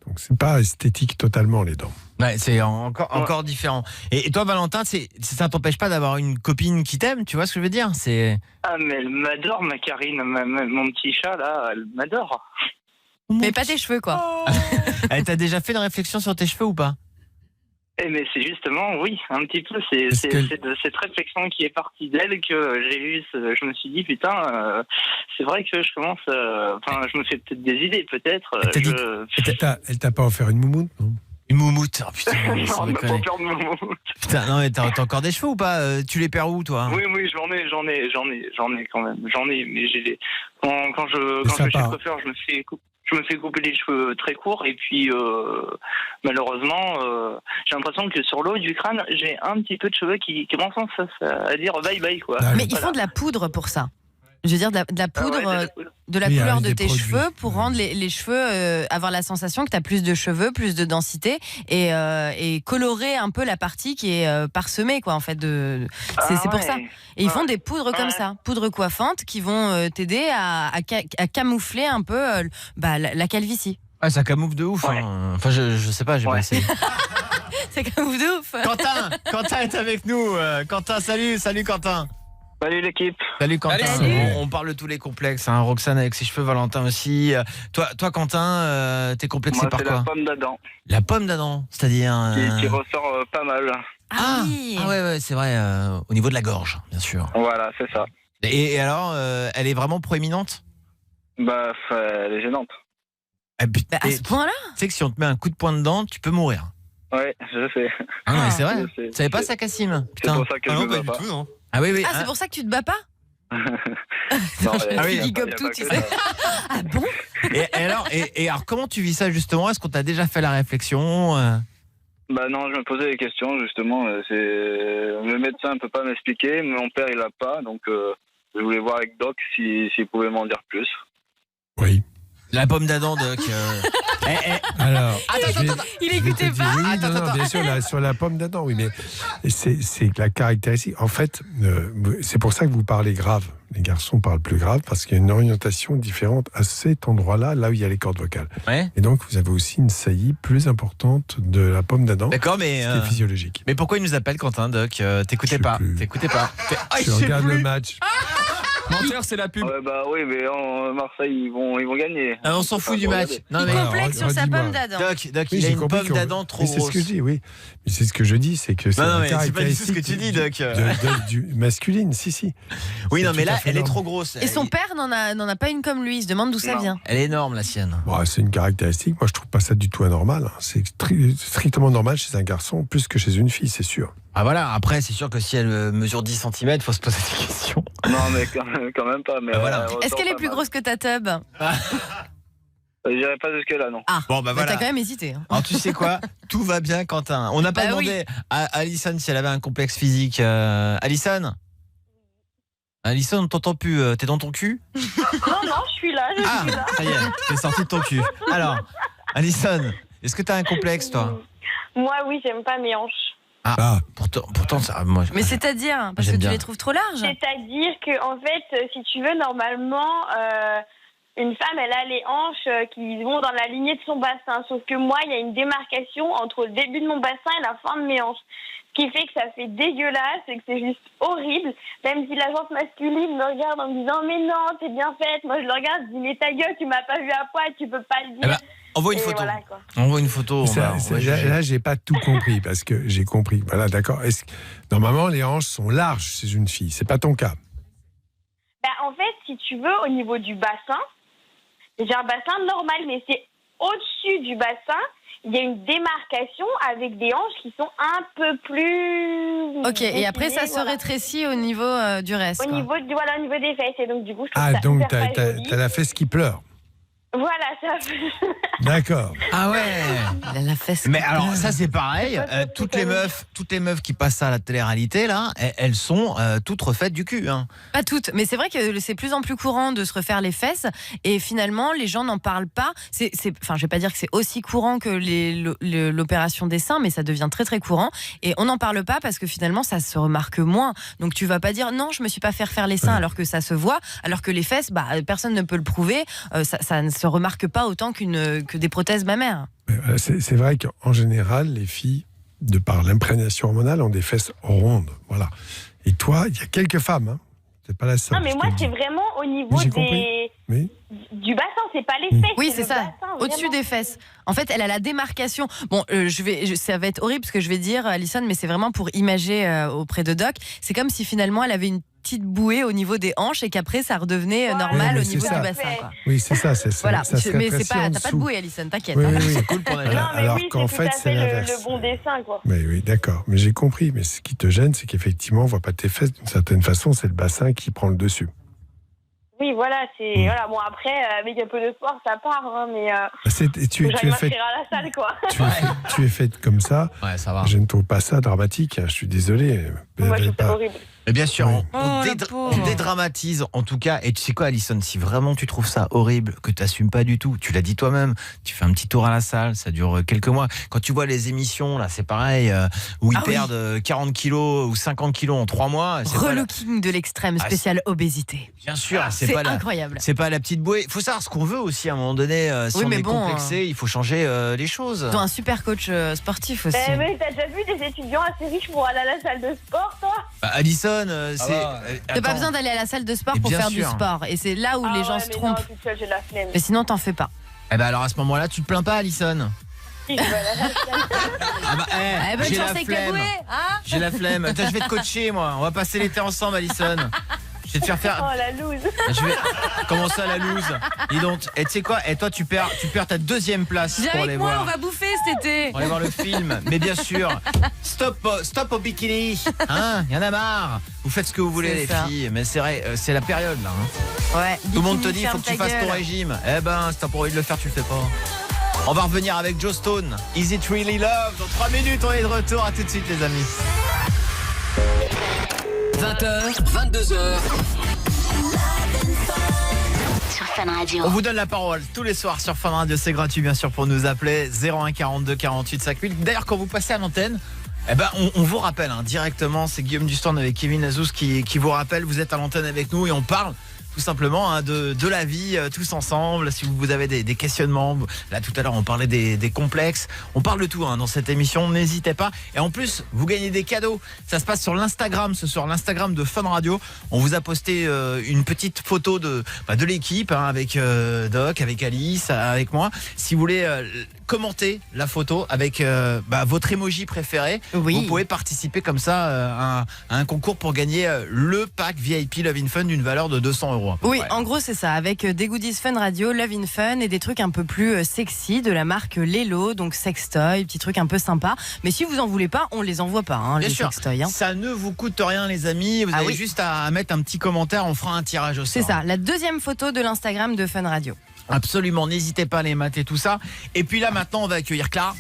Speaker 5: Donc, c'est pas esthétique totalement, les dents.
Speaker 4: Ouais, c'est encore différent. Et toi, Valentin, ça t'empêche pas d'avoir une copine qui t'aime, tu vois ce que je veux dire?
Speaker 17: Ah, mais elle m'adore, ma Karine. Mon petit chat, là, elle m'adore.
Speaker 7: Mais pas tes cheveux, quoi.
Speaker 4: T'as déjà fait une réflexion sur tes cheveux ou pas?
Speaker 17: Mais c'est justement, oui, un petit peu, c'est de cette réflexion qui est partie d'elle que j'ai eu, je me suis dit, putain, c'est vrai que je commence, je me fais peut-être des idées, peut-être.
Speaker 5: Elle t'a pas offert une moumoute, non?
Speaker 4: Une moumoute, oh putain.
Speaker 17: Non, elle m'a pas offert de moumoute.
Speaker 4: Putain, non, mais t'as encore des cheveux ou pas? Tu les perds où, toi?
Speaker 17: Oui, j'en ai quand même, mais j'ai quand je vais chez le coiffeur, je me fais couper les cheveux très courts et puis malheureusement j'ai l'impression que sur le haut du crâne j'ai un petit peu de cheveux qui commencent à dire bye bye quoi.
Speaker 7: Mais ils font de la poudre pour ça. Je veux dire de la poudre, de la couleur de tes cheveux pour rendre les cheveux, avoir la sensation que tu as plus de cheveux, plus de densité et colorer un peu la partie qui est parsemée quoi en fait c'est pour ça. Et ils font des poudres comme ça, poudres coiffantes qui vont t'aider à camoufler un peu la calvitie.
Speaker 4: Ah, ça camoufle de ouf. Hein. Enfin, je sais pas, j'ai pas essayé.
Speaker 7: Ça camoufle de ouf.
Speaker 4: Quentin est avec nous. Quentin, salut Quentin.
Speaker 17: Salut l'équipe.
Speaker 4: Salut Quentin.
Speaker 7: Salut.
Speaker 4: On parle de tous les complexes. Hein. Roxane avec ses cheveux, Valentin aussi. Toi Quentin, t'es complexé par quoi?
Speaker 17: La pomme d'Adam.
Speaker 4: La pomme d'Adam, c'est-à-dire
Speaker 17: qui ressort pas mal.
Speaker 7: Ah oui.
Speaker 4: Ah ouais, c'est vrai, au niveau de la gorge, bien sûr.
Speaker 15: Voilà, c'est ça.
Speaker 4: Et alors, elle est vraiment proéminente?
Speaker 15: Bah, elle est gênante.
Speaker 4: À
Speaker 7: ce point-là?
Speaker 4: Tu sais que si on te met un coup de poing dedans, tu peux mourir.
Speaker 15: Ouais, je sais.
Speaker 4: Ah non, mais c'est vrai.
Speaker 15: Je sais.
Speaker 4: Tu savais pas ça, Cassim?
Speaker 15: C'est pour ça que je me bats pas.
Speaker 8: non.
Speaker 4: Ah oui, oui.
Speaker 7: Ah, c'est pour ça que tu te bats pas?
Speaker 15: Non,
Speaker 4: Ah oui,
Speaker 7: il gobe tout, tu sais. Ah bon?
Speaker 4: Et alors, comment tu vis ça justement? Est-ce qu'on t'a déjà fait la réflexion?
Speaker 15: Bah non, je me posais des questions justement. Le médecin ne peut pas m'expliquer, mon père il l'a pas, donc je voulais voir avec Doc s'il pouvait m'en dire plus.
Speaker 5: Oui.
Speaker 4: La pomme d'Adam, Doc.
Speaker 5: Alors,
Speaker 7: il écoutait pas.
Speaker 5: Oui, non, bien sûr, sur la pomme d'Adam, oui, mais c'est la caractéristique. En fait, c'est pour ça que vous parlez grave. Les garçons parlent plus grave parce qu'il y a une orientation différente à cet endroit-là, là où il y a les cordes vocales.
Speaker 4: Ouais.
Speaker 5: Et donc, vous avez aussi une saillie plus importante de la pomme d'Adam.
Speaker 4: D'accord, mais.
Speaker 5: Ce qui est physiologique.
Speaker 4: Mais pourquoi il nous appelle, Quentin, Doc? T'écoutais pas. T'écoutais pas.
Speaker 5: Je regarde le match.
Speaker 6: Menteur, c'est la pub.
Speaker 15: Ouais, bah oui, mais Marseille, ils vont gagner.
Speaker 4: Ah, on s'en fout du match. Non,
Speaker 7: Il complexe sur sa pomme d'Adam.
Speaker 4: Doc,
Speaker 5: Oui,
Speaker 4: il a
Speaker 5: j'ai
Speaker 4: une
Speaker 5: compris
Speaker 4: pomme
Speaker 5: qu'on-
Speaker 4: d'Adam trop
Speaker 5: mais c'est
Speaker 4: grosse.
Speaker 5: ce que je dis, oui. Mais c'est ce que je dis, c'est que c'est
Speaker 4: Non,
Speaker 5: la
Speaker 4: mais c'est pas du tout ce que
Speaker 5: caractéristique
Speaker 4: tu dis, Doc.
Speaker 5: du masculine, si.
Speaker 4: Oui,
Speaker 5: C'est
Speaker 4: non, mais
Speaker 5: tout à
Speaker 4: là,
Speaker 5: fait
Speaker 4: elle est
Speaker 5: normal.
Speaker 4: trop grosse.
Speaker 7: Et son père n'en a pas une comme lui. Il se demande d'où ça vient.
Speaker 4: Elle est énorme, la sienne.
Speaker 5: Bon, c'est une caractéristique. Moi, je trouve pas ça du tout anormal. Hein. C'est strictement normal chez un garçon, plus que chez une fille, c'est sûr.
Speaker 4: Ah voilà, après, c'est sûr que si elle mesure 10 cm, il faut se poser des questions.
Speaker 15: Non, mais quand même pas. Mais
Speaker 4: voilà.
Speaker 7: Est-ce qu'elle est plus grosse que ta tub?
Speaker 15: J'irai pas jusque là, non.
Speaker 7: Ah,
Speaker 4: bon, bah voilà.
Speaker 7: T'as quand même hésité. Hein.
Speaker 4: Alors, tu sais quoi? Tout va bien, Quentin. On n'a pas
Speaker 7: Bah
Speaker 4: demandé à Alison si elle avait un complexe physique. Alison, on t'entend plus. T'es dans ton cul?
Speaker 10: Non, je suis là, je suis là.
Speaker 4: Ça y est, t'es sorti de ton cul. Alors, Alison, est-ce que t'as un complexe, toi?
Speaker 10: Moi, oui, j'aime pas mes hanches.
Speaker 4: Pourtant ça, moi.
Speaker 7: Mais c'est-à-dire, parce que
Speaker 4: J'aime
Speaker 7: tu
Speaker 4: bien.
Speaker 7: les trouves trop larges.
Speaker 10: C'est-à-dire que, en fait, si tu veux, normalement, une femme, elle a les hanches qui vont dans la lignée de son bassin. Sauf que moi, il y a une démarcation entre le début de mon bassin et la fin de mes hanches. Ce qui fait que ça fait dégueulasse et que c'est juste horrible. Même si la gente masculine me regarde en me disant « Mais non, t'es bien faite ». Moi, je le regarde, je dis « Mais ta gueule, tu m'as pas vu à poil, tu peux pas le dire ».
Speaker 4: Envoie une
Speaker 10: Et
Speaker 4: photo.
Speaker 10: voilà, quoi.
Speaker 4: Envoie une photo.
Speaker 5: Là, j'ai pas tout compris parce que j'ai compris. Voilà, d'accord. Normalement, les hanches sont larges chez une fille. C'est pas ton cas.
Speaker 10: Bah, en fait, si tu veux, au niveau du bassin, j'ai un bassin normal, mais c'est au-dessus du bassin, il y a une démarcation avec des hanches qui sont un peu plus...
Speaker 7: Ok, et après ça se rétrécit au niveau du reste.
Speaker 10: Au
Speaker 7: quoi.
Speaker 10: niveau des fesses, et donc du coup, je trouve
Speaker 5: Ah,
Speaker 10: ça
Speaker 5: donc
Speaker 10: hyper pas joli.
Speaker 5: t'as la fesse qui pleure.
Speaker 10: Voilà, ça.
Speaker 5: D'accord.
Speaker 4: Ah ouais.
Speaker 7: La fesse.
Speaker 4: Mais alors ça c'est pareil. Toutes les meufs qui passent à la télé-réalité là, elles sont toutes refaites du cul. Hein.
Speaker 7: Pas toutes, mais c'est vrai que c'est plus en plus courant de se refaire les fesses et finalement les gens n'en parlent pas. Enfin, je vais pas dire que c'est aussi courant que l'opération des seins, mais ça devient très très courant et on n'en parle pas parce que finalement ça se remarque moins. Donc tu vas pas dire non, je me suis pas fait refaire les seins alors que ça se voit, alors que les fesses, personne ne peut le prouver. Ça ne se remarque pas autant que des prothèses mammaires.
Speaker 5: C'est vrai qu'en général, les filles, de par l'imprégnation hormonale, ont des fesses rondes. Voilà. Et toi, il y a quelques femmes, hein. C'est pas la seule.
Speaker 10: Non, mais moi, c'est vraiment au niveau du bassin, c'est pas les fesses.
Speaker 7: Oui, c'est ça.
Speaker 10: Bassin,
Speaker 7: au-dessus des fesses. En fait, elle a la démarcation. Bon, ça va être horrible ce que je vais dire, Alison, mais c'est vraiment pour imager auprès de Doc. C'est comme si finalement elle avait une petite bouée au niveau des hanches et qu'après ça redevenait normal au niveau du bassin. Quoi.
Speaker 5: Oui, c'est ça.
Speaker 7: Voilà.
Speaker 5: Ça se
Speaker 7: Mais
Speaker 5: rétrécit
Speaker 7: t'as
Speaker 5: en
Speaker 7: pas de
Speaker 5: dessous.
Speaker 7: bouée, Alison, t'inquiète.
Speaker 5: Oui,
Speaker 7: hein.
Speaker 5: oui,
Speaker 4: C'est cool pour elle.
Speaker 10: Non, mais
Speaker 5: alors
Speaker 10: oui,
Speaker 5: qu'en
Speaker 10: c'est
Speaker 5: fait,
Speaker 10: tout à
Speaker 5: c'est
Speaker 10: fait
Speaker 5: l'inverse.
Speaker 10: le bon dessin, quoi.
Speaker 5: Mais oui, d'accord. Mais j'ai compris. Mais ce qui te gêne, c'est qu'effectivement, on voit pas tes fesses. D'une certaine façon, c'est le bassin qui prend le dessus.
Speaker 10: Oui, voilà, c'est. Voilà, bon, après, avec un peu de sport, ça part, hein, mais.
Speaker 5: Tu es faite
Speaker 10: m'inscrire à la salle, quoi.
Speaker 5: tu es faite comme ça.
Speaker 4: Ouais, ça va.
Speaker 5: Je ne trouve pas ça dramatique. Je suis désolé.
Speaker 10: Moi, je trouve ça horrible.
Speaker 4: Mais bien sûr,
Speaker 5: Oui.
Speaker 4: on dédramatise en tout cas. Et tu sais quoi, Alison, si vraiment tu trouves ça horrible, que tu n'assumes pas du tout, tu l'as dit toi-même, tu fais un petit tour à la salle, ça dure quelques mois. Quand tu vois les émissions, là, c'est pareil, où ils perdent 40 kilos ou 50 kilos en 3 mois.
Speaker 7: Relooking de l'extrême spécial obésité.
Speaker 4: Bien sûr,
Speaker 7: c'est incroyable.
Speaker 4: C'est pas la petite bouée. Il faut savoir ce qu'on veut aussi à un moment donné. Si on est complexé, il faut changer les choses.
Speaker 7: Dans un super coach sportif aussi.
Speaker 10: Mais t'as déjà vu des étudiants assez riches pour aller à la salle de sport, toi?
Speaker 4: Alison,
Speaker 7: t'as pas besoin d'aller à la salle de sport pour faire du sport. Et c'est là où les gens se trompent.
Speaker 10: Non, toute seule, j'ai la flemme.
Speaker 7: Mais sinon, t'en fais pas.
Speaker 4: Eh ben alors à ce moment-là, tu te plains pas, Alison? Ah bah,
Speaker 7: bonne
Speaker 4: j'ai
Speaker 7: chance
Speaker 4: la
Speaker 7: avec
Speaker 4: flemme.
Speaker 7: Kaboué, hein.
Speaker 4: J'ai la flemme. Attends, je vais te coacher, moi. On va passer l'été ensemble, Alison. Je vais te faire faire.
Speaker 10: Oh la loose.
Speaker 4: Comment ça, la loose? Dis donc. Et tu sais quoi? Et toi, tu perds ta deuxième place
Speaker 7: Viens
Speaker 4: pour
Speaker 7: avec
Speaker 4: aller
Speaker 7: moi,
Speaker 4: voir.
Speaker 7: on va bouffer cet été.
Speaker 4: On va aller voir le film. Mais bien sûr, stop au bikini. Hein? Y en a marre. Vous faites ce que vous voulez,
Speaker 7: C'est
Speaker 4: les
Speaker 7: ça.
Speaker 4: filles. Mais c'est vrai, c'est la période là. Hein.
Speaker 7: Ouais.
Speaker 4: Tout le monde te
Speaker 7: bikini,
Speaker 4: dit, il faut
Speaker 7: ferme
Speaker 4: que tu
Speaker 7: ta
Speaker 4: fasses ton
Speaker 7: gueule.
Speaker 4: régime. Eh ben, si t'as pas envie de le faire, tu le fais pas. On va revenir avec Joe Stone. Is it really love? Dans 3 minutes, on est de retour. À tout de suite, les amis.
Speaker 1: 20h, 22h.
Speaker 3: Sur Fun Radio.
Speaker 4: On vous donne la parole tous les soirs sur Fun Radio. C'est gratuit, bien sûr, pour nous appeler 01 42 48 5000. D'ailleurs, quand vous passez à l'antenne, eh ben, on vous rappelle directement. C'est Guillaume Dustorn avec Kevin Azouz qui vous rappelle. Vous êtes à l'antenne avec nous et on parle tout simplement de la vie tous ensemble. Si vous avez des questionnements, là tout à l'heure on parlait des complexes, on parle de tout dans cette émission, n'hésitez pas. Et en plus vous gagnez des cadeaux. Ça se passe sur l'Instagram ce soir, l'Instagram de Fun Radio. On vous a posté une petite photo de l'équipe avec Doc, avec Alice, avec moi. Si vous voulez commenter la photo avec votre emoji préféré, vous pouvez participer comme ça à un concours pour gagner le pack VIP Love in Fun d'une valeur de 200 €.
Speaker 7: Oui, en gros c'est ça, avec des goodies Fun Radio, Love in Fun et des trucs un peu plus sexy de la marque Lelo, donc sextoy, petits trucs un peu sympas. Mais si vous en voulez pas, on les envoie pas,
Speaker 4: Bien
Speaker 7: les
Speaker 4: sûr,
Speaker 7: sextoys.
Speaker 4: ça ne vous coûte rien les amis, vous avez juste à mettre un petit commentaire, on fera un tirage au sort.
Speaker 7: C'est ça, la deuxième photo de l'Instagram de Fun Radio.
Speaker 4: Absolument, n'hésitez pas à les mater tout ça. Et puis là maintenant on va accueillir Clara.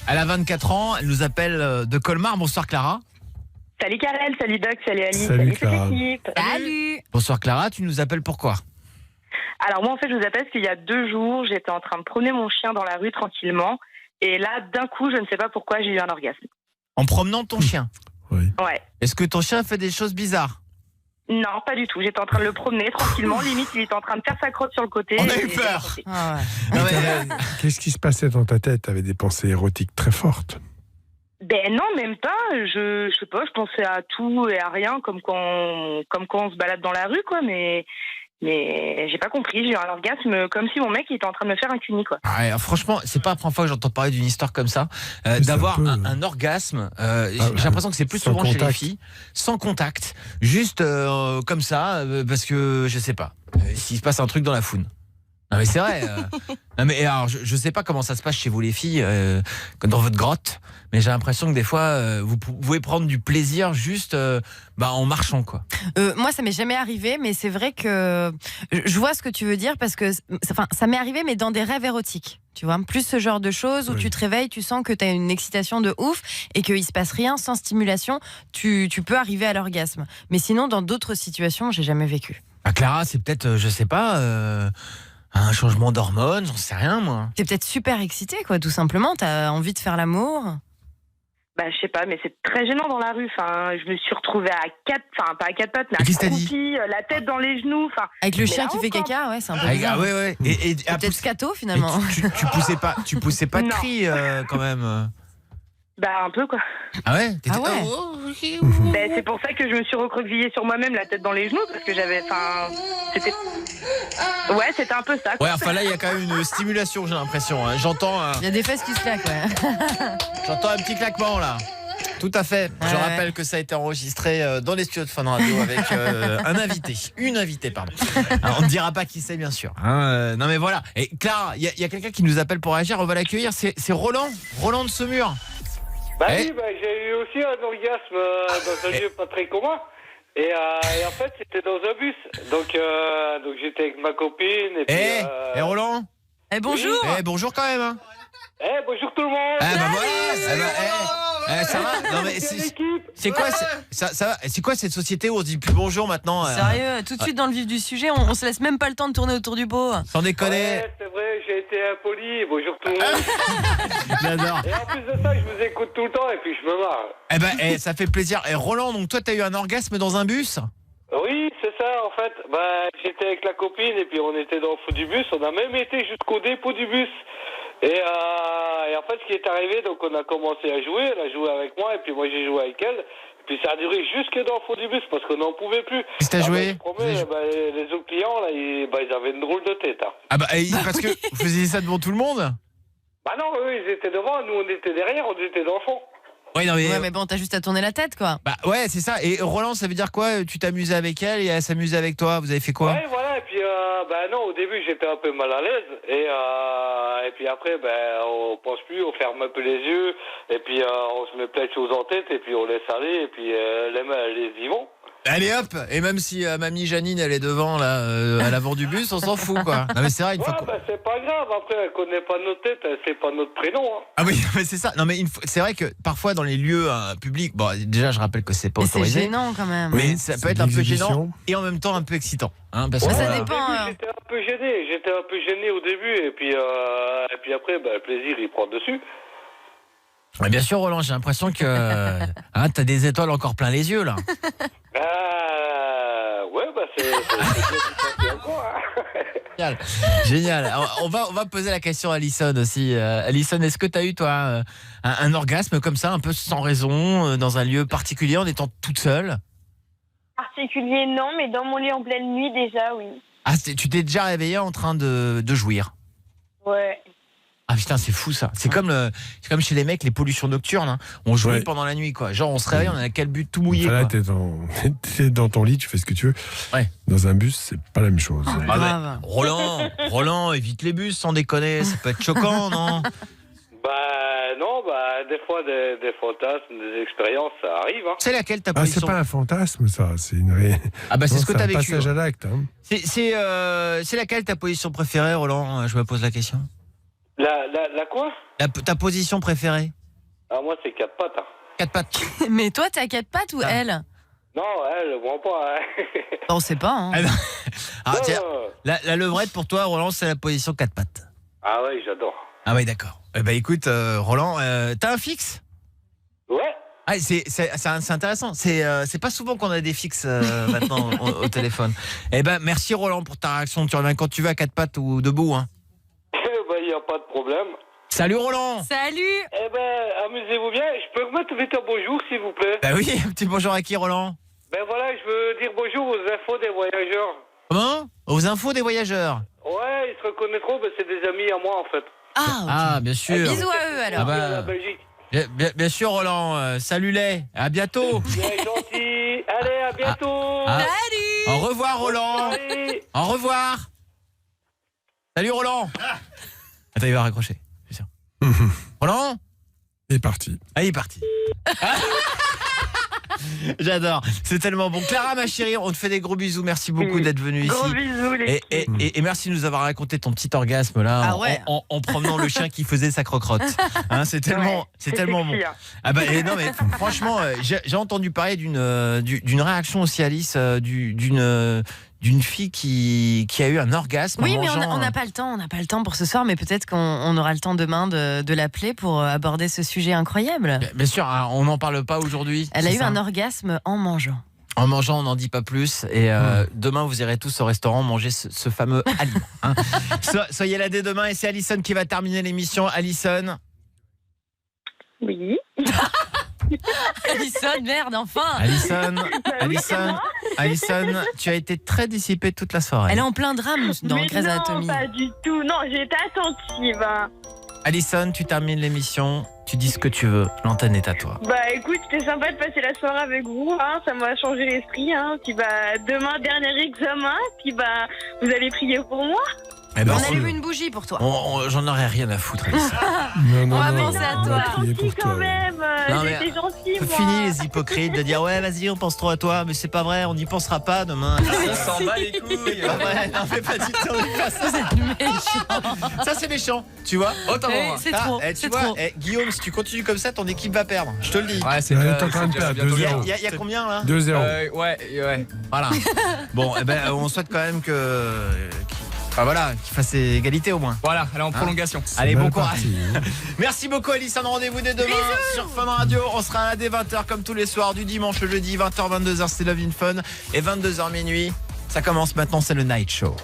Speaker 4: Elle a 24 ans, elle nous appelle de Colmar. Bonsoir Clara.
Speaker 10: Salut Karel, salut Doc, salut Alice,
Speaker 4: Salut,
Speaker 10: toute
Speaker 4: Clara.
Speaker 10: l'équipe.
Speaker 7: Salut.
Speaker 4: Bonsoir Clara, tu nous appelles pourquoi?
Speaker 10: Alors moi en fait je vous appelle parce qu'il y a 2 jours j'étais en train de promener mon chien dans la rue tranquillement et là d'un coup je ne sais pas pourquoi j'ai eu un orgasme.
Speaker 4: En promenant ton chien?
Speaker 10: Ouais.
Speaker 4: Est-ce que ton chien fait des choses bizarres?
Speaker 10: Non, pas du tout. J'étais en train de le promener tranquillement. Limite, il était en train de faire sa crotte sur le côté.
Speaker 4: On a eu peur.
Speaker 5: Qu'est-ce qui se passait dans ta tête? T'avais des pensées érotiques très fortes.
Speaker 10: Ben non, même pas. Je sais pas, je pensais à tout et à rien, comme quand on se balade dans la rue, quoi. Mais j'ai pas compris. J'ai eu un orgasme comme si mon mec il était en train de me faire un cuni, quoi.
Speaker 4: Ouais, franchement, c'est pas la première fois que j'entends parler d'une histoire comme ça, d'avoir un orgasme. J'ai l'impression que c'est plus
Speaker 5: sans
Speaker 4: souvent chez les
Speaker 5: contact.
Speaker 4: filles, sans contact, juste comme ça, parce que je sais pas, s'il se passe un truc dans la foune. Non mais c'est vrai. Non mais alors, je sais pas comment ça se passe chez vous les filles, dans votre grotte, mais j'ai l'impression que des fois vous pouvez prendre du plaisir juste en marchant quoi.
Speaker 7: Moi ça m'est jamais arrivé, mais c'est vrai que je vois ce que tu veux dire parce que ça m'est arrivé mais dans des rêves érotiques. Tu vois, plus ce genre de choses où tu te réveilles, tu sens que tu as une excitation de ouf et qu'il se passe rien sans stimulation, tu peux arriver à l'orgasme. Mais sinon dans d'autres situations, j'ai jamais vécu.
Speaker 4: Ah Clara, c'est peut-être je sais pas un changement d'hormones, j'en sais rien moi.
Speaker 7: T'es peut-être super excitée quoi, tout simplement, t'as envie de faire l'amour.
Speaker 10: Bah, je sais pas, mais c'est très gênant dans la rue. Enfin, je me suis retrouvée pas à quatre pattes, mais accroupie, la tête dans les genoux. Enfin,
Speaker 7: avec le
Speaker 10: mais
Speaker 7: chien
Speaker 10: la
Speaker 7: qui
Speaker 10: honte,
Speaker 7: fait
Speaker 10: quoi.
Speaker 7: caca, ouais, c'est un peu
Speaker 4: Ah,
Speaker 7: bizarre.
Speaker 4: ouais. Et
Speaker 7: peut-être scato finalement.
Speaker 4: tu poussais pas de
Speaker 10: Non.
Speaker 4: cris quand même.
Speaker 10: Bah, un peu quoi.
Speaker 4: Ah ouais?
Speaker 7: Ah ouais.
Speaker 10: Ben, c'est pour ça que je me suis recroquevillée sur moi-même, la tête dans les genoux, parce que j'avais. C'était. Ouais, c'était un peu ça. Quoi.
Speaker 4: Ouais, enfin là il y a quand même une stimulation, j'ai l'impression. Hein. J'entends
Speaker 7: Il y a des fesses qui se claquent, ouais.
Speaker 4: j'entends un petit claquement là. Tout à fait. Je
Speaker 7: Ouais.
Speaker 4: rappelle que ça a été enregistré dans les studios de Fun Radio avec une invitée, pardon. Alors, on ne dira pas qui c'est, bien sûr. Hein, non mais voilà. Et Clara, il y a quelqu'un qui nous appelle pour réagir. On va l'accueillir. C'est Roland de Saumur.
Speaker 18: Bah oui, j'ai eu aussi un orgasme dans un lieu pas très commun. Et en fait, c'était dans un bus. Donc j'étais avec ma copine. Et puis,
Speaker 4: Roland.
Speaker 7: Bonjour.
Speaker 4: Bonjour quand même. Hein.
Speaker 18: Bonjour tout le monde.
Speaker 4: Ça va. Non mais c'est quoi ça va. C'est quoi cette société où on se dit plus bonjour maintenant?
Speaker 7: Sérieux, tout de suite dans le vif du sujet, on se laisse même pas le temps de tourner autour du pot.
Speaker 4: Sans déconner.
Speaker 18: Ouais, c'est vrai, j'ai été impoli. Bonjour tout le monde.
Speaker 4: J'adore.
Speaker 18: Et en plus de ça, je vous écoute tout le temps et puis je me marre.
Speaker 4: Ça fait plaisir. Et Roland, donc toi t'as eu un orgasme dans un bus?
Speaker 18: Oui, c'est ça en fait. J'étais avec la copine et puis on était dans le fond du bus. On a même été jusqu'au dépôt du bus. Et en fait, ce qui est arrivé, donc on a commencé à jouer. Elle a joué avec moi et puis moi j'ai joué avec elle. Et puis ça a duré jusque dans le fond du bus parce qu'on n'en pouvait plus.
Speaker 4: Qu'est-ce que t'as joué?
Speaker 18: Je promets, les autres clients là, ils avaient une drôle de tête. Hein.
Speaker 4: Parce que vous faisiez ça devant tout le monde?
Speaker 18: Bah non, eux, ils étaient devant, nous, on était derrière, on était dans le fond.
Speaker 4: Oui, non, mais...
Speaker 7: Ouais, mais bon, t'as juste à tourner la tête, quoi.
Speaker 4: Bah ouais, c'est ça. Et Roland, ça veut dire quoi? Tu t'amusais avec elle et elle s'amusait avec toi? Vous avez fait quoi?
Speaker 18: Ouais, voilà, et puis, bah non, au début, j'étais un peu mal à l'aise, et puis après, on pense plus, on ferme un peu les yeux, et puis on se met plein de choses en tête, et puis on laisse aller, et puis les mains, elles y vont.
Speaker 4: Allez hop. Et même si mamie Janine elle est devant là à l'avant du bus, on s'en fout quoi. Non mais c'est vrai, une fois
Speaker 18: c'est pas grave, après elle connaît pas notre tête, elle sait pas notre prénom. Hein.
Speaker 4: Ah oui, mais c'est ça. Non mais c'est vrai que parfois dans les lieux publics, bon déjà je rappelle que c'est pas autorisé.
Speaker 7: C'est gênant quand même.
Speaker 4: Mais ça peut être un peu gênant et en même temps un peu excitant. Hein, parce que
Speaker 7: ça dépend.
Speaker 18: J'étais un peu gêné au début et puis après le plaisir il prend dessus.
Speaker 4: Mais bien sûr Roland, j'ai l'impression que t'as des étoiles encore plein les yeux là.
Speaker 18: Ouais, c'est encore.
Speaker 4: Génial. Génial. Alors, on va poser la question à Alison aussi. Alison, est-ce que tu as eu toi un orgasme comme ça, un peu sans raison, dans un lieu particulier, en étant toute seule?
Speaker 10: Particulier, non, mais dans mon lit en pleine nuit, déjà, oui.
Speaker 4: Ah, tu t'es déjà réveillée en train de jouir?
Speaker 10: Ouais.
Speaker 4: Ah putain, c'est fou ça. C'est comme chez les mecs, les pollutions nocturnes. Hein. On jouait pendant la nuit, quoi. Genre, on se réveille, on a la calbute tout mouillé.
Speaker 5: Là, t'es dans ton lit, tu fais ce que tu veux.
Speaker 4: Ouais.
Speaker 5: Dans un bus, c'est pas la même chose.
Speaker 4: Ah bah, Roland, évite les bus sans déconner. Ça peut être choquant, non?
Speaker 18: Non, des fois, des fantasmes, des expériences, ça arrive. Hein.
Speaker 4: C'est laquelle ta position?
Speaker 5: C'est pas un fantasme, ça. C'est une
Speaker 4: Ah bah c'est ce que t'as vécu.
Speaker 5: C'est un passage à l'acte. Hein.
Speaker 4: C'est laquelle ta position préférée, Roland? Je me pose la question.
Speaker 18: La quoi?
Speaker 4: Ta position préférée?
Speaker 18: Ah, moi, c'est 4 pattes. Hein.
Speaker 4: 4 pattes.
Speaker 7: Mais toi, t'as 4 pattes ou elle?
Speaker 18: Non, elle, moi pas. Hein.
Speaker 7: On sait pas. Hein.
Speaker 4: Ah, tiens, la levrette pour toi, Roland, c'est la position 4 pattes.
Speaker 18: Ah ouais, j'adore.
Speaker 4: Ah ouais, d'accord. Écoute, Roland, t'as un fixe?
Speaker 18: Ouais.
Speaker 4: Ah, c'est intéressant. C'est pas souvent qu'on a des fixes maintenant au téléphone. Merci Roland pour ta réaction. Tu reviens quand tu veux à 4 pattes ou debout, hein.
Speaker 18: Il n'y a pas de problème.
Speaker 4: Salut Roland.
Speaker 7: Salut.
Speaker 18: Amusez-vous bien. Je peux remettre vite un bonjour, s'il vous plaît?
Speaker 4: Oui, un petit bonjour à qui, Roland?
Speaker 18: Voilà, je veux dire bonjour aux infos des voyageurs.
Speaker 4: Comment? Aux infos des voyageurs?
Speaker 18: Ouais, ils se reconnaîtront, c'est des amis à moi, en fait.
Speaker 7: Ah,
Speaker 4: bien sûr.
Speaker 7: Bisous à eux, alors.
Speaker 18: La Belgique.
Speaker 4: Bien sûr, Roland. Salut-les. À bientôt.
Speaker 18: Bien gentil. Allez, à bientôt.
Speaker 7: Salut.
Speaker 4: Au revoir, Roland.
Speaker 18: Salut.
Speaker 4: Au revoir. Salut, Roland. Attends, il va raccrocher. C'est sûr. Roland?
Speaker 5: Il est parti.
Speaker 4: Ah, il est parti. J'adore, c'est tellement bon. Clara, ma chérie, on te fait des gros bisous. Merci beaucoup d'être venue ici.
Speaker 10: Gros bisous, les filles.
Speaker 4: Et merci de nous avoir raconté ton petit orgasme là, en promenant le chien qui faisait sa croque-rotte. Hein, c'est tellement bon. Ah bah, non mais franchement, j'ai entendu parler d'une réaction aussi, Alice, d'une fille qui a eu un orgasme.
Speaker 7: Oui,
Speaker 4: en
Speaker 7: mais
Speaker 4: mangeant...
Speaker 7: on n'a pas le temps. On n'a pas le temps pour ce soir, mais peut-être qu'on aura le temps demain de l'appeler pour aborder ce sujet incroyable.
Speaker 4: Bien sûr, on n'en parle pas aujourd'hui.
Speaker 7: Elle a eu un orgasme en mangeant.
Speaker 4: En mangeant, on n'en dit pas plus. Et demain, vous irez tous au restaurant manger ce fameux aliment. Hein. Soyez là dès demain. Et c'est Alison qui va terminer l'émission. Alison.
Speaker 10: Oui.
Speaker 7: Alison, merde, enfin.
Speaker 4: Alison, tu as été très dissipée toute la soirée.
Speaker 7: Elle est en plein drame dans Grey's Anatomy.
Speaker 10: Non, pas du tout. Non, j'étais attentive. Hein.
Speaker 4: Alison, tu termines l'émission. Tu dis ce que tu veux. L'antenne est à toi.
Speaker 10: Écoute, c'était sympa de passer la soirée avec vous. Hein. Ça m'a changé l'esprit. Hein. Puis demain, dernier examen. Puis vous allez prier pour moi.
Speaker 7: On allume une bougie pour toi.
Speaker 4: J'en aurais rien à foutre, Alice.
Speaker 7: On va penser à toi.
Speaker 10: Gentil quand même. J'étais gentil, moi.
Speaker 4: Fini les hypocrites de dire ouais vas-y on pense trop à toi, mais c'est pas vrai, on n'y pensera pas demain.
Speaker 6: On s'en bat les couilles.
Speaker 4: Ouais, non mais pas du tout. Ça c'est méchant. Ça c'est méchant, tu vois.
Speaker 6: Autant pour moi.
Speaker 7: C'est trop.
Speaker 4: Tu vois, Guillaume, si tu continues comme ça, ton équipe va perdre. Je te le dis.
Speaker 6: Ouais, c'est
Speaker 5: en train de perdre 2-0.
Speaker 4: Il y a combien là?
Speaker 5: 2-0.
Speaker 6: Ouais.
Speaker 4: Voilà. Bon, on souhaite quand même qu'il fasse égalité au moins.
Speaker 6: Voilà, elle est en prolongation.
Speaker 4: Allez, bon courage. Merci beaucoup, Alice. Rendez-vous dès demain sur Fun Radio. On sera là dès 20h comme tous les soirs du dimanche au jeudi. 20h, 22h, c'est Love in Fun. Et 22h minuit, ça commence maintenant, c'est le Night Show.